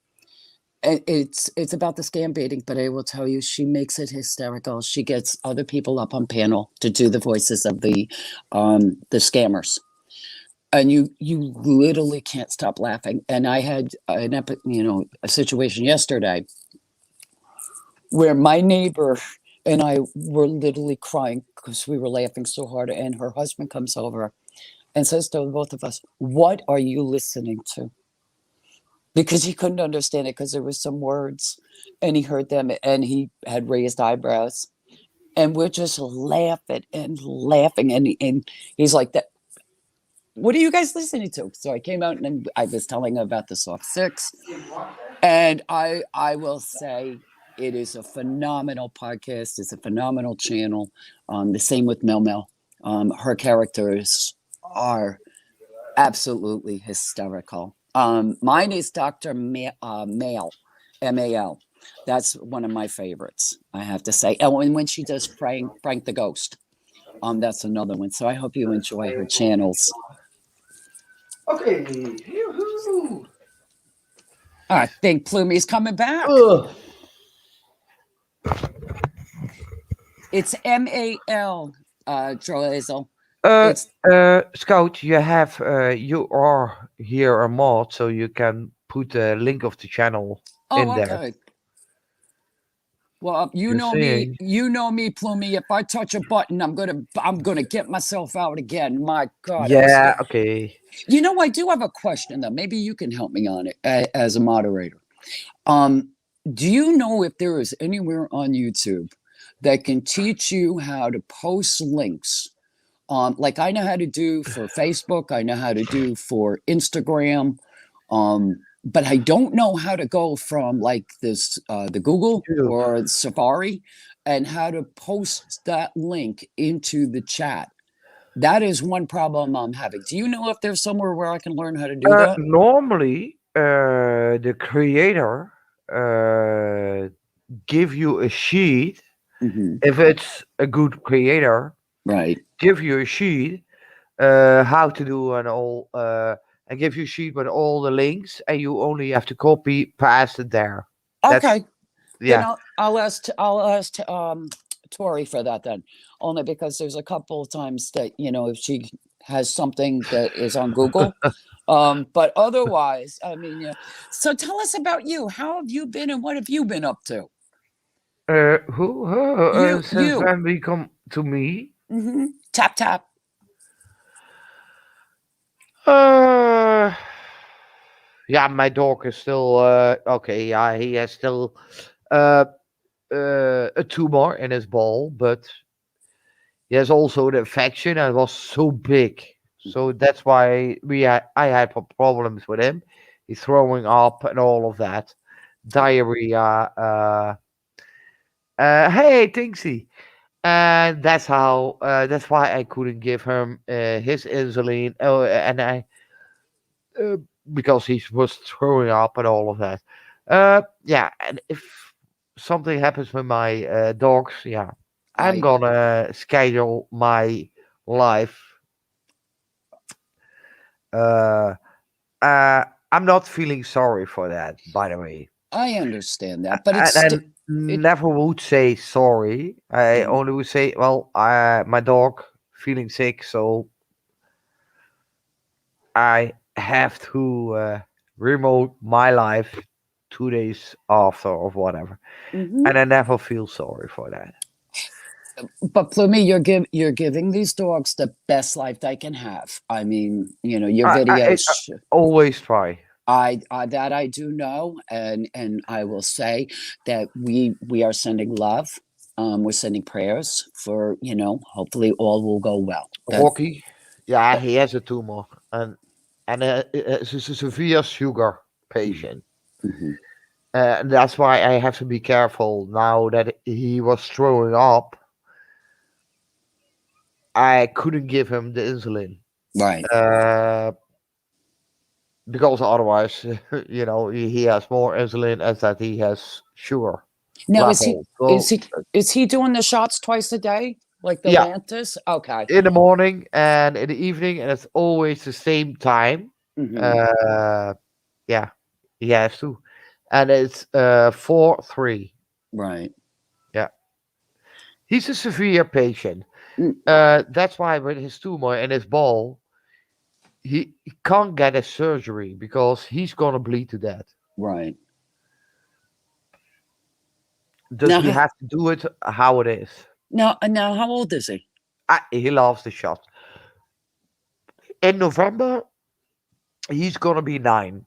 And it's about the scam baiting, but I will tell you, she makes it hysterical. She gets other people up on panel to do the voices of the scammers, and you literally can't stop laughing. And I had a situation yesterday where my neighbor and I were literally crying because we were laughing so hard. And her husband comes over and says to both of us, "What are you listening to?" Because he couldn't understand it because there were some words, and he heard them, and he had raised eyebrows, and we're just laughing and laughing, and he's like that. what are you guys listening to? So I came out and I was telling her about the Soft Six, and I will say it is a phenomenal podcast. It's a phenomenal channel. The same with Mel Mel. Her characters are absolutely hysterical. Mine is Dr. Mail, M-A-L. That's one of my favorites, I have to say. And when she does Frank the Ghost, that's another one. So I hope you enjoy her channels.
Okay. Yoo-hoo.
I think Plumy's coming back.
Ugh.
It's M-A-L, Droezel.
Scout, you are here a mod, so you can put the link of the channel in there.
Okay. Well, you
You're
know
saying-
me, Plumy. If I touch a button, I'm gonna get myself out again. My God.
Yeah. Okay.
You know, I do have a question though. Maybe you can help me on it as a moderator. Do you know if there is anywhere on YouTube that can teach you how to post links? Like I know how to do for Facebook, I know how to do for Instagram, but I don't know how to go from like this the Google or Safari and how to post that link into the chat. That is one problem I'm having. Do you know if there's somewhere where I can learn how to do that?
Normally, the creator give you a sheet
Mhm.
if it's a good creator.
Right.
Give you a sheet how to do and give you a sheet with all the links, and you only have to copy paste it there.
Okay.
Yeah.
Then I'll ask Tori for that then, only because there's a couple of times that if she has something that is on Google, but otherwise, I mean, yeah. So tell us about you. How have you been, and what have you been up to?
Who? Since
You.
when we come to me?
Mm-hmm. Tap tap.
Yeah, my dog is still okay. Yeah, he has still a tumor in his ball, but he has also the infection, and it was so big. So that's why I had problems with him. He's throwing up and all of that, diarrhea. Hey, Tinksy. And that's why I couldn't give him his insulin. Oh, and because he was throwing up and all of that. Yeah, and if something happens with my dogs, yeah, I'm gonna schedule my life. I'm not feeling sorry for that, by the way.
I understand that, but
I never would say sorry. I only would say, well, my dog feeling sick, so I have to remote my life 2 days after or whatever, and I never feel sorry for that.
But Plumy, you're giving these dogs the best life they can have. I mean, your videos.
I always try.
That I do know, and I will say that we are sending love. We're sending prayers for hopefully all will go well.
Rocky, yeah, he has a tumor, and it's a severe sugar patient. And that's why I have to be careful now that he was throwing up. I couldn't give him the insulin.
Right.
Because otherwise, he has more insulin as that he has sugar.
Now, is he doing the shots twice a day? Like the Lantus? Okay.
In the morning and in the evening, and it's always the same time. Yeah, he has to. And it's 4-3.
Right.
Yeah. He's a severe patient. That's why with his tumor in his ball, he can't get a surgery because he's gonna bleed to death.
Right.
Does he have to do it how it is?
Now, how old is he?
He loves the shot. In November, he's gonna be 9.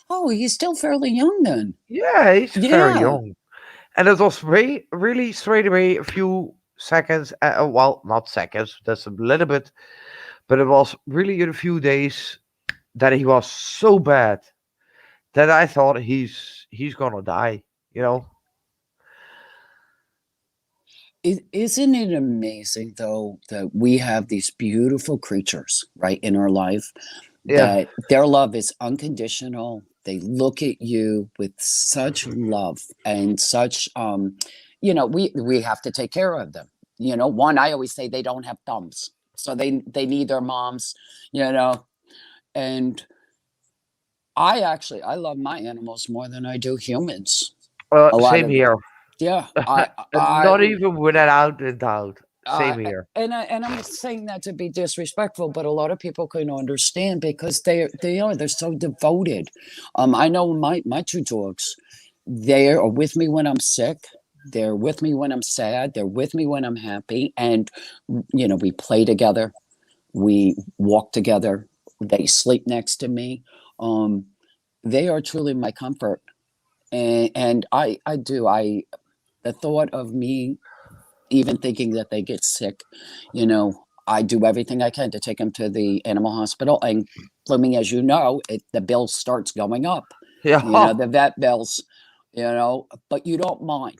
Oh, he's still fairly young then.
Yeah, he's very young. And it was really straight away a few seconds. Well, not seconds. That's a little bit. But it was really in a few days that he was so bad that I thought he's gonna die. You know?
Isn't it amazing though that we have these beautiful creatures right in our life,
Yeah.
that their love is unconditional. They look at you with such love and such we have to take care of them. One, I always say they don't have thumbs. So they need their moms, you know, and I love my animals more than I do humans. A lot
Same
of
here.
yeah,
Not even without a doubt.
Uh,
Same here.
and I'm not saying that to be disrespectful, but a lot of people can understand because they're so devoted. I know my two dogs, they are with me when I'm sick. They're with me when I'm sad. They're with me when I'm happy, and we play together, we walk together, they sleep next to me. Um, they are truly my comfort, and I do I the thought of me even thinking that they get sick, I do everything I can to take them to the animal hospital. And Blooming, as you know, the bill starts going up.
Yeah.
The vet bills, but you don't mind.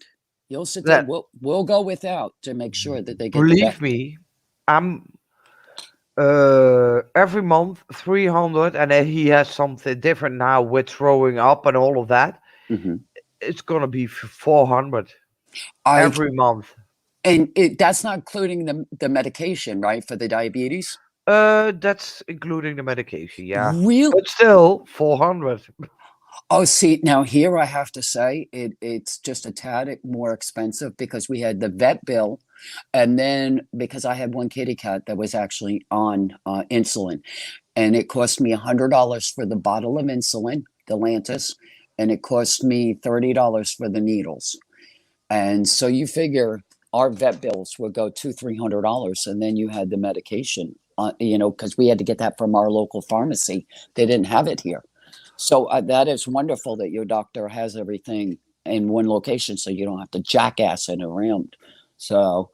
You'll sit there.
That
We'll go without to make sure that they get the vet.
believe me, I'm every month 300, and then he has something different now with throwing up and all of that.
hmm
It's gonna be 400
I
every month.
and that's not including the medication, right, for the diabetes.
That's including the medication, yeah.
Real
But still 400.
Oh, see, now here I have to say it's just a tad more expensive because we had the vet bill, and then because I had one kitty cat that was actually on insulin, and it cost me $100 for the bottle of insulin, the Lantus, and it cost me $30 for the needles. And so you figure our vet bills would go $200-300, and then you had the medication, because we had to get that from our local pharmacy. They didn't have it here. So that is wonderful that your doctor has everything in one location, so you don't have to jackass it around. So,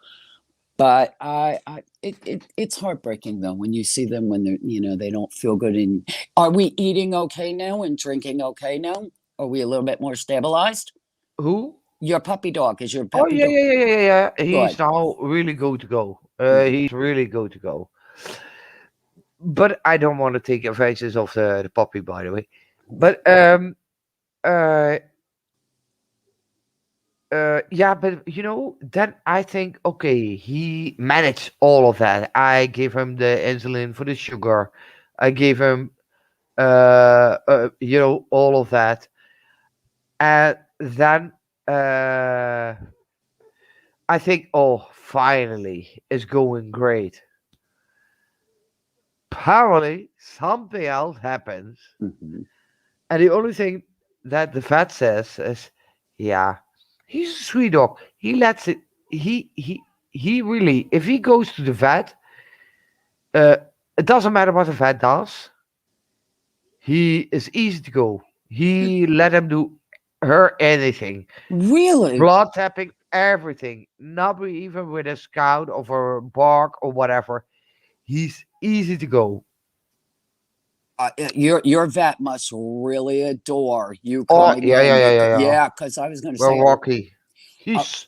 but it's heartbreaking though when you see them when they don't feel good. And are we eating okay now and drinking okay now? Are we a little bit more stabilized?
Who?
Your puppy dog is your
Oh
puppy
yeah,
dog.
yeah, yeah, yeah, yeah. He's
Good.
now really good to go.
Mhm.
He's really good to go. But I don't want to take advantage of the puppy, by the way. But uh, yeah, but then I think, okay, he managed all of that. I gave him the insulin for the sugar. I gave him, all of that, and then I think, oh, finally, it's going great. Apparently, something else happens,
Mhm.
and the only thing that the vet says is, yeah, he's a sweet dog. He lets it. He really, if he goes to the vet, uh, it doesn't matter what the vet does. He is easy to go. He let him do her anything,
Really?
blood tapping, everything. Not even with a scout or a bark or whatever. He's easy to go.
Your vet must really adore you
Oh
coming
yeah, yeah,
in.
yeah, yeah, yeah.
Yeah, because I was going to
Well,
say,
Rocky.
uh,
He's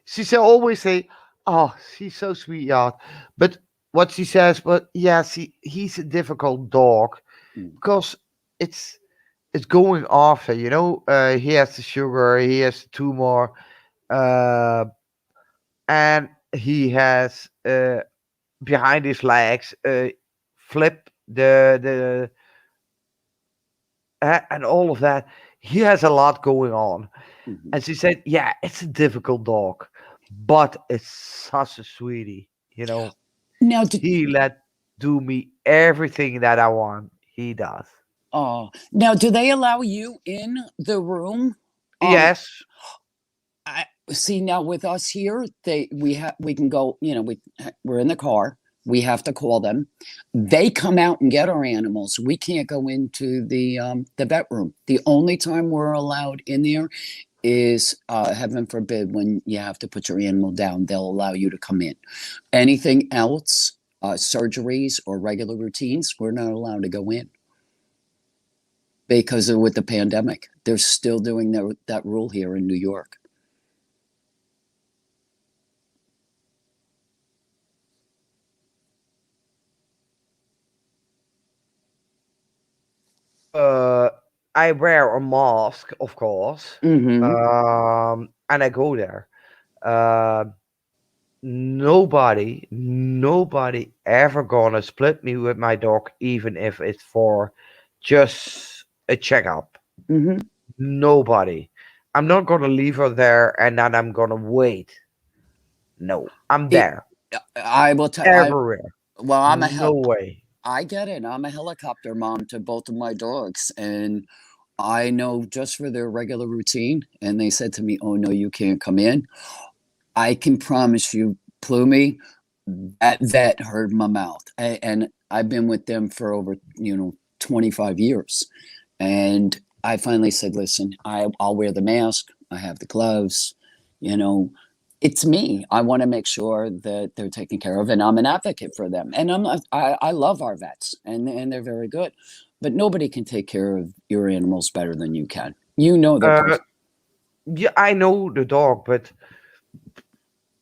she said always say, "Oh, she's so sweet, yeah." But what she says, but yeah, he's a difficult dog
mm,
because it's it's going after. He has the sugar, he has the tumor, uh, and he has behind his legs flip and all of that. He has a lot going on.
mhm.
And she said, "Yeah, it's a difficult dog, but it's such a sweetie.
Now,
He let do me everything that I want. He does.
now, do they allow you in the room? Um,
Yes.
I see now with us here, we can go. We're in the car. We have to call them. They come out and get our animals. We can't go into the vet room. The only time we're allowed in there is, heaven forbid, when you have to put your animal down. They'll allow you to come in. Anything else, surgeries or regular routines, we're not allowed to go in because of with the pandemic. They're still doing that rule here in New York.
Uh, I wear a mask, of course,
Mm-hmm.
and I go there. Uh, nobody ever gonna split me with my dog, even if it's for just a checkup.
Mm-hmm.
Nobody. I'm not gonna leave her there and then I'm gonna wait. No, I'm
It,
there
I will tell.
everywhere.
Well,
No way.
I get it. I'm a helicopter mom to both of my dogs, and I know just for their regular routine. And they said to me, "Oh no, you can't come in." I can promise you, Plumie, that vet heard my mouth, and I've been with them for over 25 years, and I finally said, "Listen, I'll wear the mask. I have the gloves. You know, it's me. I want to make sure that they're taken care of, and I'm an advocate for them. And I love our vets, and they're very good, but nobody can take care of your animals better than you can. You know their
Uh, yeah, I know the dog, but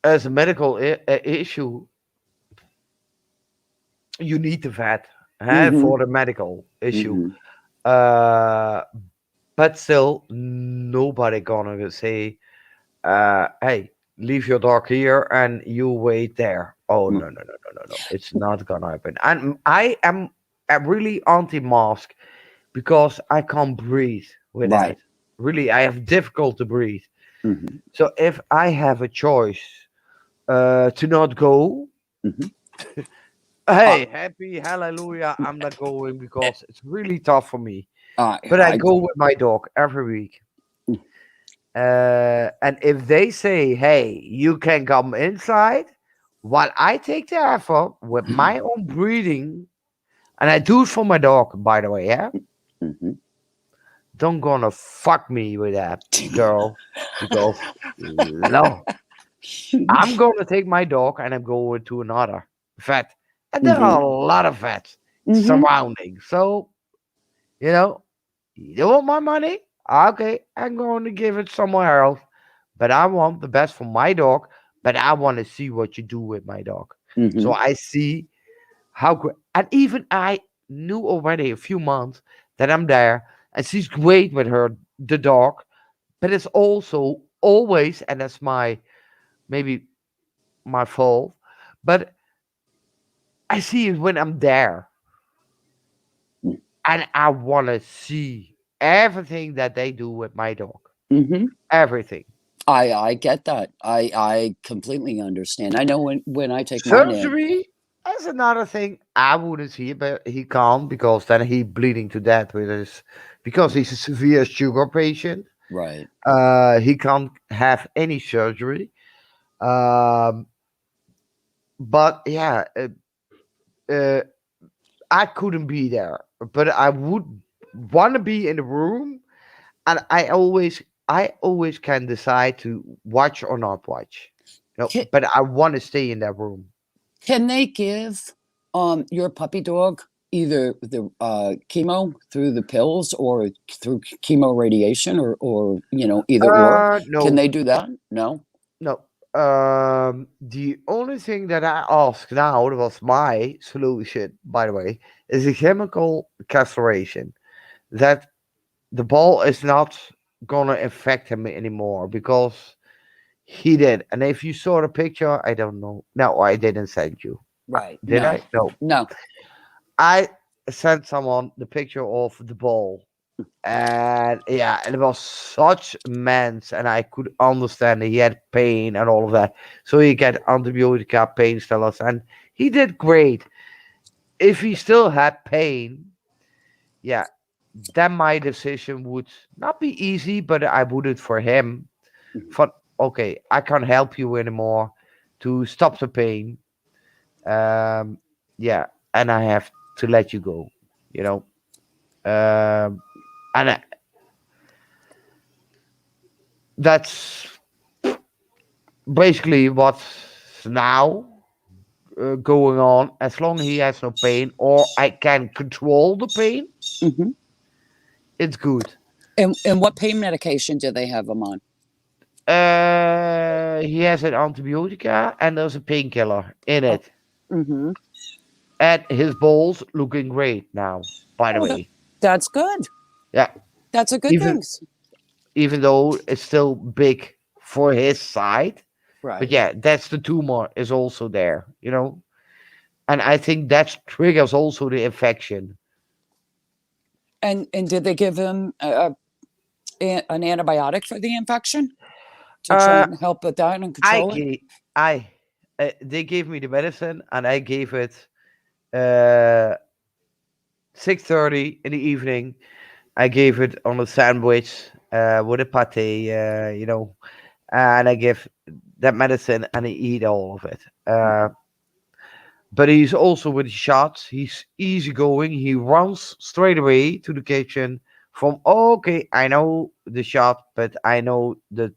as a medical issue, you need the vet
Mm-hmm,
for the medical issue.
mm-hmm.
Uh, but still, nobody gonna say, "Hey, leave your dog here and you wait there." Oh no, no, no, no, no, no! It's not gonna happen. And I'm really anti-mask because I can't breathe with
Right.
that. Really, I have difficult to breathe.
Mm-hmm,
So if I have a choice to not go,
mm-hmm.
hey, happy hallelujah, I'm not going because it's really tough for me. But I
I
go with my dog every week. And if they say, hey, you can come inside, while I take the effort with my own breathing, and I do it for my dog, by the way, yeah?
Mhm.
Don't gonna fuck me with that, girl, because no, I'm gonna take my dog and I'm going to another vet. And there
Mhm.
are a lot of vets
Mhm.
surrounding. So, you know, you want my money? Okay, I'm going to give it somewhere else. But I want the best for my dog. But I want to see what you do with my dog. So
Mhm.
I see how great. And even I knew already a few months that I'm there, and she's great with her the dog. But it's also always, and that's my maybe my fault. But I see it when I'm there, and I want to see everything that they do with my dog.
Mhm.
Everything.
I get that. I completely understand. I know when I take mine in.
Surgery is another thing. I wouldn't see it, but he can't because then he bleeding to death with his because he's a severe sugar patient.
Right.
He can't have any surgery. Um, but yeah, uh, I couldn't be there, but I would want to be in the room, and I always can decide to watch or not watch.
Can,
But I want to stay in that room.
can they give your puppy dog either the chemo through the pills or through chemo radiation or either or? Can
No,
they do that? No.
no. The only thing that I asked now, that was my solution, by the way, is a chemical castration. That the ball is not gonna affect him anymore because he did. And if you saw the picture, I don't know. No, I didn't send you.
Right.
Did
No.
I? No.
No.
I sent someone the picture of the ball. And yeah, and it was such immense, and I could understand that he had pain and all of that. So he get antibiotica, painkillers, and he did great. If he still had pain, yeah, then my decision would not be easy, but I would it for him.
Mhm.
For okay, I can't help you anymore to stop the pain. Um, yeah, and I have to let you go. You know, and that's basically what's now. going on, as long as he has no pain or I can control the pain,
Hmm.
it's good.
And what pain medication do they have him on?
He has an antibiotica and there's a painkiller in
Oh,
it.
hmm.
And his balls looking great now, by the
Oh,
way.
that's good.
Yeah,
That's a good
even
thing.
even though it's still big for his side. But
Right.
yeah, that's the tumor is also there, and I think that triggers also the infection.
And did they give him an antibiotic for the infection to try
Uh,
and help with that and
I
control it?
gave, I, they gave me the medicine, and I gave it uh 6:30 in the evening. I gave it on a sandwich with a pate, and I give that medicine, and he eat all of it. But he's also with shots. He's easygoing. He runs straight away to the kitchen from, okay, I know the shot, but I know the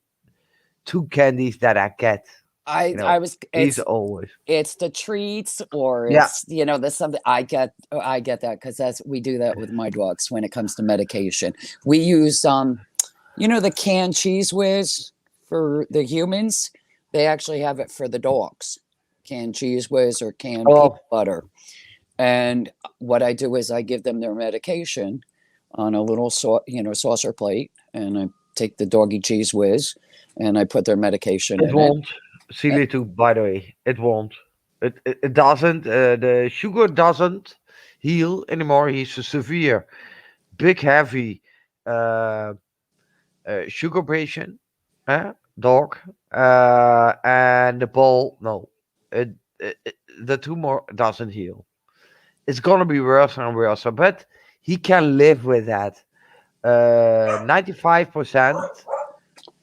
two candies that I get. You know,
I was
he's always,
it's the treats or
yeah.
it's the something I get that because that's we do that with my dogs when it comes to medication. We use the canned cheese whiz for the humans. They actually have it for the dogs. Canned cheese whiz or canned peanut
Oh,
butter. And what I do is I give them their medication on a little saucer plate, and I take the doggy cheese whiz and I put their medication
it
in it.
won't. Celiatube, by the way, it won't. It doesn't. The sugar doesn't heal anymore. He's a severe, big, heavy uh, sugar patient, dog, and the ball. No, the tumor doesn't heal. It's gonna be worse and worse, but he can live with that. 95%.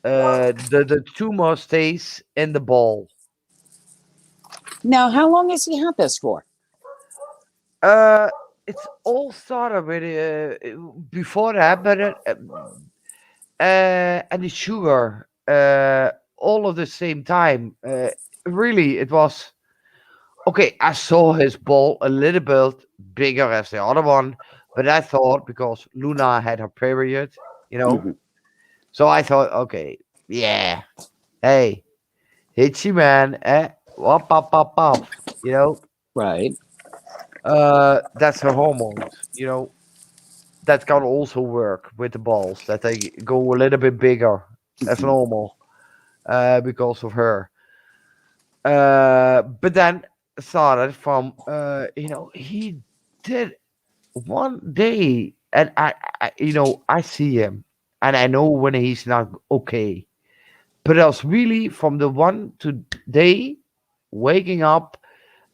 The tumor stays in the ball.
Now, how long has he had this for?
Uh, it's all started with before that, but and the sugar, all of the same time. Really, it was okay. I saw his ball a little bit bigger as the other one, but I thought because Luna had her period, you know,
Mhm.
so I thought, okay, yeah, hey, hitchy man, wop, pop, pop, pop, you know,
Right.
that's her hormones, that can also work with the balls that they go a little bit bigger as
Mhm.
normal because of her. But then started from he did one day, and I see him, and I know when he's not okay. But it was really from the one to day waking up,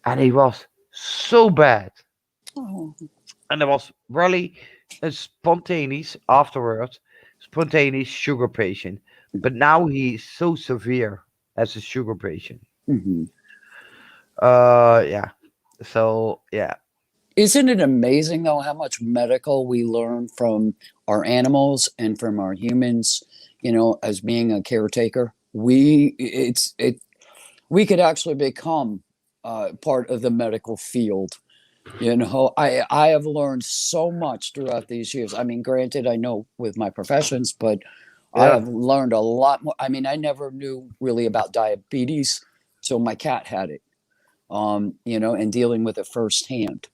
and he was so bad,
Oh.
and there was really a spontaneous afterwards, spontaneous sugar patient. But now he's so severe as a sugar patient.
Mhm.
Yeah. So yeah.
Isn't it amazing though how much medical we learn from our animals and from our humans, as being a caretaker? We could actually become part of the medical field. I have learned so much throughout these years. I mean, granted, I know with my professions, but I
Yeah.
have learned a lot more. I mean, I never knew really about diabetes till my cat had it, and dealing with it firsthand.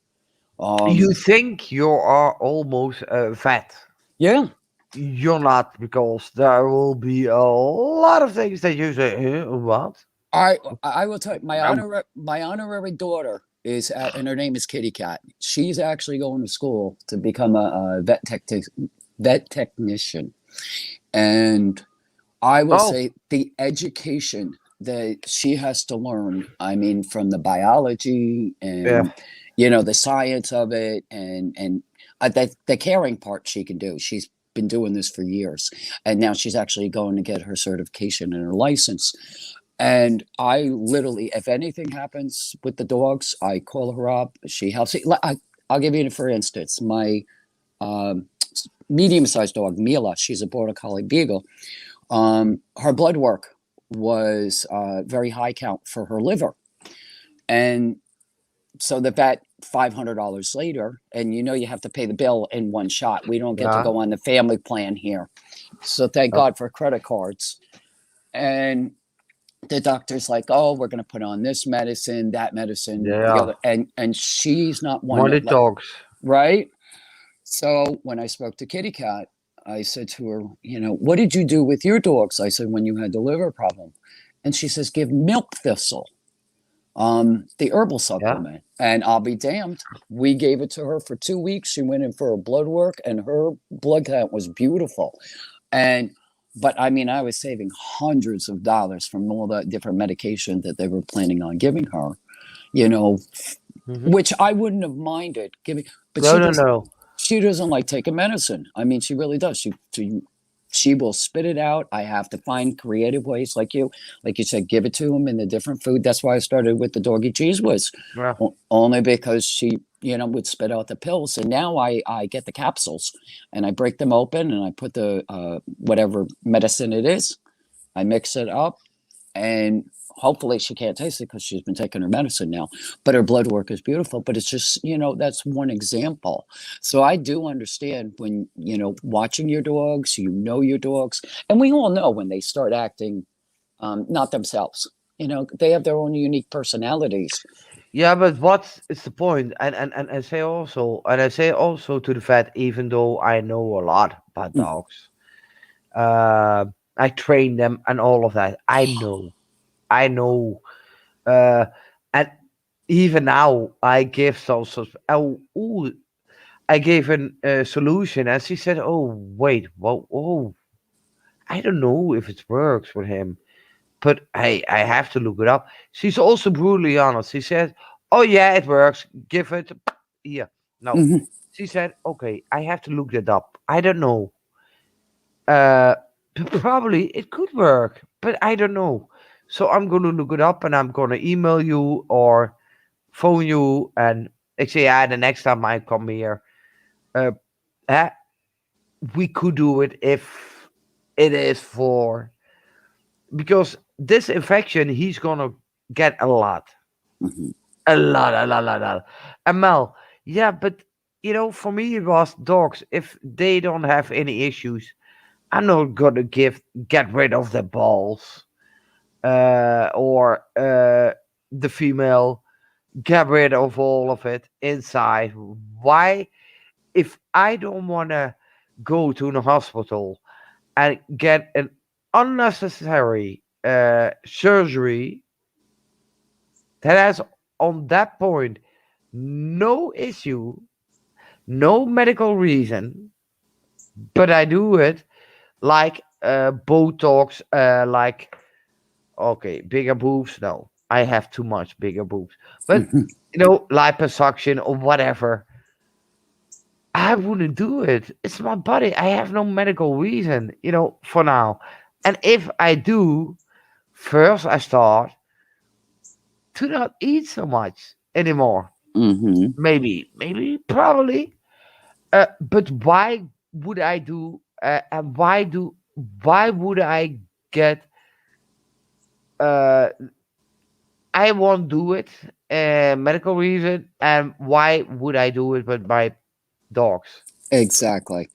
You
Um,
think you are almost a vet.
yeah,
You're not, because there will be a lot of things that you say, what?
I will tell you,
No.
my honorary daughter and her name is Kitty Cat. She's actually going to school to become a vet technician, and I will
Oh,
say the education that she has to learn, I mean, from the biology
yeah.
and, the science of it and the caring part she can do. She's been doing this for years. And now she's actually going to get her certification and her license. And I literally, if anything happens with the dogs, I call her up. She helps. I'll give you, for instance, my um, medium-sized dog, Mila. She's a border collie beagle. Her blood work was very high count for her liver. And so the vet, $500 later, and you have to pay the bill in one shot. We don't get to
Yeah.
go on the family plan here. So thank God for credit cards. And the doctor's like, oh, we're going to put on this medicine, that medicine, the
Yeah.
other. And she's not one
Money
that,
talks.
right? So when I spoke to Kitty Cat, I said to her, what did you do with your dogs? I said, when you had the liver problem. And she says, give milk thistle, the herbal
Yeah.
supplement. And I'll be damned. We gave it to her for 2 weeks. She went in for her blood work and her blood count was beautiful. But I mean, I was saving hundreds of dollars from all the different medication that they were planning on giving her,
Hmm.
which I wouldn't have minded giving, but
No, no, no.
she doesn't like taking medicine. I mean, she really does. She will spit it out. I have to find creative ways, like you said, give it to them in the different food. That's why I started with the doggy cheese whiz,
Yeah.
only because she, would spit out the pills. And now I get the capsules and I break them open and I put the whatever medicine it is, I mix it up, and hopefully she can't taste it because she's been taking her medicine now, but her blood work is beautiful. But it's just, that's one example. So I do understand when, watching your dogs, your dogs, and we all know when they start acting not themselves. They have their own unique personalities.
Yeah, but what is the point? And I say also to the vet, even though I know a lot about
Mm.
dogs, I train them and all of that. I know, uh, and even now I give some sort of, I gave a solution, and she said, "Oh wait, well, oh, I don't know if it works with him." But hey, I have to look it up. She's also brutally honest. She said, "Oh yeah, it works. Give it here." No,
Mhm.
she said, "Okay, I have to look that up. I don't know. Uh, probably it could work, but I don't know. So I'm gonna look it up and I'm gonna email you or phone you and actually, yeah, the next time I come here, uh, eh, we could do it if it is for because this infection he's gonna get a lot."
Mhm.
A lot. And Mel, yeah, but for me it was dogs. If they don't have any issues, I'm not gonna get rid of the balls, or the female, get rid of all of it inside. Why? If I don't wanna go to the hospital and get an unnecessary surgery that has on that point no issue, no medical reason, but I do it like Botox, like okay, bigger boobs. No, I have too much bigger boobs, but
Mhm.
liposuction or whatever. I wouldn't do it. It's my body. I have no medical reason, for now. And if I do, first I start to not eat so much anymore.
Mhm.
Maybe, probably. But why would I do? And why would I get? Uh, I won't do it. Medical reason, and why would I do it with my dogs?
Exactly.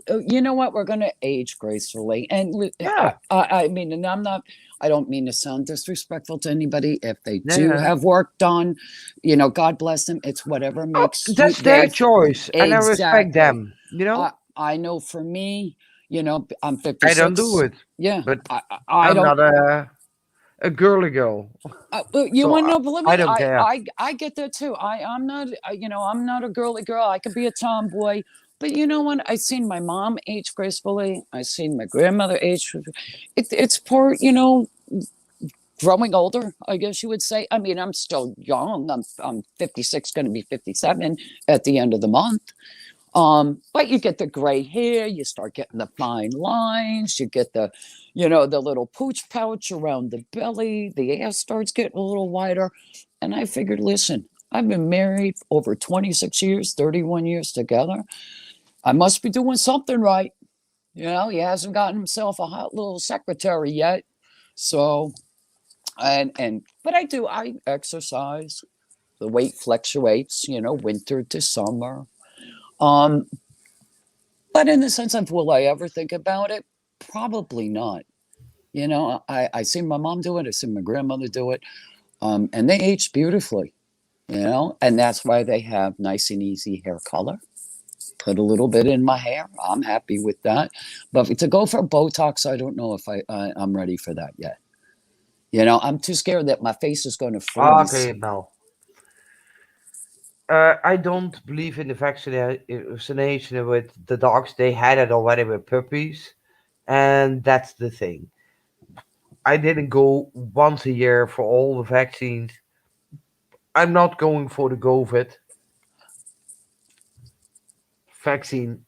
You know what? We're going to age gracefully, and
Yeah,
I mean, and I don't mean to sound disrespectful to anybody. If they do
yeah.
have work done, God bless them. It's whatever
Oh,
makes you.
that's their choice, and I respect
Exactly.
them.
I know for me, I'm
I don't do
56.
it,
Yeah,
but
I
I'm
don't.
not a girly girl,
You
so
want to know? But let
I
me.
don't care.
I get that too. I'm not. I'm not a girly girl. I could be a tomboy. But you know what? I seen my mom age gracefully. I seen my grandmother age. It's part. Growing older, I guess you would say. I mean, I'm still young. I'm 56, going to be 57 at the end of the month. But you get the gray hair, you start getting the fine lines, you get the little pooch pouch around the belly, the ass starts getting a little wider. And I figured, listen, I've been married over 26 years, 31 years together. I must be doing something right. He hasn't gotten himself a hot little secretary yet. So But I exercise. The weight fluctuates, winter to summer. Um, but in the sense of, will I ever think about it? Probably not. I see my mom do it. I see my grandmother do it. And they age beautifully, and that's why they have nice and easy hair color. Put a little bit in my hair. I'm happy with that. But to go for Botox, I don't know if I'm ready for that yet. I'm too scared that my face is going to freeze.
Okay, no. I don't believe in the vaccination with the dogs. They had it already with puppies, and that's the thing. I didn't go once a year for all the vaccines. I'm not going for the COVID vaccine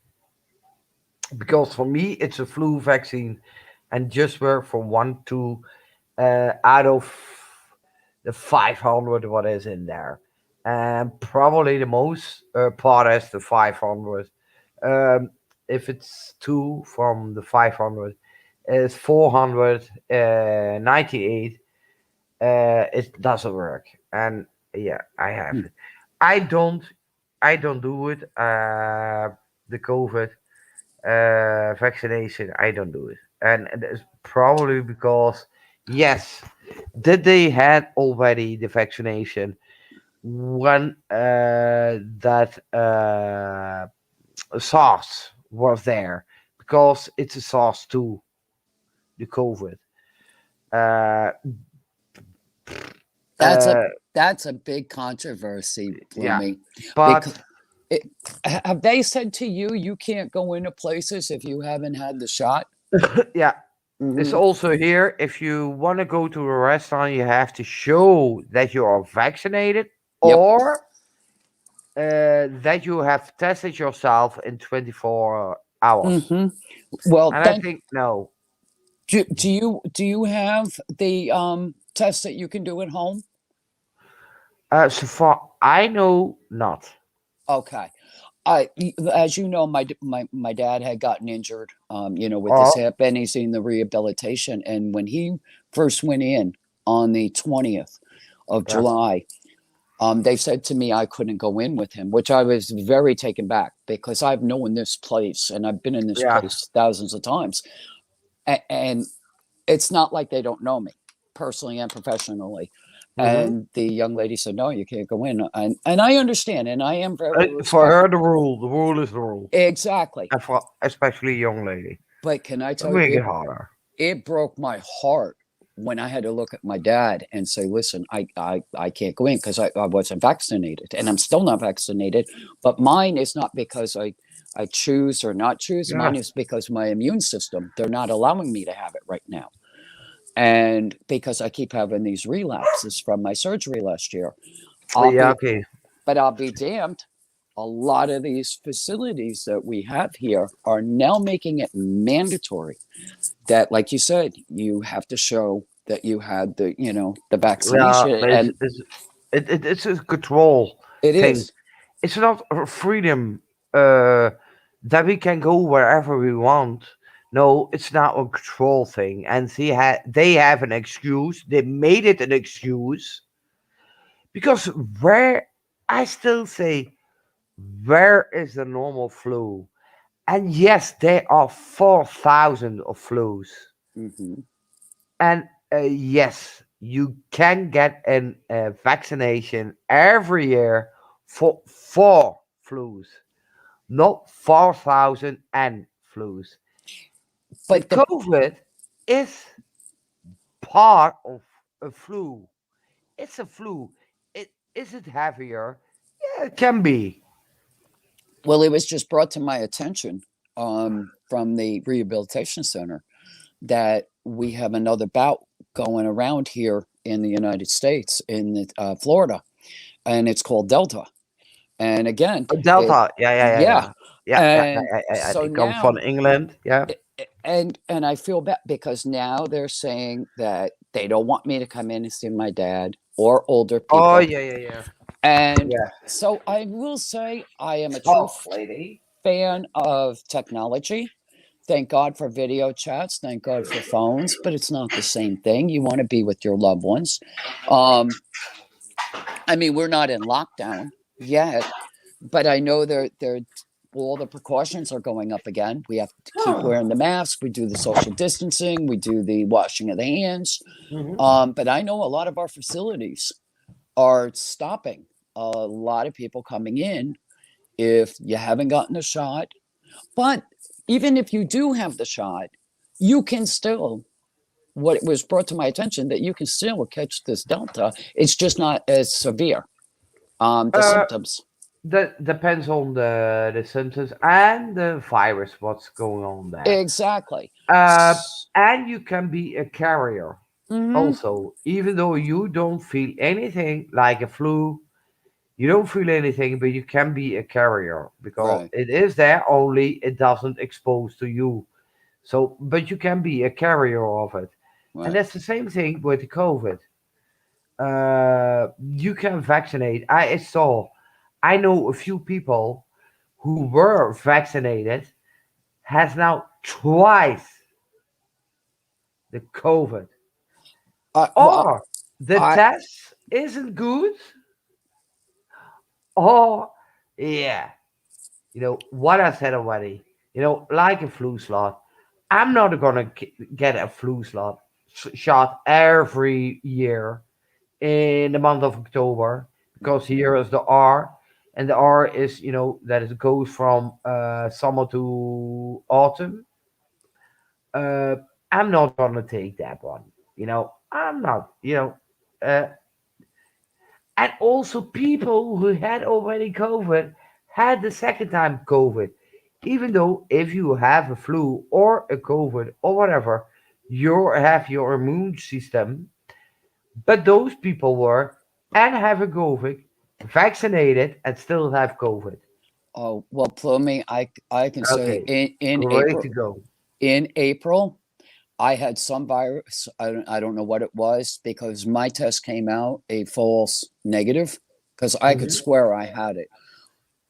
because for me it's a flu vaccine and just work for one, two out of the 500 what is in there. And probably the most part is the 500. Um, if it's two from the 500, it's 498. It doesn't work, and yeah, I have
Hmm.
it. I don't, I don't do it. The COVID vaccination, I don't do it, and it's probably because yes, did they had already the vaccination when that SARS was there because it's a SARS too, the COVID. Uh,
That's a
uh,
that's a big controversy,
yeah,
Bloomy. Because
but
it, have they said to you you can't go into places if you haven't had the shot?
yeah, it's
Hmm.
also here. If you want to go to a restaurant, you have to show that you are vaccinated
Yep.
or that you have tested yourself in 24 hours.
Hmm. Well,
And I
then
think no.
do you have the test that you can do at home?
So far, I know not.
Okay. As you know, my dad had gotten injured, with his
Oh,
hip, and he's in the rehabilitation. And when he first went in on the 20th of
yeah,
July, they said to me I couldn't go in with him, which I was very taken back because I've known this place and I've been in this
yeah.
place thousands of times, and it's not like they don't know me personally and professionally.
Hmm.
And the young lady said, "No, you can't go in," and I understand, and I am very
For
respectful.
her, the rule is the rule,
Exactly.
and for especially a young lady,
But can I tell you,
make it
it
harder.
it broke my heart when I had to look at my dad and say, "Listen, I can't go in because I wasn't vaccinated, and I'm still not vaccinated. But mine is not because I choose or not choose.
Yeah,
Mine is because my immune system. They're not allowing me to have it right now, and because I keep having these relapses from my surgery last year. I'll
yeah.
be,
Okay.
but I'll be damned. A lot of these facilities that we have here are now making it mandatory that, like you said, you have to show that you had the
Yeah,
vaccination,
but
and
it's a control
it
thing.
is.
It's not a freedom uh, that we can go wherever we want. No, it's not a control thing. And they have an excuse. They made it an excuse because where I still say where is the normal flu? And yes, there are 4,000 of flus.
Hmm.
And yes, you can get a vaccination every year for four flus, not 4,000 and flus. The
But
COVID is part of a flu. It's a flu. Is it heavier? Yeah, it can be.
well, it was just brought to my attention from the rehabilitation center that we have another bout going around here in the United States, in Florida, and it's called Delta. And again,
Delta.
yeah, and
They
so
come from
now,
England. Yeah.
and I feel bad because now they're saying that they don't want me to come in and see my dad or older
Oh,
people.
yeah.
And
Yeah.
so I will say I am a true
Oh, lady.
fan of technology. Thank God for video chats. Thank God for phones, but it's not the same thing. You want to be with your loved ones. I mean, we're not in lockdown yet, but I know they're all the precautions are going up again. We have to keep wearing the mask. We do the social distancing. We do the washing of the hands. But I know a lot of our facilities are stopping a lot of people coming in if you haven't gotten a shot. But even if you do have the shot, you can still, what was brought to my attention, that you can still catch this Delta. It's just not as severe. The symptoms.
That depends on the symptoms and the virus, what's going on there.
Exactly.
And you can be a carrier also, even though you don't feel anything like a flu. You don't feel anything, but you can be a carrier because
Right.
it is there, only it doesn't expose to you. So, but you can be a carrier of it. And
Right.
that's the same thing with the COVID. You can vaccinate. I know a few people who were vaccinated has now twice the COVID.
Well,
Or the
I
test isn't good. Or, yeah, what I said already, like a flu shot. I'm not gonna get a flu shot every year in the month of October because here is the R, and the R is that it goes from summer to autumn. Uh, I'm not gonna take that one. I'm not. Uh, and also people who had already COVID had the second time COVID. Even though if you have a flu or a COVID or whatever, you have your immune system. But those people were and have a COVID, vaccinated and still have COVID.
Oh well, Plummy, I can say
Okay,
in
great to
April
go.
in April I had some virus. I don't know what it was because my test came out a false negative because I could
Hmm.
swear I had it.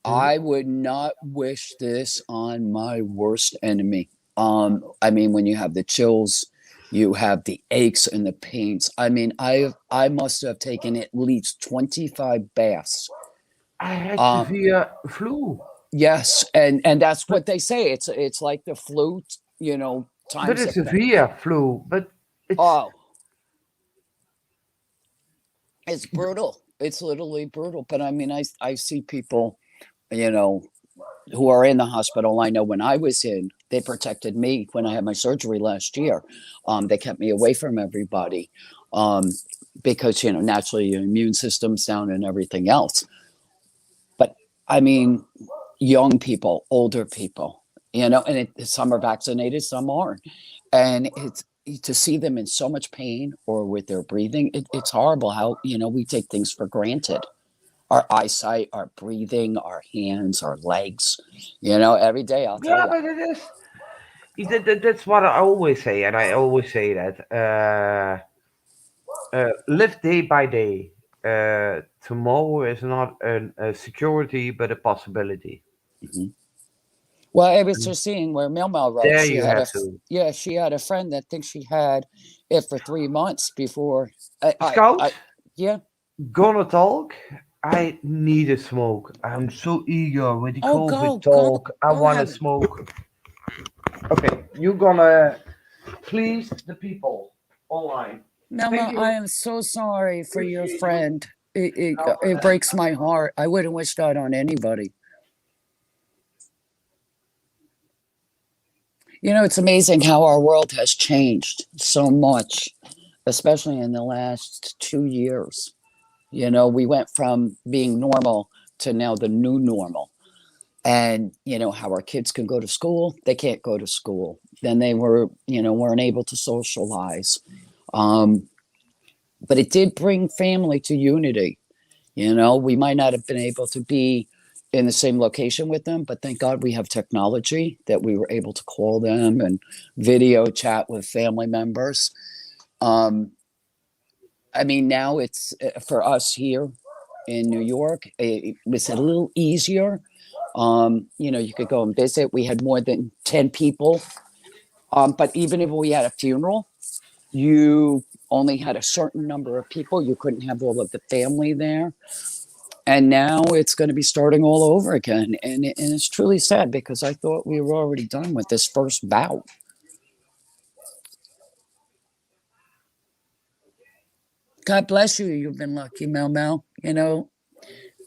Hmm.
I would not wish this on my worst enemy. I mean, when you have the chills, you have the aches and the pains. I mean, I must have taken at least 25 baths.
I had
Um,
severe flu,
yes, and that's
but
what they say. It's like the flu, times
a
a
severe flu, but it's
oh, it's brutal. It's literally brutal. But I mean, I see people, you know, who are in the hospital. I know when I was in, they protected me when I had my surgery last year. They kept me away from everybody um, because, naturally your immune system's down and everything else. But I mean, young people, older people, and some are vaccinated, some aren't. And it's to see them in so much pain or with their breathing, it's horrible how, we take things for granted, our eyesight, our breathing, our hands, our legs. Every day I'll tell
yeah,
you.
but it is. That's what I always say, and I always say that live day by day. Tomorrow is not a security, but a possibility.
Mhm. Well, I was
And
just seeing where Milma wrote.
there
She
you
had
have to.
she had a friend that thinks she had it for 3 months before.
Scout,
Yeah.
gonna talk. I need a smoke. I'm so eager with the
Oh,
COVID
go,
talk. I
go
want to
ahead.
smoke. Okay, you gonna please the people online. Thank
Milma, I
you.
am so sorry for your
Appreciate you.
friend. It
No,
breaks my heart. I wouldn't wish that on anybody. It's amazing how our world has changed so much, especially in the last 2 years. We went from being normal to now the new normal. And, how our kids can go to school, they can't go to school. Then they weren't able to socialize. Um, but it did bring family to unity. We might not have been able to be in the same location with them, but thank God we have technology that we were able to call them and video chat with family members. Um, I mean, now it's for us here in New York, it was a little easier. You could go and visit. We had more than 10 people But even if we had a funeral, you only had a certain number of people. You couldn't have all of the family there. And now it's going to be starting all over again. And it's truly sad because I thought we were already done with this first bout. God bless you. You've been lucky, Mel Mel. You know,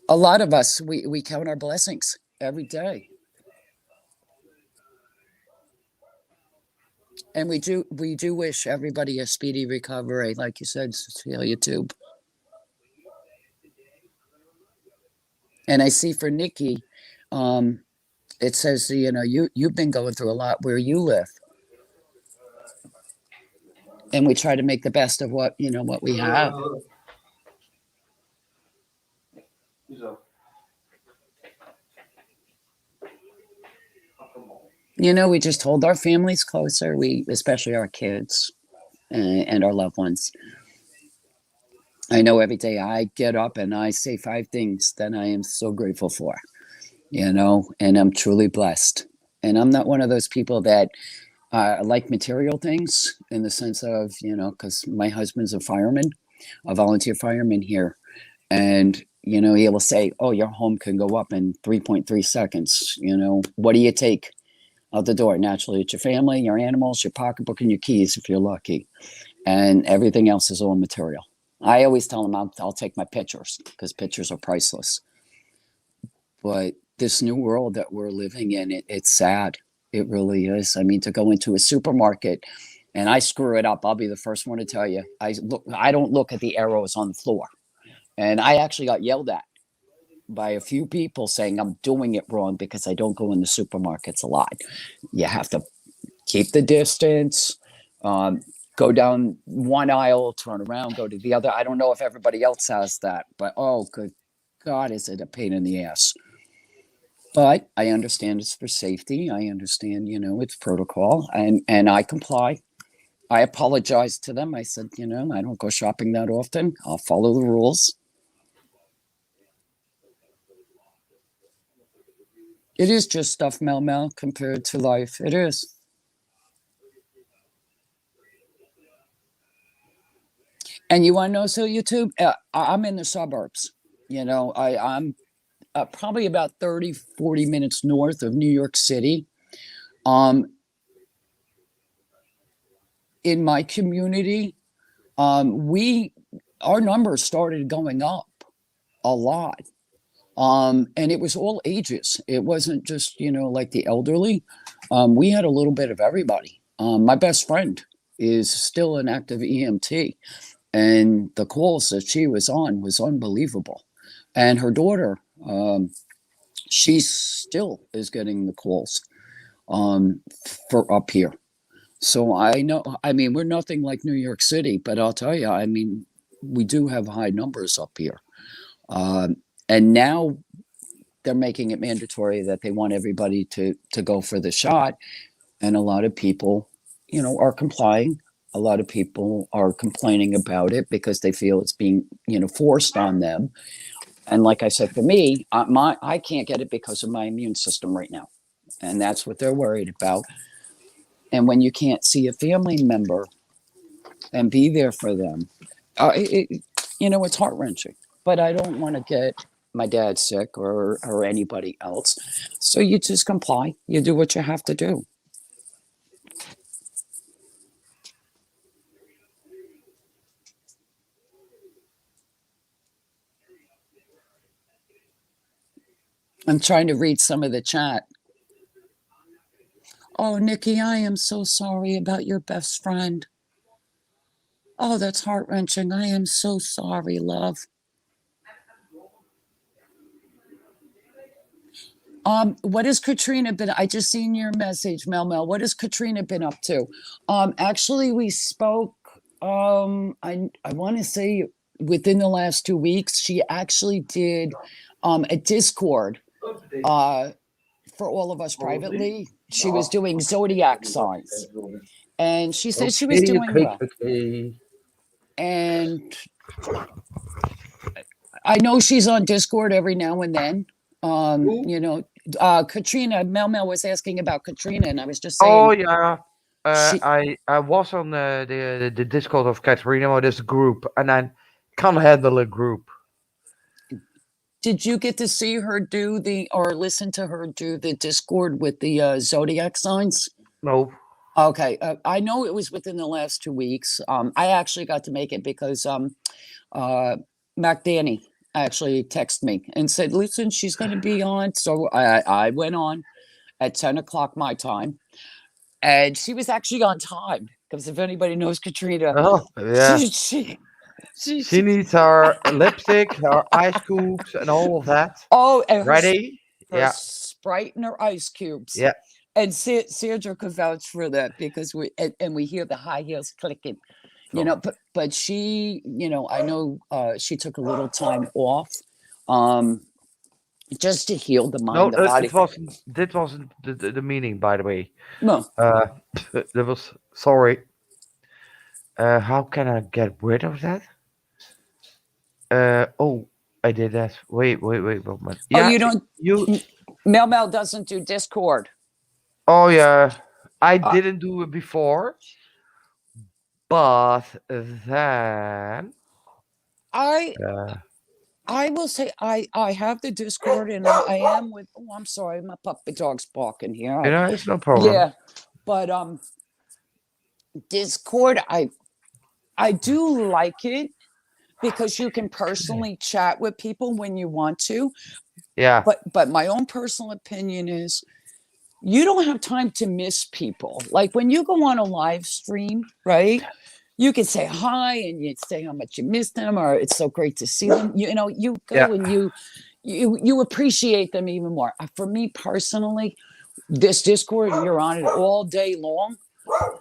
a lot of us, we count our blessings every day. And we do wish everybody a speedy recovery, like you said, Celiatube. And I see for Nikki, it says, you know, you've been going through a lot where you live. And we try to make the best of what we have. You know, we just hold our families closer. Especially our kids and our loved ones. I know every day I get up and I say 5 things that I am so grateful for, you know, and I'm truly blessed. And I'm not one of those people that like material things in the sense of, you know, because my husband's a fireman, a volunteer fireman here. And, you know, he will say, oh, your home can go up in 3.3 seconds. You know, what do you take out the door? Naturally, it's your family, your animals, your pocketbook, and your keys if you're lucky. And everything else is all material. I always tell them I'll take my pictures because pictures are priceless. But this new world that we're living in, it's sad. It really is. I mean, to go into a supermarket and I screw it up, I'll be the first one to tell you. I don't look at the arrows on the floor. And I actually got yelled at by a few people saying I'm doing it wrong because I don't go in the supermarkets a lot. You have to keep the distance, go down one aisle, turn around, go to the other. I don't know if everybody else has that, but oh, good God, is it a pain in the ass. But I understand it's for safety. I understand, you know, it's protocol, and I comply. I apologized to them. I said, you know, I don't go shopping that often. I'll follow the rules. It is just stuff, Mel, compared to life. It is. And you want to know, Celiatube? I'm in the suburbs. You know, I'm probably about 30, 40 minutes north of New York City. In my community, our numbers started going up a lot. And it was all ages. It wasn't just, you know, like the elderly. We had a little bit of everybody. My best friend is still an active EMT. And the calls that she was on was unbelievable. And her daughter, she still is getting the calls for up here. So I know, I mean, we're nothing like New York City, but I'll tell you, I mean, we do have high numbers up here. And now they're making it mandatory that they want everybody to go for the shot. And a lot of people, you know, are complying. A lot of people are complaining about it because they feel it's being, you know, forced on them. And like I said, for me, I can't get it because of my immune system right now. And that's what they're worried about. And when you can't see a family member and be there for them, you know, it's heart-wrenching. But I don't want to get my dad sick or anybody else. So you just comply. You do what you have to do. I'm trying to read some of the chat. Oh, Nikki, I am so sorry about your best friend. Oh, that's heart-wrenching. I am so sorry, love. What has Katrina been? I just seen your message, Mel. What has Katrina been up to? Actually, we spoke. I want to say within the last 2 weeks, she actually did a Discord for all of us privately. She was doing zodiac signs, and she said she was doing well. And I know she's on Discord every now and then. You know, Katrina, Mel was asking about Katrina, and I was just saying.
Oh yeah,
She
I was on the Discord of Katerina, or this group, and I can't handle a group.
did you get to see her do the or listen to her do the Discord with the zodiac signs?
No.
Okay, I know it was within the last 2 weeks. I actually got to make it because Mac Danny actually texted me and said, "Listen, she's going to be on." So I went on at 10 o'clock my time, and she was actually on time because if anybody knows Katrina,
Oh, yeah.
she she she,
She
she
needs her lipstick, her ice cubes, and all of that
oh, and
ready.
her
Yeah,
Sprite and her ice cubes.
yeah.
And Sandra could vouch for that because and we hear the high heels clicking,
So
but she, I know she took a little time off, um, just to heal the
no,
mind, the body.
it wasn't. That wasn't the meaning, by the way.
No,
Uh, that was sorry. How can I get rid of that? Oh, I did that. Wait, moment.
oh,
Yeah,
you don't.
you.
Mel doesn't do Discord.
Oh, yeah. I
Uh,
didn't do it before, but then.
I
Uh,
I will say I have the Discord and I am with. Oh, I'm sorry, my puppy dog's barking here.
it's no problem.
Yeah, but Discord, I do like it because you can personally chat with people when you want to.
Yeah.
But my own personal opinion is you don't have time to miss people. Like when you go on a live stream, right? You can say hi and you say how much you miss them or it's so great to see them. You
Yeah.
go and you appreciate them even more. For me personally, this Discord, you're on it all day long.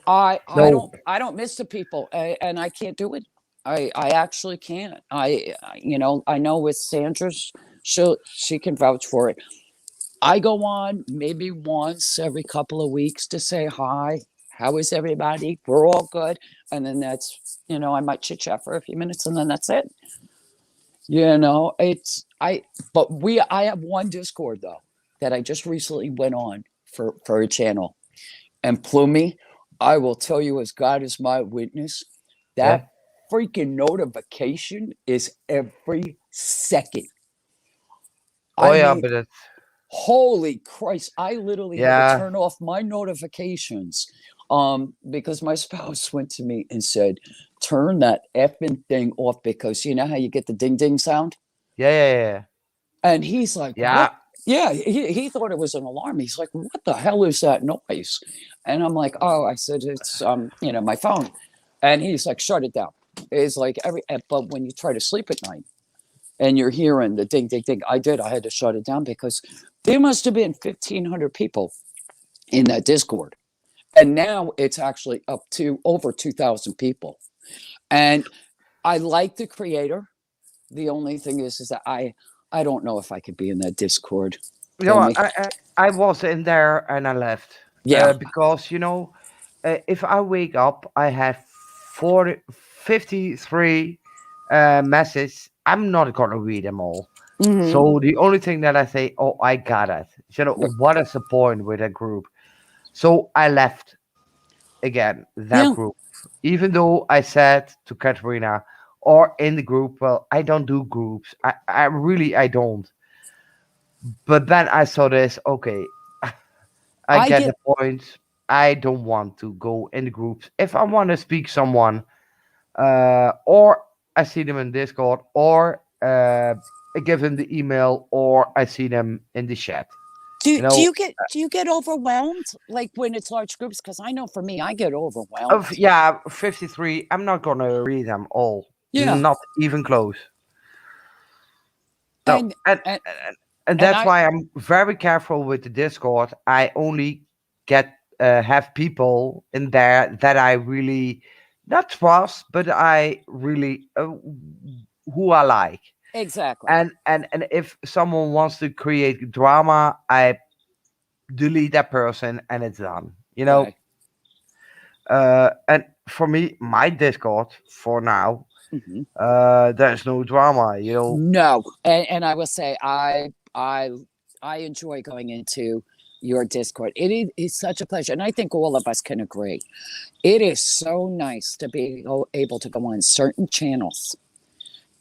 No.
I don't miss the people, and I can't do it. I actually can't. I know with Sandra, she can vouch for it. I go on maybe once every couple of weeks to say hi. How is everybody? We're all good, and then that's I might chit chat for a few minutes, and then that's it. It's but I have one Discord though that I just recently went on for a channel. And Plumey, I will tell you as God is my witness,
Yeah.
that freaking notification is every second.
Oh,
I
yeah,
mean,
but it's.
holy Christ, I literally had to
Yeah.
turn off my notifications because my spouse went to me and said, turn that effing thing off because you know how you get the ding ding sound?
Yeah.
And he's like,
Yeah.
what? Yeah, he thought it was an alarm. He's like, what the hell is that noise? And I'm like, oh, I said, it's, my phone. And he's like, shut it down. It's like but when you try to sleep at night and you're hearing the ding, ding, ding, I had to shut it down because there must have been 1,500 people in that Discord. And now it's actually up to over 2,000 people. And I like the creator. The only thing is that I don't know if I could be in that Discord.
You know,
Pull
what,
me.
I was in there and I left.
Yeah,
Because, if I wake up, I have 53 messages. I'm not going to read them all. So the only thing that I say, oh, I got it. What is the point with a group? So I left again that
yeah,
group, even though I said to Katerina or in the group, well, I don't do groups. I don't. But then I saw this. Okay, I
I
get the
get
point. I don't want to go in the groups. If I want to speak someone, or I see them in Discord, or I give them the email, or I see them in the chat.
do
You
do
know,
you get overwhelmed like when it's large groups? Because I know for me, I get overwhelmed.
of yeah, 53. I'm not gonna read them all.
Yeah,
Not even close. No,
and and
and
and
that's
I
why I'm very careful with the Discord. I only get have people in there that I really not trust, but I really who I like.
exactly
And if someone wants to create drama, I delete that person and it's done.
right.
And for me, my Discord for now,
hmm
there's no drama.
No, and I will say I enjoy going into your Discord. It's such a pleasure. And I think all of us can agree. It is so nice to be able to go on certain channels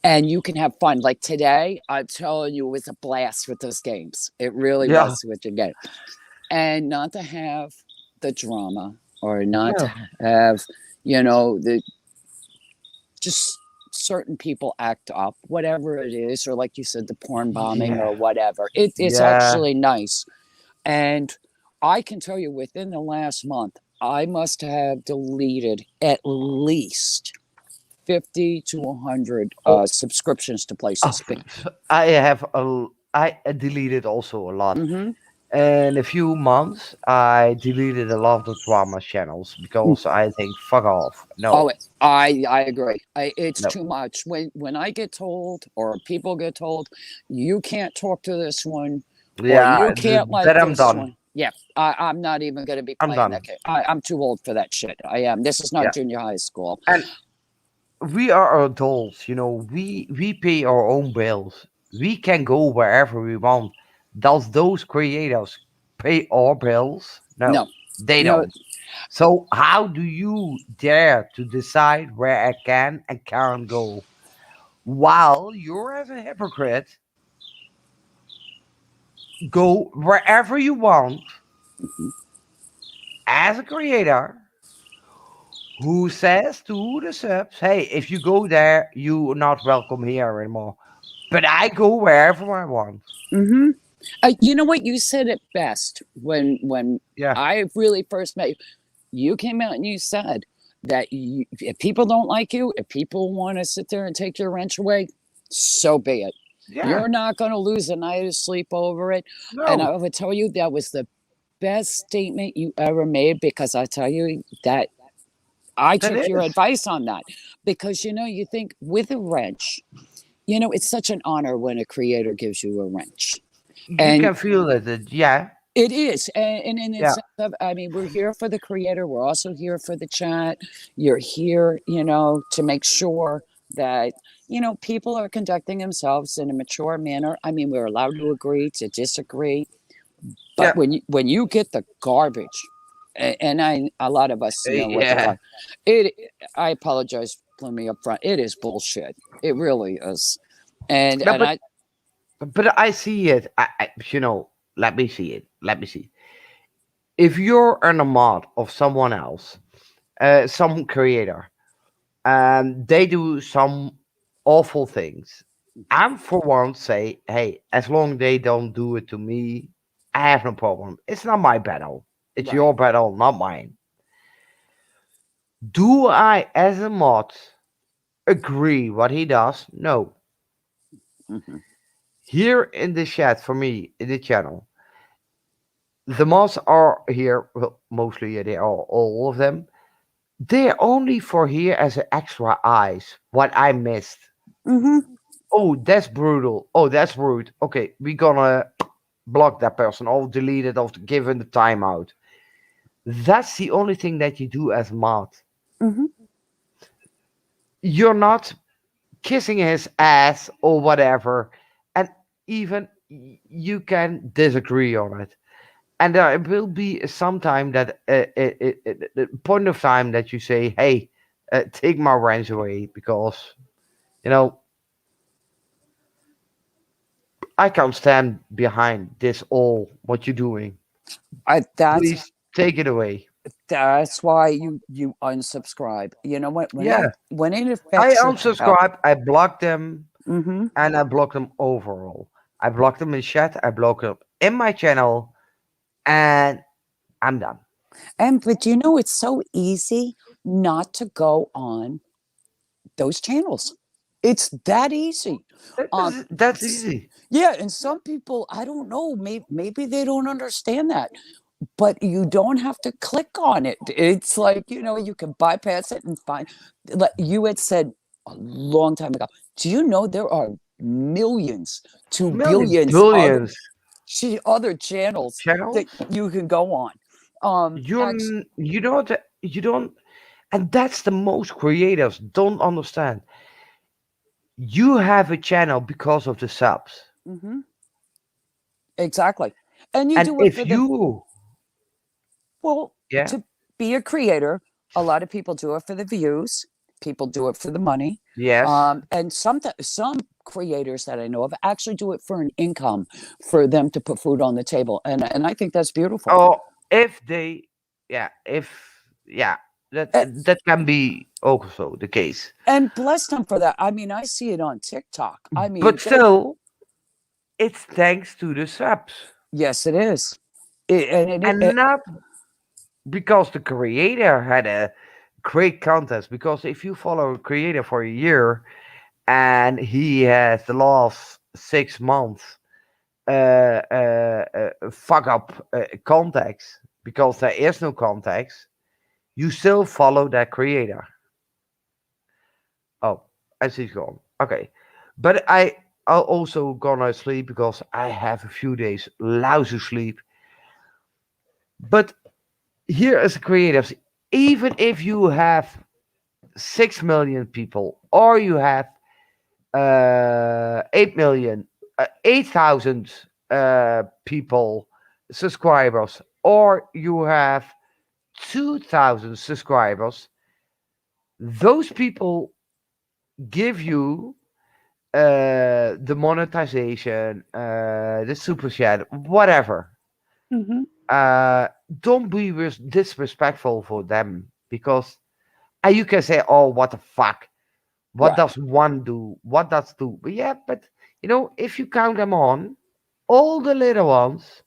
and you can have fun. Like today, I'm telling you, it was a blast with those games. It really
Yeah.
was with the game. And not to have the drama or not to
Yeah.
have, the just certain people act up, whatever it is, or like you said, the porn bombing or
Yeah.
whatever. It's
Yeah.
actually nice. And I can tell you within the last month, I must have deleted at least 50 to 100
Oh,
subscriptions to
oh,
places.
I deleted also a lot.
Mm-hmm.
In a few months, I deleted a lot of drama channels because I think fuck off. No,
Oh, I agree. It's
no.
too much. When I get told, or people get told, you can't talk to this one, or
Yeah,
you can't like
then I'm
this
done.
one. Yeah, I'm not even going to be
I'm
playing that
done.
game. I'm too old for that shit. I am. This is not
Yeah,
junior high school.
and we are adults. We pay our own bills. We can go wherever we want. Does those creators pay our bills? No,
No,
they
no.
don't. So how do you dare to decide where I can and can't go? While you're as a hypocrite, go wherever you want as a creator who says to the subs, hey, if you go there, you're not welcome here anymore. But I go wherever I want.
Mm-hmm. You know what? You said it best when
Yeah.
I really first met you. You came out and you said that if people don't like you, if people want to sit there and take your wrench away, so be it.
Yeah.
You're not going to lose a night of sleep over it. And
No.
I would tell you that was the best statement you ever made, because I tell you that I
That
took your
is.
advice on that. Because, you think with a wrench, it's such an honor when a creator gives you a wrench.
You
And
can feel it. Yeah.
it is. And in the
Yeah.
sense of, I mean, we're here for the creator. We're also here for the chat. You're here, to make sure that, people are conducting themselves in a mature manner. I mean, we're allowed to agree, to disagree. But
Yeah.
when you get the garbage, and a lot of us know what the
Yeah.
garbage, I apologize for me up front. It is bullshit. It really is. And,
No,
and
but
I,
but I see it. Let me see it. Let me see. If you're on a mod of someone else, some creator, and they do some awful things, I'm for one say, hey, as long they don't do it to me, I have no problem. It's not my battle. It's
right.
your battle, not mine. Do I, as a mod, agree what he does? No.
Mm-hmm.
Here in the chat for me in the channel, the mods are here. Well, mostly they are all of them. They're only for here as an extra eyes. What I missed.
Mm-hmm.
Oh, that's brutal. Oh, that's rude. Okay, we're gonna block that person or delete it or give him the timeout. That's the only thing that you do as mod.
Mm-hmm.
You're not kissing his ass or whatever, and even you can disagree on it. And there will be some time that the point of time that you say, "Hey, take my range away," because you know I can't stand behind this all what you're doing.
That's
Please take it away.
That's why you unsubscribe. You know what?
Yeah,
When it
I
affects your health.
unsubscribe. I block them,
Mm-hmm.
and I block them overall. I block them in chat. I block them in my channel, and I'm done.
But it's so easy not to go on those channels. It's that easy.
That's easy.
Yeah, and some people, I don't know, maybe they don't understand that, but you don't have to click on it. It's like, you can bypass it and find, like you had said a long time ago, do you know there are millions to
Millions,
billions
billions
other channels that
channels.
you can go on?
You know that you don't, and that's the most creators don't understand. You have a channel because of the subs.
Mhm. Exactly. And you
And
do it
if
for the
you,
well,
yeah,
to be a creator, a lot of people do it for the views. People do it for the money.
yes,
And some creators that I know of actually do it for an income for them to put food on the table. And I think that's beautiful.
or if they, yeah, if, yeah,
A-
that can be also the case.
And bless them for that. I mean, I see it on TikTok. I
But
mean,
still, it's thanks to the subs
yes, it is. And
and not because the creator had a great contest. Because if you follow a creator for a year and he has the last 6 months fuck up context because there is no context, you still follow that creator. Oh, I see it's gone. Okay, but I'll also gonna sleep because I have a few days lousy sleep. But here as a creatives, even if you have 6 million people or you have 8 million, 8,000 people subscribers, or you have 2,000 subscribers, those people give you the monetization, the super chat, whatever.
Mhm.
Uh, don't be disrespectful for them because and you can say, "Oh, what the fuck? What
Right.
does one do? What does two?" But yeah, but if you count them on, all the little ones,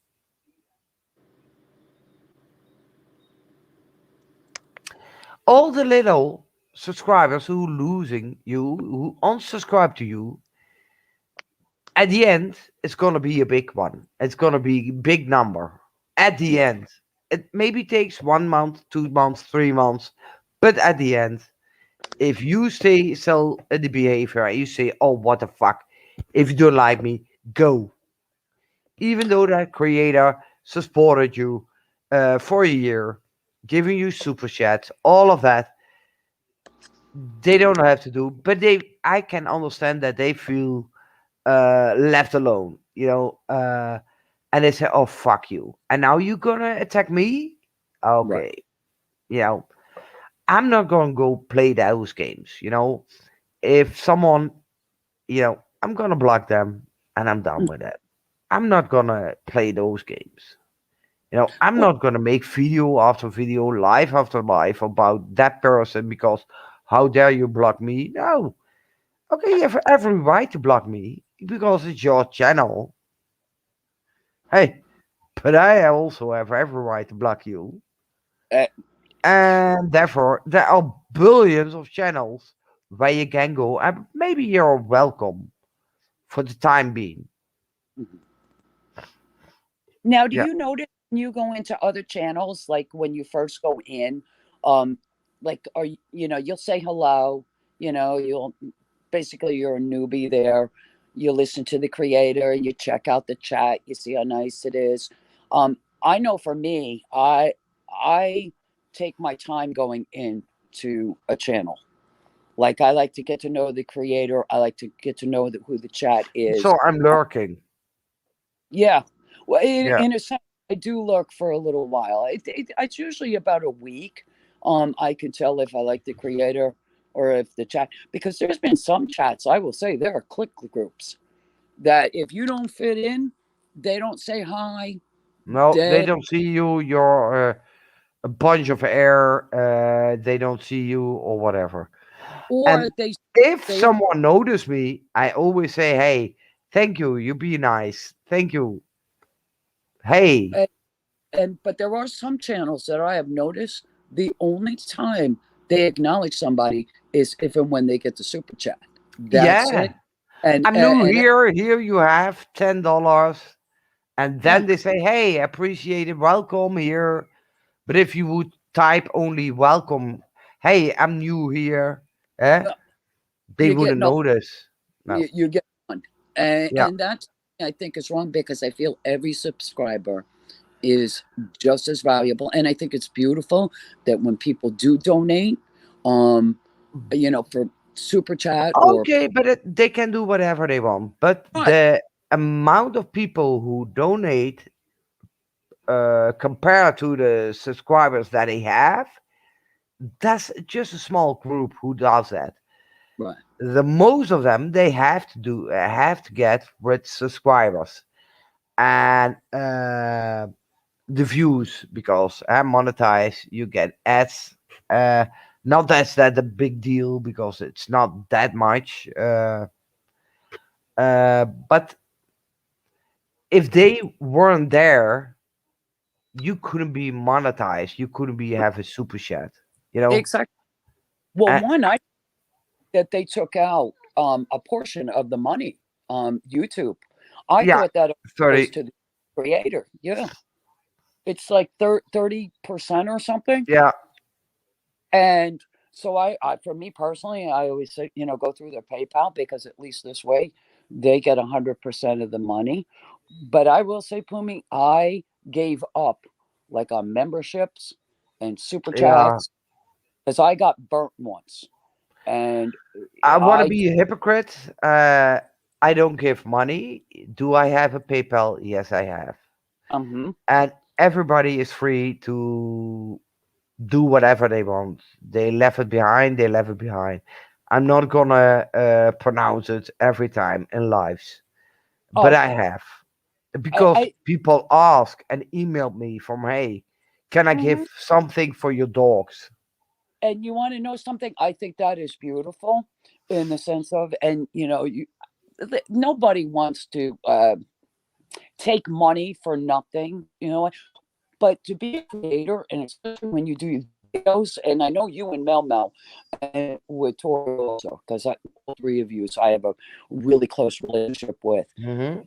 all the little subscribers who losing you, who unsubscribe to you, at the end, it's gonna be a big one. It's gonna be a big number. At the
Yeah.
end, it maybe takes 1 month, 2 months, 3 months, but at the end, if you stay sell the behavior and you say, "Oh, what the fuck," if you don't like me, go. Even though that creator supported you for a year, giving you super chats, all of that, they don't have to do. But I can understand that they feel left alone, and they say, "Oh, fuck you," and now you're gonna attack me.
Right.
Okay, you know, I'm not gonna go play those games. If someone, I'm gonna block them, and I'm done
Mm.
with it. I'm not gonna play those games. I'm
Well,
not gonna make video after video, live after live about that person because how dare you block me? No. Okay, you have every right to block me because it's your channel. Hey, but I also have every right to block you.
uh,
And therefore, there are billions of channels where you can go, and maybe you're welcome for the time being.
mhm. Now, do
Yeah.
you notice when you go into other channels, like when you first go in, um, like, you'll say hello, you'll basically you're a newbie there. You listen to the creator, you check out the chat, you see how nice it is. I know for me, I take my time going into a channel. Like I like to get to know the creator. I like to get to know who the chat is.
So I'm lurking.
Yeah. Well,
Yeah.
in a sense, I do lurk for a little while. It's usually about a week. I can tell if I like the creator or if the chat, because there's been some chats, I will say, there are click groups that if you don't fit in, they don't say hi.
No, they
They,
don't see you. You're a bunch of air. They don't see you or whatever. And
or they
if
say,
someone notice me, I always say, "Hey, thank you. You be nice. Thank you. Hey."
and, but there are some channels that I have noticed the only time they acknowledge somebody is if and when they get the super chat. That's
Yeah.
it. And
I'm new
and
here. Here you have $10. And
yeah,
then they say, "Hey, appreciate it. Welcome here." But if you would type only welcome, "Hey, I'm new here,"
no,
they
you get
wouldn't
no,
notice. No.
you get one, and
Yeah.
and that I think is wrong because I feel every subscriber is just as valuable, and I think it's beautiful that when people do donate, um, for super chat or
Okay, but they can do whatever they want. But
right,
the amount of people who donate compared to the subscribers that they have, that's just a small group who does that.
Right.
The most of them they have to get with subscribers and the views because monetize you get ads. Uh, Not that's that a big deal because it's not that much. But if they weren't there, you couldn't be monetized. You couldn't be have a super chat. You know.
Exactly. Well,
Uh,
one, I that they took out a portion of the money on YouTube. I
yeah,
thought that it was
30.
to the creator. Yeah, it's like 30% or something.
Yeah,
And so for me personally, I always say, go through their PayPal because at least this way they get 100% of the money. But I will say, Pumi, I gave up like on memberships and super
yeah.
chats because I got burnt once. And
I want to
I,
be a hypocrite. I don't give money. Do I have a PayPal? Yes, I have.
um,
And everybody is free to do whatever they want. They left it behind. They left it behind. I'm not gonna pronounce it every time in lives, but I
okay.
have because
I
people ask and emailed me from, hey, can I give
mhm.
something for your dogs?
And you want to know something? I think that is beautiful in the sense of, and nobody wants to take money for nothing, but to be a creator, and especially when you do videos, and I know you and Mel and with Tori also, because all three of you, so I have a really close relationship with.
Hmm.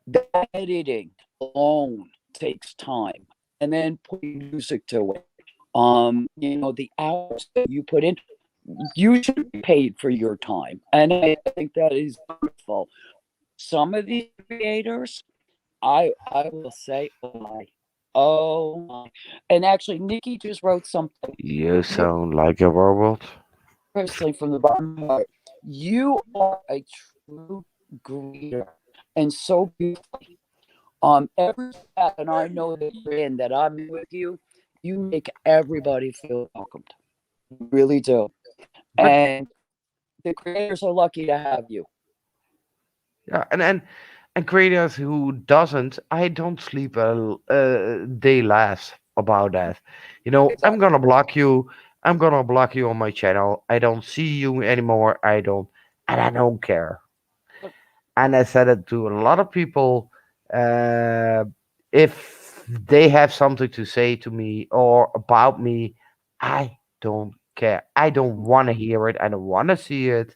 That editing alone takes time, and then putting music to it. The hours that you put in, you should be paid for your time, and I think that is wonderful. Some of these creators, I will say, oh my, and actually, Nikki just wrote something
You
really
sound like a robot.
personally from the bottom of my heart. You are a true greeter, and so beautifully. Every chat, and I know that you're in, that I'm in with you, you make everybody feel welcomed. You really do.
But
And the creators are lucky to have you.
yeah, and creators who doesn't, I don't sleep a day less about that. I'm
Exactly.
gonna block you. I'm gonna block you on my channel. I don't see you anymore. I don't, and I don't care. And I said it to a lot of people. Uh, if they have something to say to me or about me, I don't care. I don't want to hear it. I don't want to see it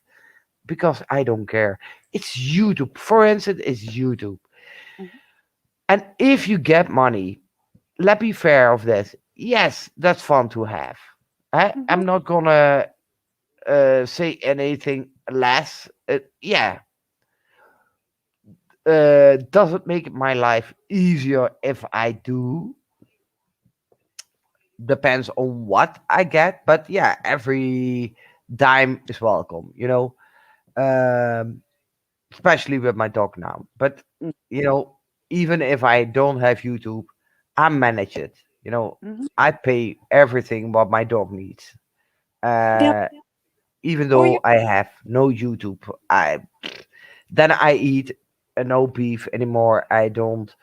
because I don't care. It's YouTube. For instance, it's YouTube.
Mhm,
And if you get money, let's be fair of this. Yes, that's fun to have. I'm
mhm.
not gonna say anything less. Yeah, does it make my life easier if I do? Depends on what I get, but yeah, every dime is welcome. Um, Especially with my dog now. But
Mm,
you know, even if I don't have YouTube, I manage it.
mhm.
I pay everything what my dog needs.
Now,
Uh, Even
for you,
though I have no YouTube, I eat no beef anymore. I don't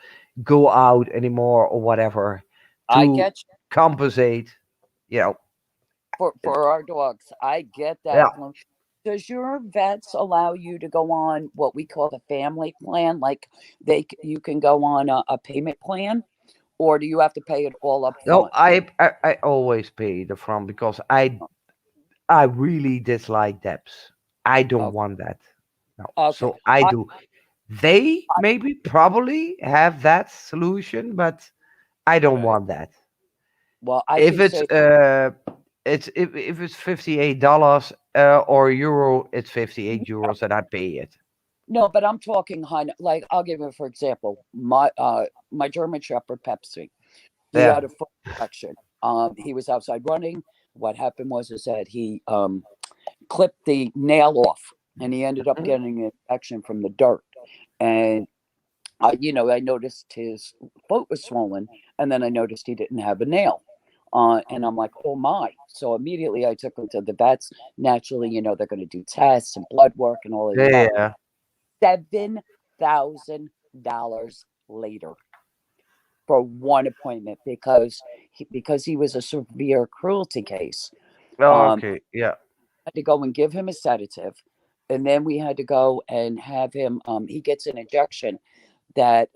go out anymore or whatever
I
to
get you.
compensate. You know, it-
For our dogs. I get
yeah.
that. Does your vets allow you to go on what we call the family plan? Like you can go on a payment plan, or do you have to pay it all up
No,
front?
I always pay the front because I really dislike debts. I don't
Okay.
want that. No.
Okay.
So I
I,
do. They
I
maybe probably have that solution, but I don't
right.
want that.
Well, I
If
can
it's
say
if it's $58 or euro, it's 58 euros and I pay it.
no, but I'm talking like I'll give you for example, my German Shepherd Pepsi. He
Yeah.
had a foot infection. He was outside running. What happened was is that he clipped the nail off, and he ended up
Mhm.
getting an infection from the dirt. And I noticed his foot was swollen, and then I noticed he didn't have a nail. And I'm like, oh my. So immediately I took him to the vets. Naturally, they're going to do tests and blood work and all of the above.
Yeah.
$7,000 later for one appointment because he was a severe cruelty case. Um,
Okay. Yeah.
had to go and give him a sedative, and then we had to go and have him. He gets an injection that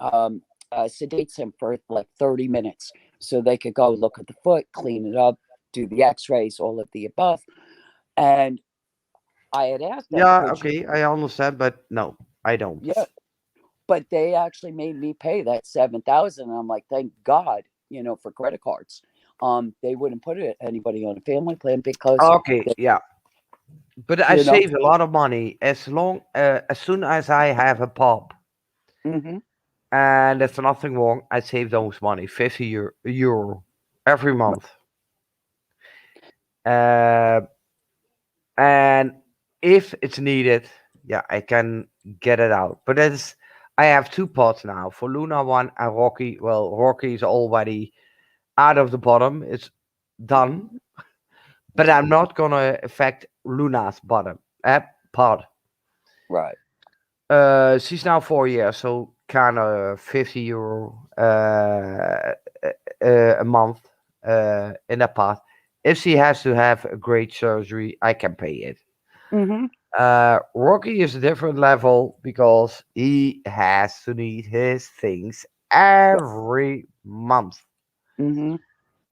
sedates him for like 30 minutes, so they could go look at the foot, clean it up, do the X-rays, all of the above. And I had asked them,
Yeah.
could you?
Okay. I understand, but no, I don't.
Yeah, but they actually made me pay that 7,000. I'm like, thank God, for credit cards. They wouldn't put it anybody on a family plan because
Okay.
they,
Yeah. But I
you know.
save a lot of money as soon as I have a pop,
Hmm.
and there's nothing wrong. I save those money, 50 euro every month. Uh, and if it's needed, yeah, I can get it out. But I have two pots now for Luna one and Rocky. Well, Rocky is already out of the bottom; it's done. But I'm not gonna affect Luna's bottom pot.
Right.
She's now 4 years, so kind of 50 euro a month in that pot. If she has to have a great surgery, I can pay it.
Hmm.
Rocky is a different level because he has to need his things every month.
Hmm.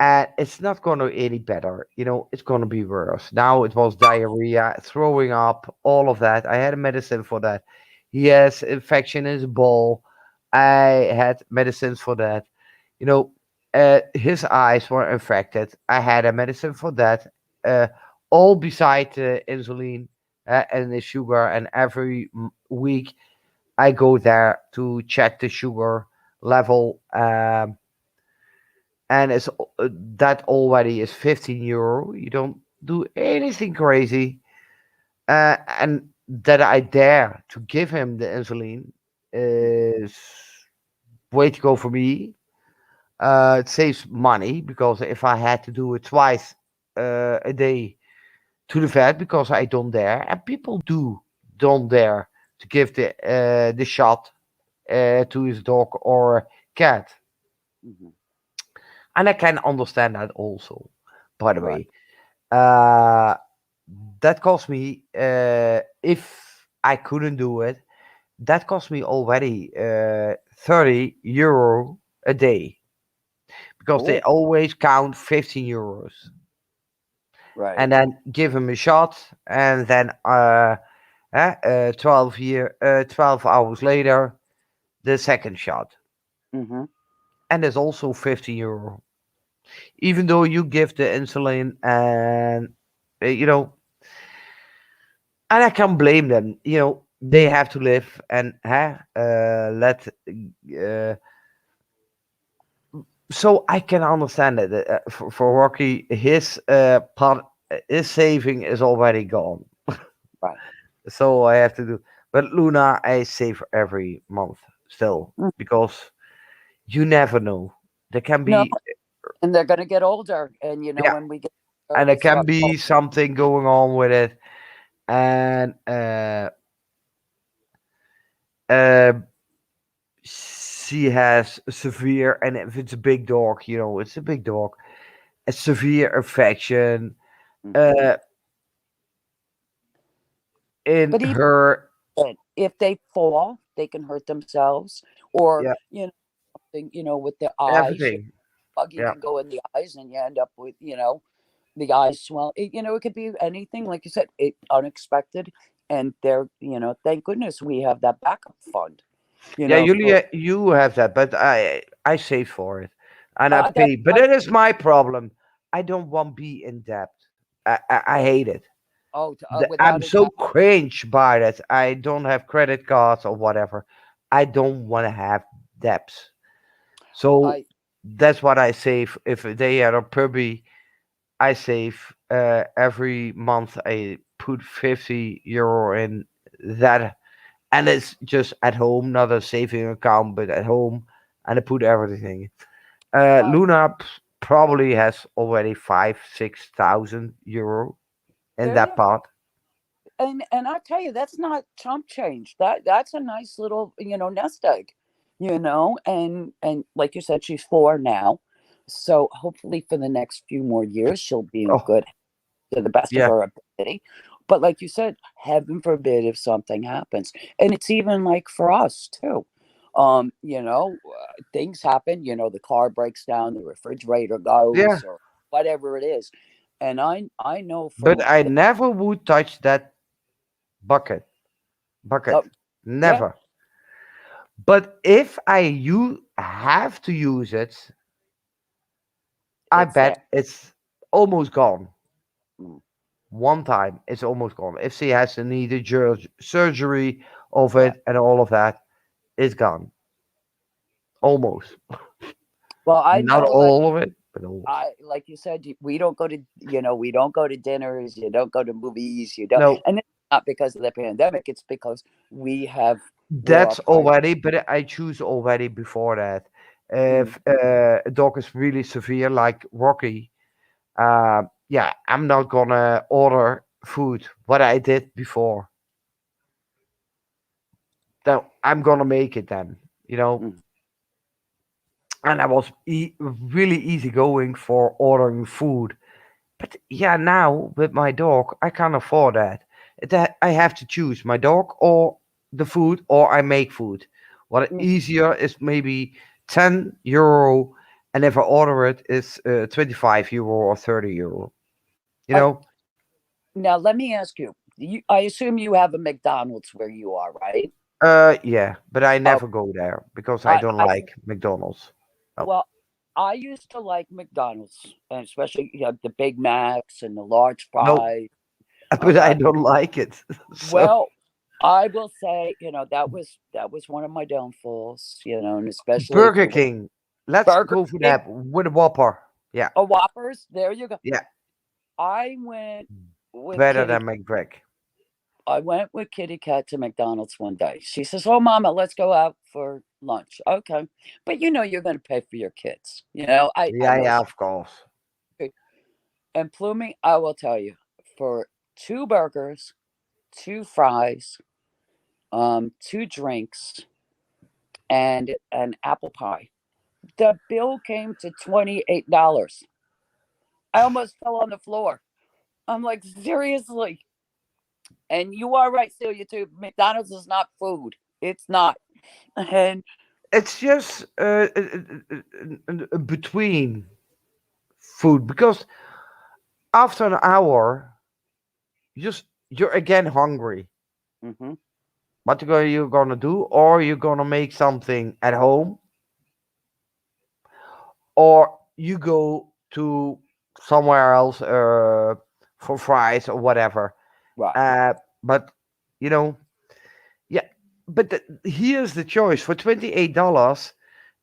And it's not going to any better. It's going to be worse. Now it was diarrhea, throwing up, all of that. I had a medicine for that. He has infection in his ball. I had medicines for that. You know, his eyes were infected. I had a medicine for that. Uh, all beside the insulin and the sugar. And every week I go there to check the sugar level. And that already is 15 euro. You don't do anything crazy. And that I dare to give him the insulin is way to go for me. It saves money because if I had to do it twice a day to the vet because I don't dare, and people don't dare to give the shot to his dog or cat,
Hmm.
and I can understand that also. By the
Right.
way, uh, that cost me if I couldn't do it. That cost me already 30 euro a day because they
Oh,
always count 15 euros
right.
and then give him a shot and then 12 hours later the second shot,
Hmm.
and there's also 50 euro even though you give the insulin and uh, you know and I can't blame them. They have to live and let so I can understand that for Rocky, his part, his saving is already gone.
Right.
So I have to do. But Luna, I save every month still
Mm.
because you never know. There can
No,
be,
and they're going to get older, and
yeah,
when we get older,
and there
they
can
start.
be something going on with it, and uh, she has severe, and if it's a big dog, it's a big dog, a severe infection
Mhm.
uh, in
But even
her.
then, if they fall, they can hurt themselves, or
Yeah,
something, with their eyes.
everything.
Buggy
Yeah,
can go in the eyes, and you end up with the eyes swell. It could be anything, like you said, unexpected, and thank goodness we have that backup fund.
yeah.
For
Julia, you have that, but I save for it, and I
that
pay. But
I
that is my problem. I don't want to be in debt. I hate it. I'm
without a
so
doubt,
cringe by that. I don't have credit cards or whatever. I don't want to have debts. So
I
that's what I save. If they are a puppy, I save every month. I put 50 euro in that, and it's just at home, not a saving account, but at home, and I put everything.
Well,
Luna probably has already 5, 6 thousand euro in
there
that
you
part.
and I tell you, that's not chump change. That's a nice little, nest egg, and like you said, she's 4 now. So hopefully for the next few more years she'll be in
Oh,
good to the best of
yeah,
her ability. But like you said, heaven forbid if something happens. And it's even like for us too. Things happen, the car breaks down, the refrigerator
yeah.
goes, or whatever it is. And I know
But
from
I never would touch that bucket.
uh,
Bucket.
yeah,
Never. But if you have to use it, I
it's there.
bet it's almost gone.
Mm.
One time, it's almost gone. If she has to need a surgery of
Right.
it and all of that, it's gone. Almost.
Well, I
Not
know, like
all of it, but almost.
like you said, we don't go to dinners, you don't go to movies, you don't,
No,
and it's not because of the pandemic. It's because we're
that's
our prior.
already, but I choose already before that.
Mm,
If a dog is really severe, like Rocky, yeah, I'm not gonna order food. What I did before, then I'm gonna make it then. You know,
mm,
and I was really easygoing for ordering food. But yeah, now with my dog, I can't afford that. I have to choose my dog or the food, or I make food. What
mm.
easier is maybe €10, and if I order it, it's €25 or €30. You
Uh,
know?
Now let me ask you. I assume you have a McDonald's where you are, right?
Yeah, but I
Oh,
never go there because I
I,
don't
I
like McDonald's. Oh,
well, I used to like McDonald's, and especially the Big Macs and the large
no,
fries.
but I
Okay.
don't like it. So
Well, I will say, that was one of my downfalls, and especially if
Burger
you were
King, let's
Burger
go for
King
that with a Whopper. Yeah,
or Whoppers. There you go.
yeah,
I went with
better
Kitty.
than McBrick.
I went with Kitty Cat to McDonald's one day. She says, "Oh, Mama, let's go out for lunch." Okay, but you're going to pay for your kids. I
Yeah,
know
yeah,
she.
of course.
And Plumie, I will tell you, for two burgers, two fries, two drinks, and an apple pie, the bill came to $28. I almost fell on the floor. I'm like, seriously. And you are right, Celiatube. McDonald's is not food. It's not. And
It's just between food because after an hour, you're again hungry.
mhm,
What you gonna do? Or you're gonna make something at home, or you go to somewhere else for fries or whatever.
right.
Uh, but you know, yeah. But here's the choice for $28.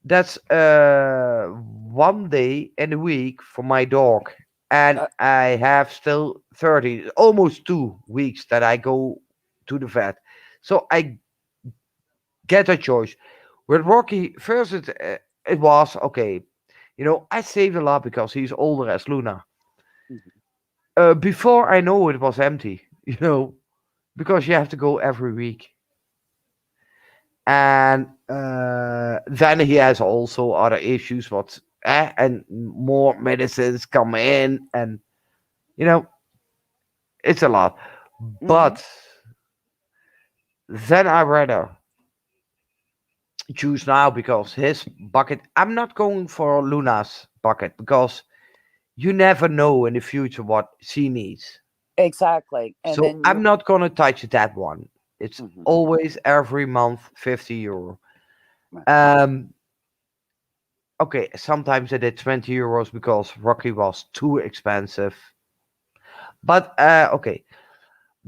That's one day in a week for my dog, and
Uh,
I have still 30, almost 2 weeks that I go to the vet. So I get a choice. With Rocky, first it was okay. I saved a lot because he's older as Luna.
mhm,
Before I know it was empty, because you have to go every week. And then he has also other issues, and more medicines come in, and you know, it's a lot.
mhm.
But then I rather choose now because his bucket, I'm not going for Luna's bucket because you never know in the future what she needs.
Exactly. And
So
then
I'm not gonna touch that one. It's
mhm,
always every month €50.
right.
Um okay, sometimes I did €20 because Rocky was too expensive. But okay.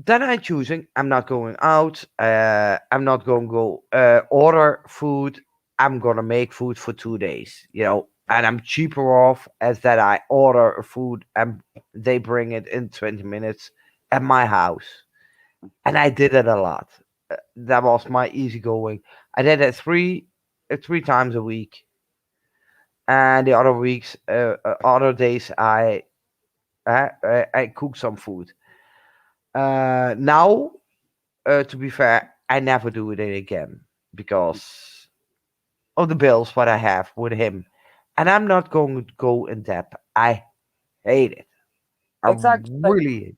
Then I'm choosing I'm not going out. I'm not gonna go order food. I'm gonna make food for 2 days, and I'm cheaper off as that I order a food and they bring it in 20 minutes at my house. And I did it a lot. That was my easygoing. I did it three times a week, and the other weeks, other days, I cook some food. Now, to be fair, I never do it again because of the bills what I have with him, and I'm not going to go in depth. I hate it. I
Exactly. But
really.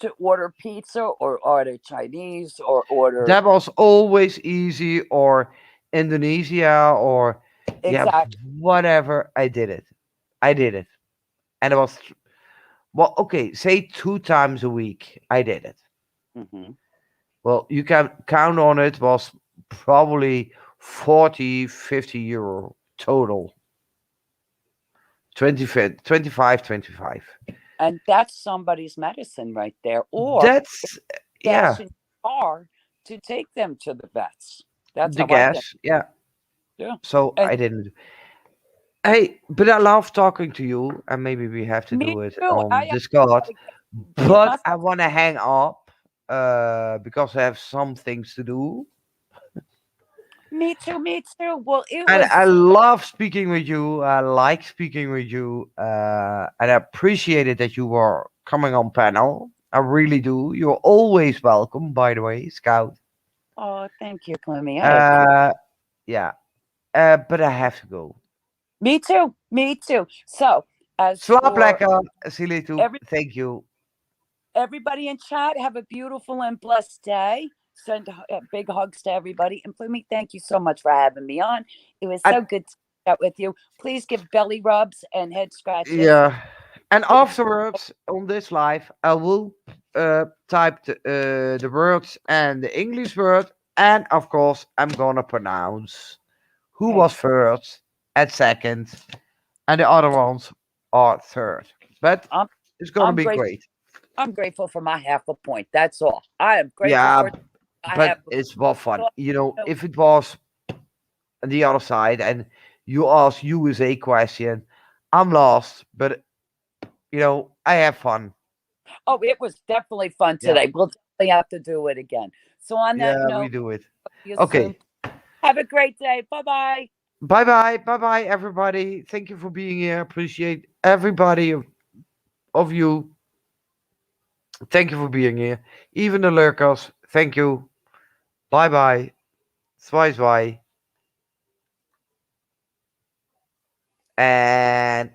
to order pizza or order Chinese or order
That was always easy, or Indonesia, or yeah,
exactly.
whatever. I did it. I did it, and it was well. Okay, say 2 times a week. I did it.
Hmm.
Well, you can count on it was probably 40, 50 euro total. 25, 25.
And that's somebody's medicine right there. Or
That's
gas
yeah,
in your car to take them to the vets. That's
the
how I think.
gas. Yeah.
Yeah.
So
And
I didn't. Hey, but I love talking to you, and maybe we have to
me
do it
too.
on
I
Discord.
gotta get
But I
myself.
want to hang up because I have some things to do.
Me too. Me too. Well, it
And I
was.
love speaking with you. I like speaking with you. And I appreciate it that you were coming on panel. I really do. You're always welcome, by the way, Scout.
Oh, thank you, Clemmy. I appreciate.
Uh, yeah. But I have to go.
Me too. Me too. So, as
Slaap
for
lekker, Celiatube.
every
Thank you.
everybody in chat, have a beautiful and blessed day. Send big hugs to everybody. And Plumi, thank you so much for having me on. It was
And
so good to chat with you. Please give belly rubs and head scratches.
yeah. And afterwards on this live, I will type the words and the English word, and of course, I'm gonna pronounce who
Okay.
was first and second, and the other ones are third. But
I'm
it's gonna
I'm
be
grateful.
great.
I'm grateful for my half a point. That's all. I am grateful
Yeah,
for I have
but it's more fun.
so,
If it was the other side and you ask USA question, I'm lost, but I have fun.
oh, it was definitely fun
Yeah,
today. We'll definitely have to do it again. So on that
yeah, we
note,
do it.
see you soon.
Okay.
Have a great day. Bye bye.
Bye bye. Bye bye, everybody. Thank you for being here. Appreciate everybody of you. Thank you for being here. Even the lurkers. Thank you. Bye bye. Zwaai zwaai. And